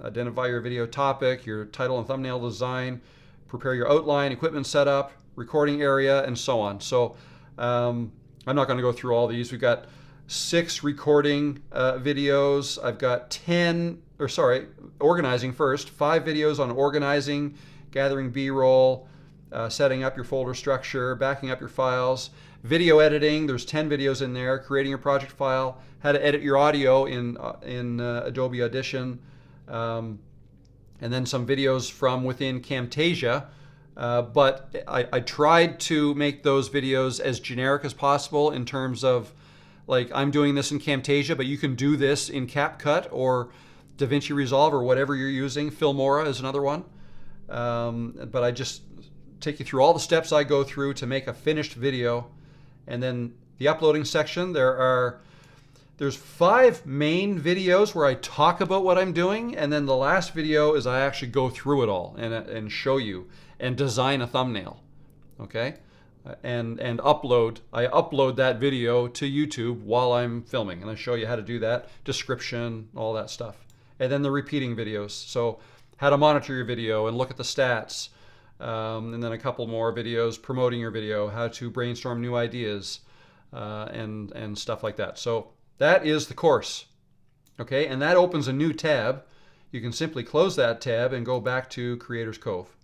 identify your video topic, your title and thumbnail design, prepare your outline, equipment setup, recording area, and so on. So I'm not going to go through all these. We've got 6 recording videos. I've got organizing first, 5 videos on organizing, gathering B-roll, setting up your folder structure, backing up your files, video editing. There's 10 videos in there. Creating your project file, how to edit your audio in Adobe Audition, and then some videos from within Camtasia. But I tried to make those videos as generic as possible in terms of Like I'm doing this in Camtasia, but you can do this in CapCut or DaVinci Resolve or whatever you're using. Filmora is another one. But I just take you through all the steps I go through to make a finished video. And then the uploading section, there's 5 main videos where I talk about what I'm doing, and then the last video is I actually go through it all and show you and design a thumbnail. Okay? And upload. I upload that video to YouTube while I'm filming, and I show you how to do that, description, all that stuff. And then the repeating videos. So how to monitor your video and look at the stats. And then a couple more videos promoting your video, how to brainstorm new ideas, and stuff like that. So that is the course. Okay, and that opens a new tab. You can simply close that tab and go back to Creators Cove.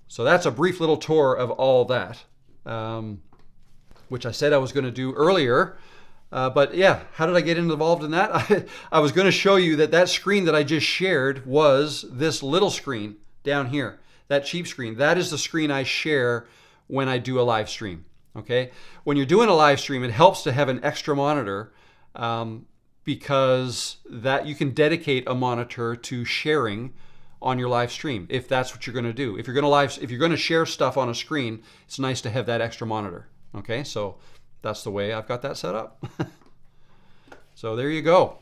So that's a brief little tour of all that, which I said I was going to do earlier. But yeah, how did I get involved in that? I was going to show you that screen that I just shared was this little screen down here, that cheap screen. That is the screen I share when I do a live stream. Okay, when you're doing a live stream, it helps to have an extra monitor because that you can dedicate a monitor to sharing on your live stream if that's what you're going to do. If you're going to share stuff on a screen, it's nice to have that extra monitor. Okay, so that's the way I've got that set up. So there you go.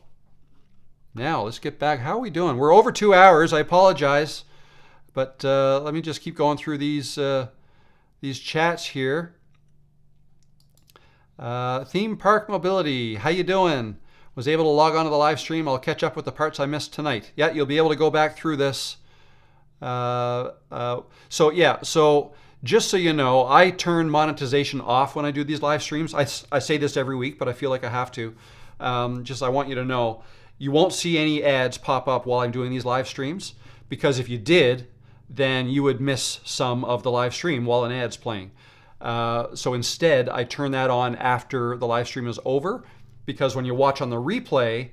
Now let's get back. How are we doing? We're over 2 hours. I apologize, but let me just keep going through these chats here. Theme Park Mobility, how you doing? Was able to log on to the live stream. I'll catch up with the parts I missed tonight. Yeah, you'll be able to go back through this. So just so you know, I turn monetization off when I do these live streams. I say this every week, but I feel like I have to. I want you to know, you won't see any ads pop up while I'm doing these live streams, because if you did, then you would miss some of the live stream while an ad's playing. So instead, I turn that on after the live stream is over, because when you watch on the replay,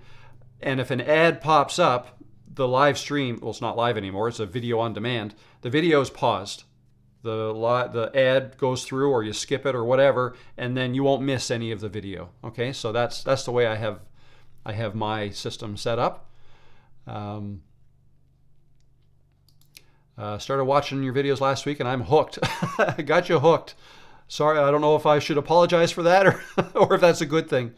and if an ad pops up, the live stream, well, it's not live anymore, it's a video on demand, the video is paused. The ad goes through, or you skip it or whatever, and then you won't miss any of the video. Okay, so that's the way I have my system set up. Started watching your videos last week and I'm hooked. I got you hooked. Sorry, I don't know if I should apologize for that or if that's a good thing.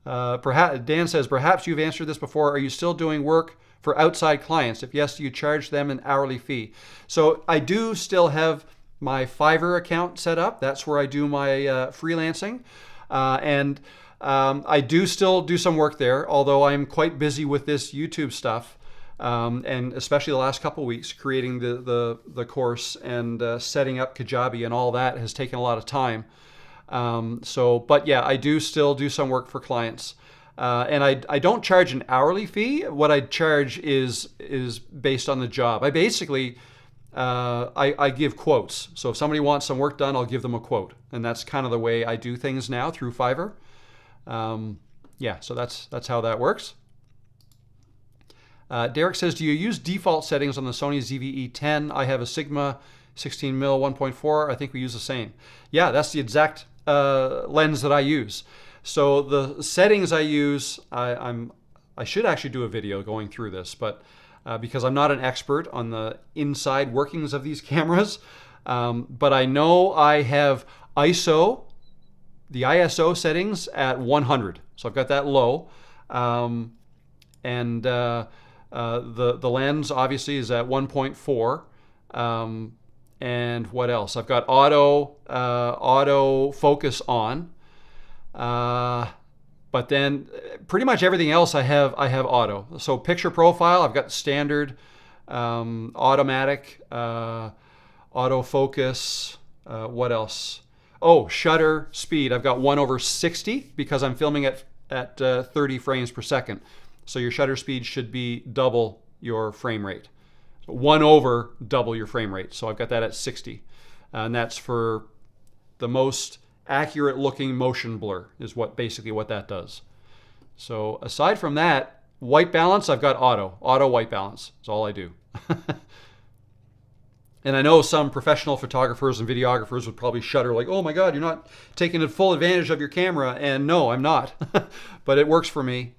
Perhaps Dan says, perhaps you've answered this before. Are you still doing work for outside clients? If yes, do you charge them an hourly fee? So I do still have my Fiverr account set up. That's where I do my freelancing. And I do still do some work there, although I'm quite busy with this YouTube stuff. And especially the last couple of weeks, creating the course and setting up Kajabi and all that has taken a lot of time. But yeah, I do still do some work for clients. And I don't charge an hourly fee. What I charge is based on the job. I basically, I give quotes. So if somebody wants some work done, I'll give them a quote. And that's kind of the way I do things now through Fiverr. Yeah, so that's how that works. Derek says, do you use default settings on the Sony ZV-E10? I have a Sigma 16mm 1.4. I think we use the same. Yeah, that's the exact lens that I use. So the settings I use, I should actually do a video going through this, but because I'm not an expert on the inside workings of these cameras, but I know I have the ISO settings at 100. So I've got that low. The lens obviously is at 1.4. And what else? I've got auto focus on. But then pretty much everything else I have auto. So picture profile, I've got standard, automatic, autofocus. What else? Oh, shutter speed. I've got 1/60 because I'm filming at 30 frames per second. So your shutter speed should be double your frame rate. So 1 / double your frame rate. So I've got that at 60. And that's for the most accurate looking motion blur is basically what that does. So aside from that, white balance, I've got auto white balance. That's all I do. And I know some professional photographers and videographers would probably shudder like, oh my God, you're not taking full advantage of your camera. And no, I'm not. But it works for me.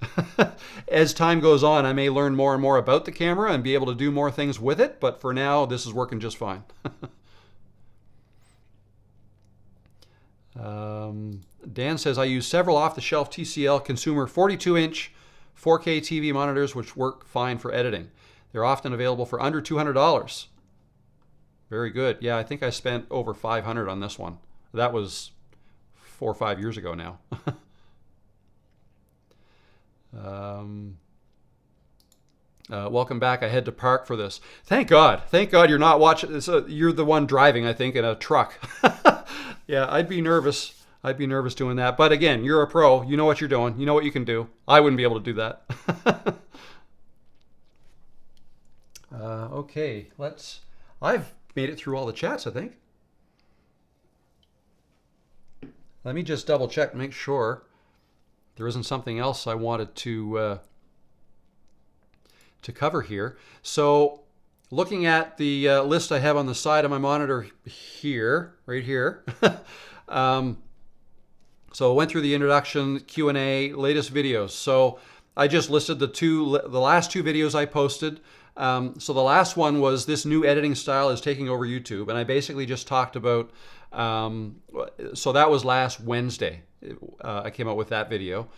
As time goes on, I may learn more and more about the camera and be able to do more things with it. But for now, this is working just fine. Dan says, I use several off-the-shelf TCL consumer 42-inch 4K TV monitors, which work fine for editing. They're often available for under $200. Very good. Yeah, I think I spent over $500 on this one. That was 4 or 5 years ago now. Welcome back. I had to park for this. Thank God. Thank God you're not watching this. You're the one driving, I think, in a truck. Yeah, I'd be nervous. I'd be nervous doing that. But again, you're a pro. You know what you're doing. You know what you can do. I wouldn't be able to do that. Okay, I've made it through all the chats, I think. Let me just double check, make sure there isn't something else I wanted to cover here. So looking at the list I have on the side of my monitor here, right here. So I went through the introduction, Q&A, latest videos. So I just listed the last 2 videos I posted. So the last one was this new editing style is taking over YouTube, and I basically just talked about, so that was last Wednesday. I came out with that video.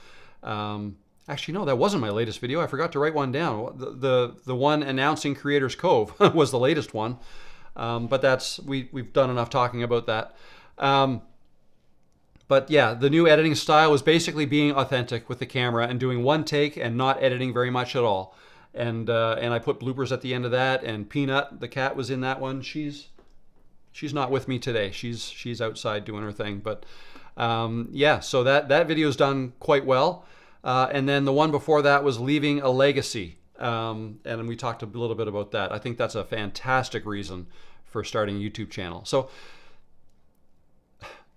Actually, no, that wasn't my latest video. I forgot to write one down. The one announcing Creators Cove was the latest one, but we've done enough talking about that. But yeah, the new editing style was basically being authentic with the camera and doing one take and not editing very much at all. And I put bloopers at the end of that. And Peanut, the cat, was in that one. She's not with me today. She's outside doing her thing. But yeah, so that video's done quite well. And then the one before that was leaving a legacy. And we talked a little bit about that. I think that's a fantastic reason for starting a YouTube channel. So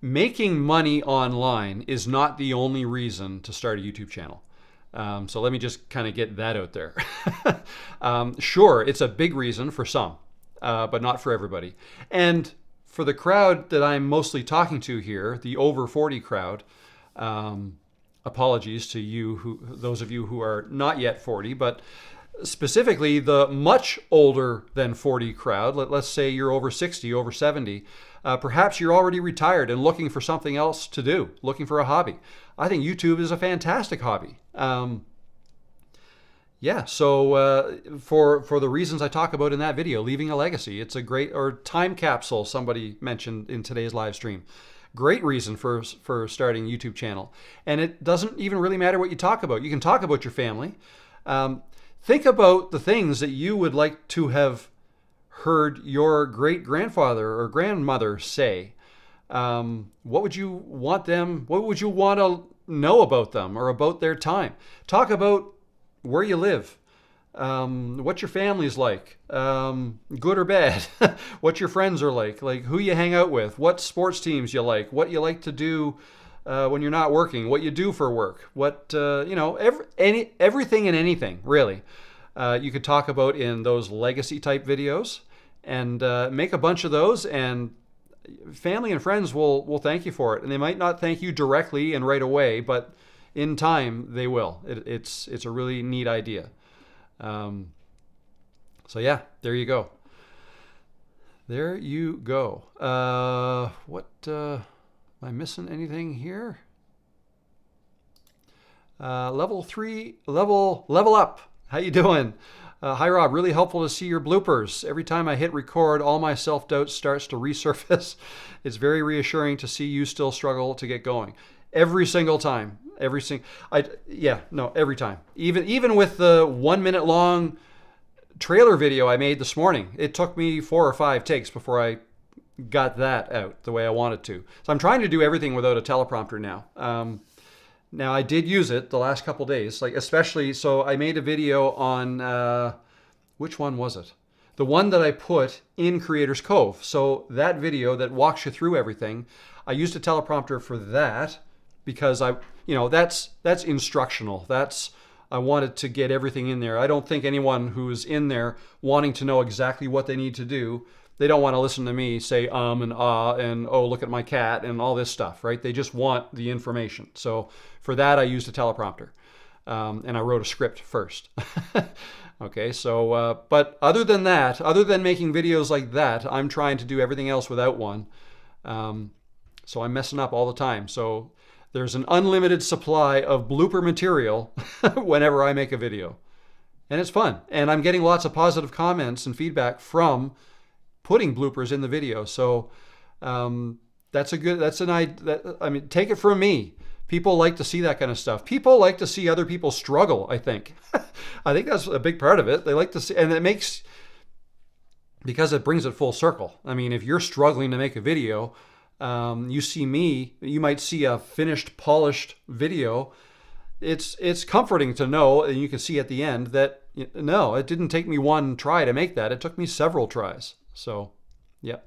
making money online is not the only reason to start a YouTube channel. So let me just kind of get that out there. Sure, it's a big reason for some, but not for everybody. And for the crowd that I'm mostly talking to here, the over 40 crowd, apologies to those of you who are not yet 40, but specifically the much older than 40 crowd, let's say you're over 60, over 70, perhaps you're already retired and looking for something else to do, looking for a hobby. I think YouTube is a fantastic hobby. Yeah, so for the reasons I talk about in that video, leaving a legacy, it's a great, or time capsule, somebody mentioned in today's live stream. Great reason for starting a YouTube channel. And it doesn't even really matter what you talk about. You can talk about your family. Think about the things that you would like to have heard your great-grandfather or grandmother say. What would you want to know about them or about their time? Talk about where you live, what your family's like, good or bad, what your friends are like who you hang out with, what sports teams you like, what you like to do when you're not working, what you do for work, what, everything and anything, really. You could talk about in those legacy type videos and make a bunch of those, and family and friends will thank you for it. And they might not thank you directly and right away, but in time they will. It's a really neat idea. So yeah, there you go. There you go. Am I missing anything here? Level 3, level up. How you doing? Hi Rob, really helpful to see your bloopers. Every time I hit record, all my self-doubt starts to resurface. It's very reassuring to see you still struggle to get going. Every single time. Every time. Even with the 1 minute long trailer video I made this morning, it took me 4 or 5 takes before I got that out the way I wanted to. So I'm trying to do everything without a teleprompter now. Now I did use it the last couple days, especially, so I made a video on, which one was it? The one that I put in Creators Cove. So that video that walks you through everything, I used a teleprompter for that because that's instructional. I wanted to get everything in there. I don't think anyone who's in there wanting to know exactly what they need to do they don't want to listen to me say and ah and oh, look at my cat and all this stuff, right? They just want the information. So for that, I used a teleprompter. And I wrote a script first. Okay, so, but other than that, other than making videos like that, I'm trying to do everything else without one. So I'm messing up all the time. So there's an unlimited supply of blooper material whenever I make a video. And it's fun. And I'm getting lots of positive comments and feedback from putting bloopers in the video. So that's an idea. I mean, take it from me. People like to see that kind of stuff. People like to see other people struggle, I think. I think that's a big part of it. They like to see, and it makes, because it brings it full circle. I mean, if you're struggling to make a video, you see me, you might see a finished, polished video. It's comforting to know, and you can see at the end that, no, it didn't take me one try to make that. It took me several tries. So, yeah.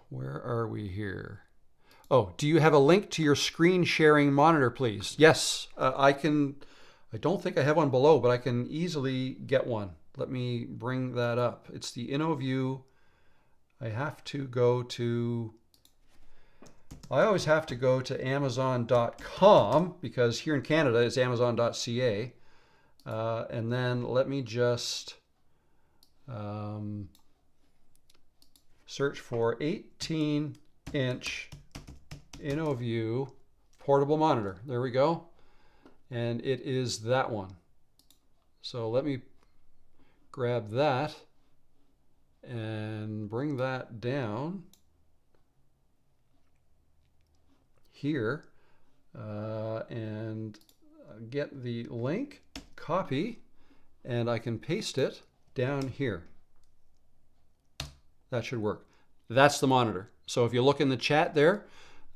Where are we here? Oh, do you have a link to your screen sharing monitor, please? Yes, I can. I don't think I have one below, but I can easily get one. Let me bring that up. It's the InnoView. I always have to go to Amazon.com because here in Canada it's Amazon.ca. And then let me just search for 18-inch InnoView portable monitor. There we go. And it is that one. So let me grab that and bring that down here and get the link, copy, and I can paste it down here. That should work. That's the monitor. So if you look in the chat there,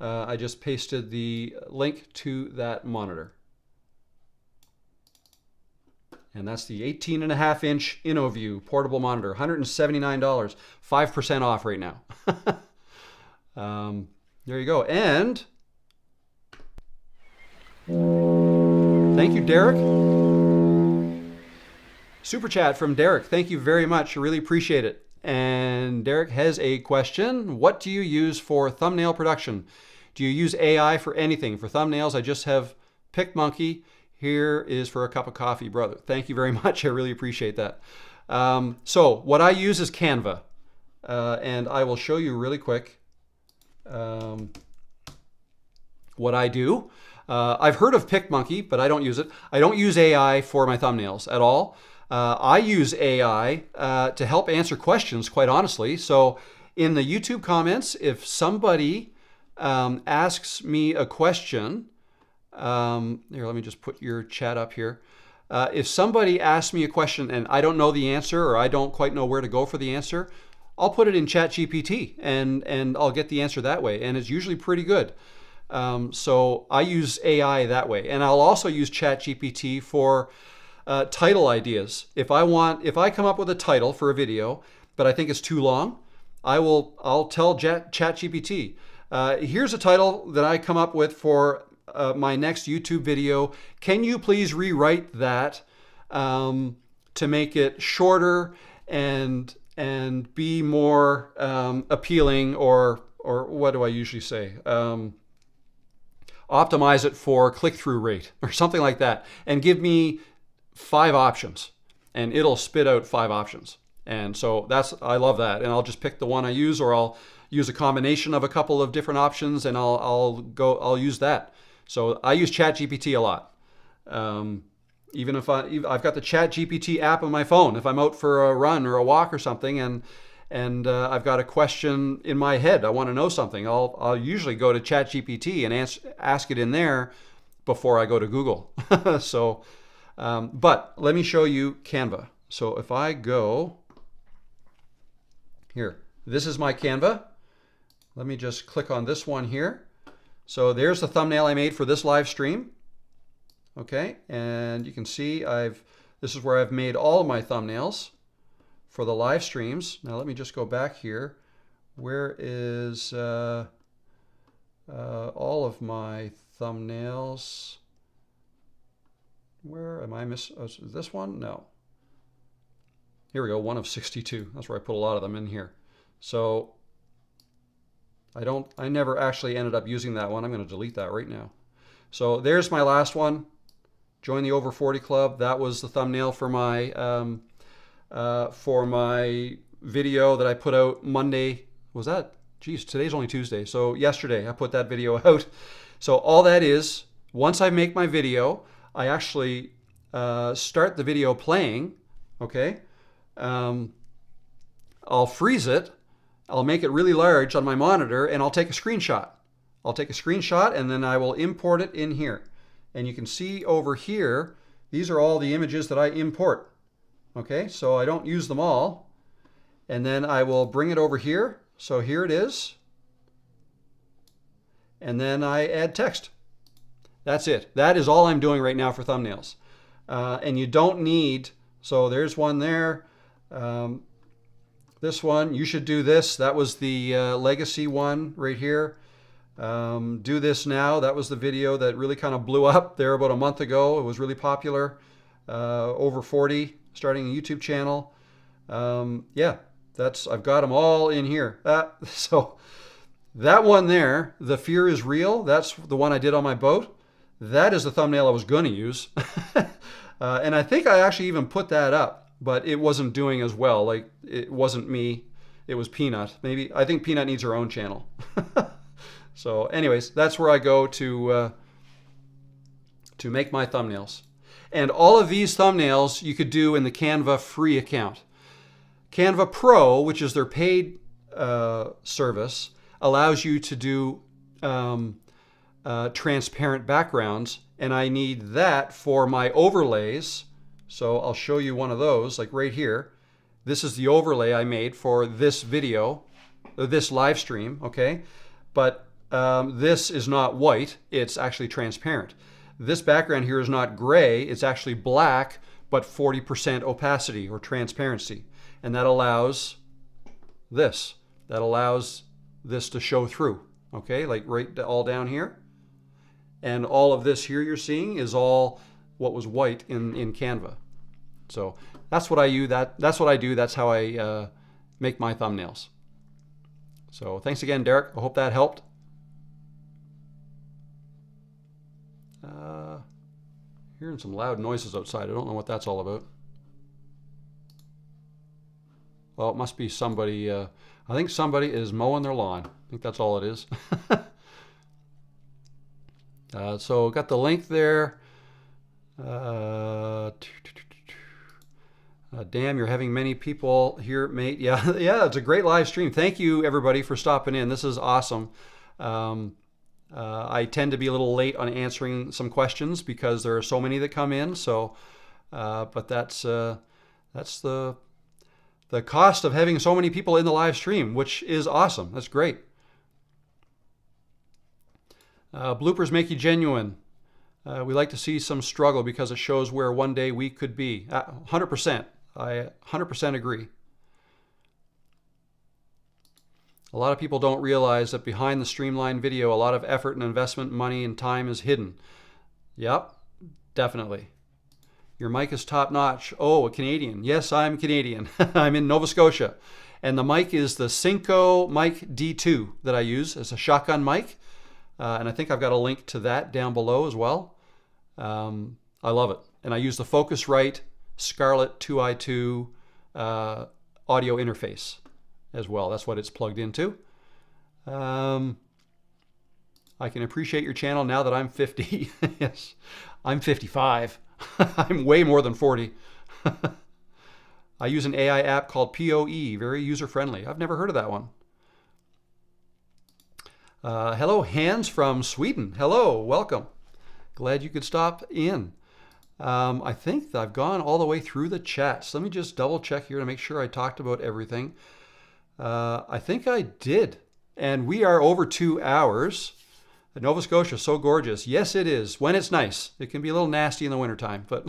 I just pasted the link to that monitor. And that's the 18.5-inch InnoView portable monitor, $179, 5% off right now. There you go. And thank you, Derek. Super chat from Derek. Thank you very much. I really appreciate it. And Derek has a question. What do you use for thumbnail production? Do you use AI for anything? For thumbnails, I just have PicMonkey. Here is for a cup of coffee, brother. Thank you very much. I really appreciate that. So what I use is Canva. And I will show you really quick what I do. I've heard of PicMonkey, but I don't use it. I don't use AI for my thumbnails at all. I use AI to help answer questions, quite honestly. So in the YouTube comments, if somebody asks me a question, here, let me just put your chat up here. If somebody asks me a question and I don't know the answer or I don't quite know where to go for the answer, I'll put it in ChatGPT and I'll get the answer that way. And it's usually pretty good. So I use AI that way. And I'll also use ChatGPT for title ideas. If I come up with a title for a video, but I think it's too long, I'll tell ChatGPT, here's a title that I come up with for my next YouTube video. Can you please rewrite that to make it shorter and be more appealing, or what do I usually say? Optimize it for click-through rate or something like that, and give me 5 options, and it'll spit out 5 options. And so I love that. And I'll just pick the one I use, or I'll use a combination of a couple of different options, and I'll use that. So I use ChatGPT a lot. Even if I've got the ChatGPT app on my phone, if I'm out for a run or a walk or something, and I've got a question in my head, I want to know something, I'll usually go to ChatGPT and ask it in there before I go to Google. So, but let me show you Canva. So if I go here, this is my Canva. Let me just click on this one here. So there's the thumbnail I made for this live stream. Okay, and you can see this is where I've made all of my thumbnails for the live streams. Now let me just go back here. Where is all of my thumbnails? Where am I missing? Oh, is this one? No. Here we go, 1 of 62. That's where I put a lot of them in here. So I never actually ended up using that one. I'm going to delete that right now. So there's my last one. Join the Over 40 Club. That was the thumbnail for my video that I put out Monday. Was that? Geez, today's only Tuesday. So yesterday I put that video out. So all that is, once I make my video, I actually start the video playing. Okay. I'll freeze it. I'll make it really large on my monitor, and I'll take a screenshot. I'll take a screenshot, and then I will import it in here. And you can see over here, these are all the images that I import. Okay, so I don't use them all. And then I will bring it over here. So here it is. And then I add text. That's it. That is all I'm doing right now for thumbnails. And you don't need, so there's one there. This one, you should do this. That was the legacy one right here. Do this now. That was the video that really kind of blew up there about a month ago. It was really popular. Over 40, starting a YouTube channel. Yeah, I've got them all in here. So that one there, The Fear is Real, that's the one I did on my boat. That is the thumbnail I was going to use. And I think I actually even put that up, but it wasn't doing as well. Like, it wasn't me, it was Peanut. Maybe, I think Peanut needs her own channel. So anyways, that's where I go to make my thumbnails. And all of these thumbnails you could do in the Canva free account. Canva Pro, which is their paid service, allows you to do transparent backgrounds, and I need that for my overlays. So I'll show you one of those, like right here. This is the overlay I made for this video, this live stream, okay? But this is not white, it's actually transparent. This background here is not gray, it's actually black, but 40% opacity or transparency. And that allows this. That allows this to show through, okay? Like right all down here. And all of this here you're seeing is all what was white in Canva. So that's what I use. That's what I do. That's how I make my thumbnails. So thanks again, Derek. I hope that helped. Hearing some loud noises outside. I don't know what that's all about. Well, it must be somebody. I think somebody is mowing their lawn. I think that's all it is. So got the link there. Damn, you're having many people here, mate. Yeah, yeah, it's a great live stream. Thank you, everybody, for stopping in. This is awesome. I tend to be a little late on answering some questions because there are so many that come in. So, but that's the cost of having so many people in the live stream, which is awesome. That's great. Bloopers make you genuine. We like to see some struggle because it shows where one day we could be. 100%. I 100% agree. A lot of people don't realize that behind the streamlined video, a lot of effort and investment, money and time is hidden. Yep, definitely. Your mic is top notch. Oh, a Canadian. Yes, I'm Canadian. I'm in Nova Scotia. And the mic is the Synco Mic D2 that I use as a shotgun mic. And I think I've got a link to that down below as well. I love it. And I use the Focusrite Scarlett 2i2 audio interface as well. That's what it's plugged into. I can appreciate your channel now that I'm 50. Yes, I'm 55. I'm way more than 40. I use an AI app called POE, very user-friendly. I've never heard of that one. Hello, Hans from Sweden. Hello, welcome. Glad you could stop in. I think I've gone all the way through the chats. Let me just double check here to make sure I talked about everything. I think I did. And we are over 2 hours. Nova Scotia, so gorgeous. Yes, it is. When it's nice. It can be a little nasty in the wintertime, but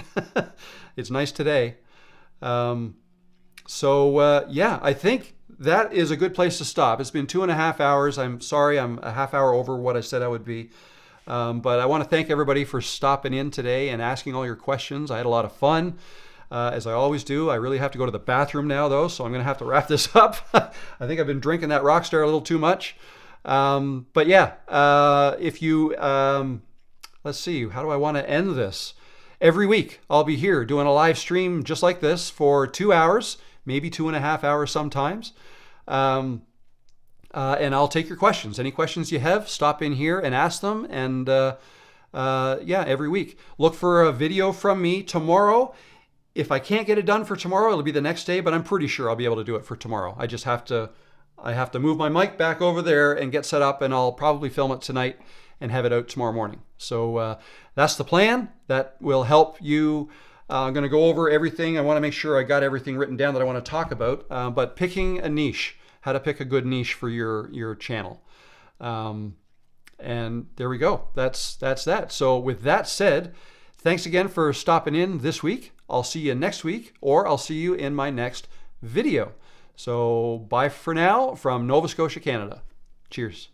it's nice today. Yeah, I think that is a good place to stop. It's been 2.5 hours. I'm sorry I'm a half hour over what I said I would be. But I want to thank everybody for stopping in today and asking all your questions. I had a lot of fun. as I always do. I really have to go to the bathroom now, though, so I'm going to have to wrap this up. I think I've been drinking that Rockstar a little too much. But yeah, if you, let's see, how do I want to end this? Every week, I'll be here doing a live stream just like this for 2 hours, maybe 2.5 hours sometimes. And I'll take your questions. Any questions you have, stop in here and ask them. And yeah, every week. Look for a video from me tomorrow. If I can't get it done for tomorrow, it'll be the next day, but I'm pretty sure I'll be able to do it for tomorrow. I just have to, move my mic back over there and get set up, and I'll probably film it tonight and have it out tomorrow morning. So that's the plan. That will help you. I'm going to go over everything. I want to make sure I got everything written down that I want to talk about, but picking a niche, how to pick a good niche for your channel. And there we go. That's that. So with that said, thanks again for stopping in this week. I'll see you next week, or I'll see you in my next video. So bye for now from Nova Scotia, Canada. Cheers.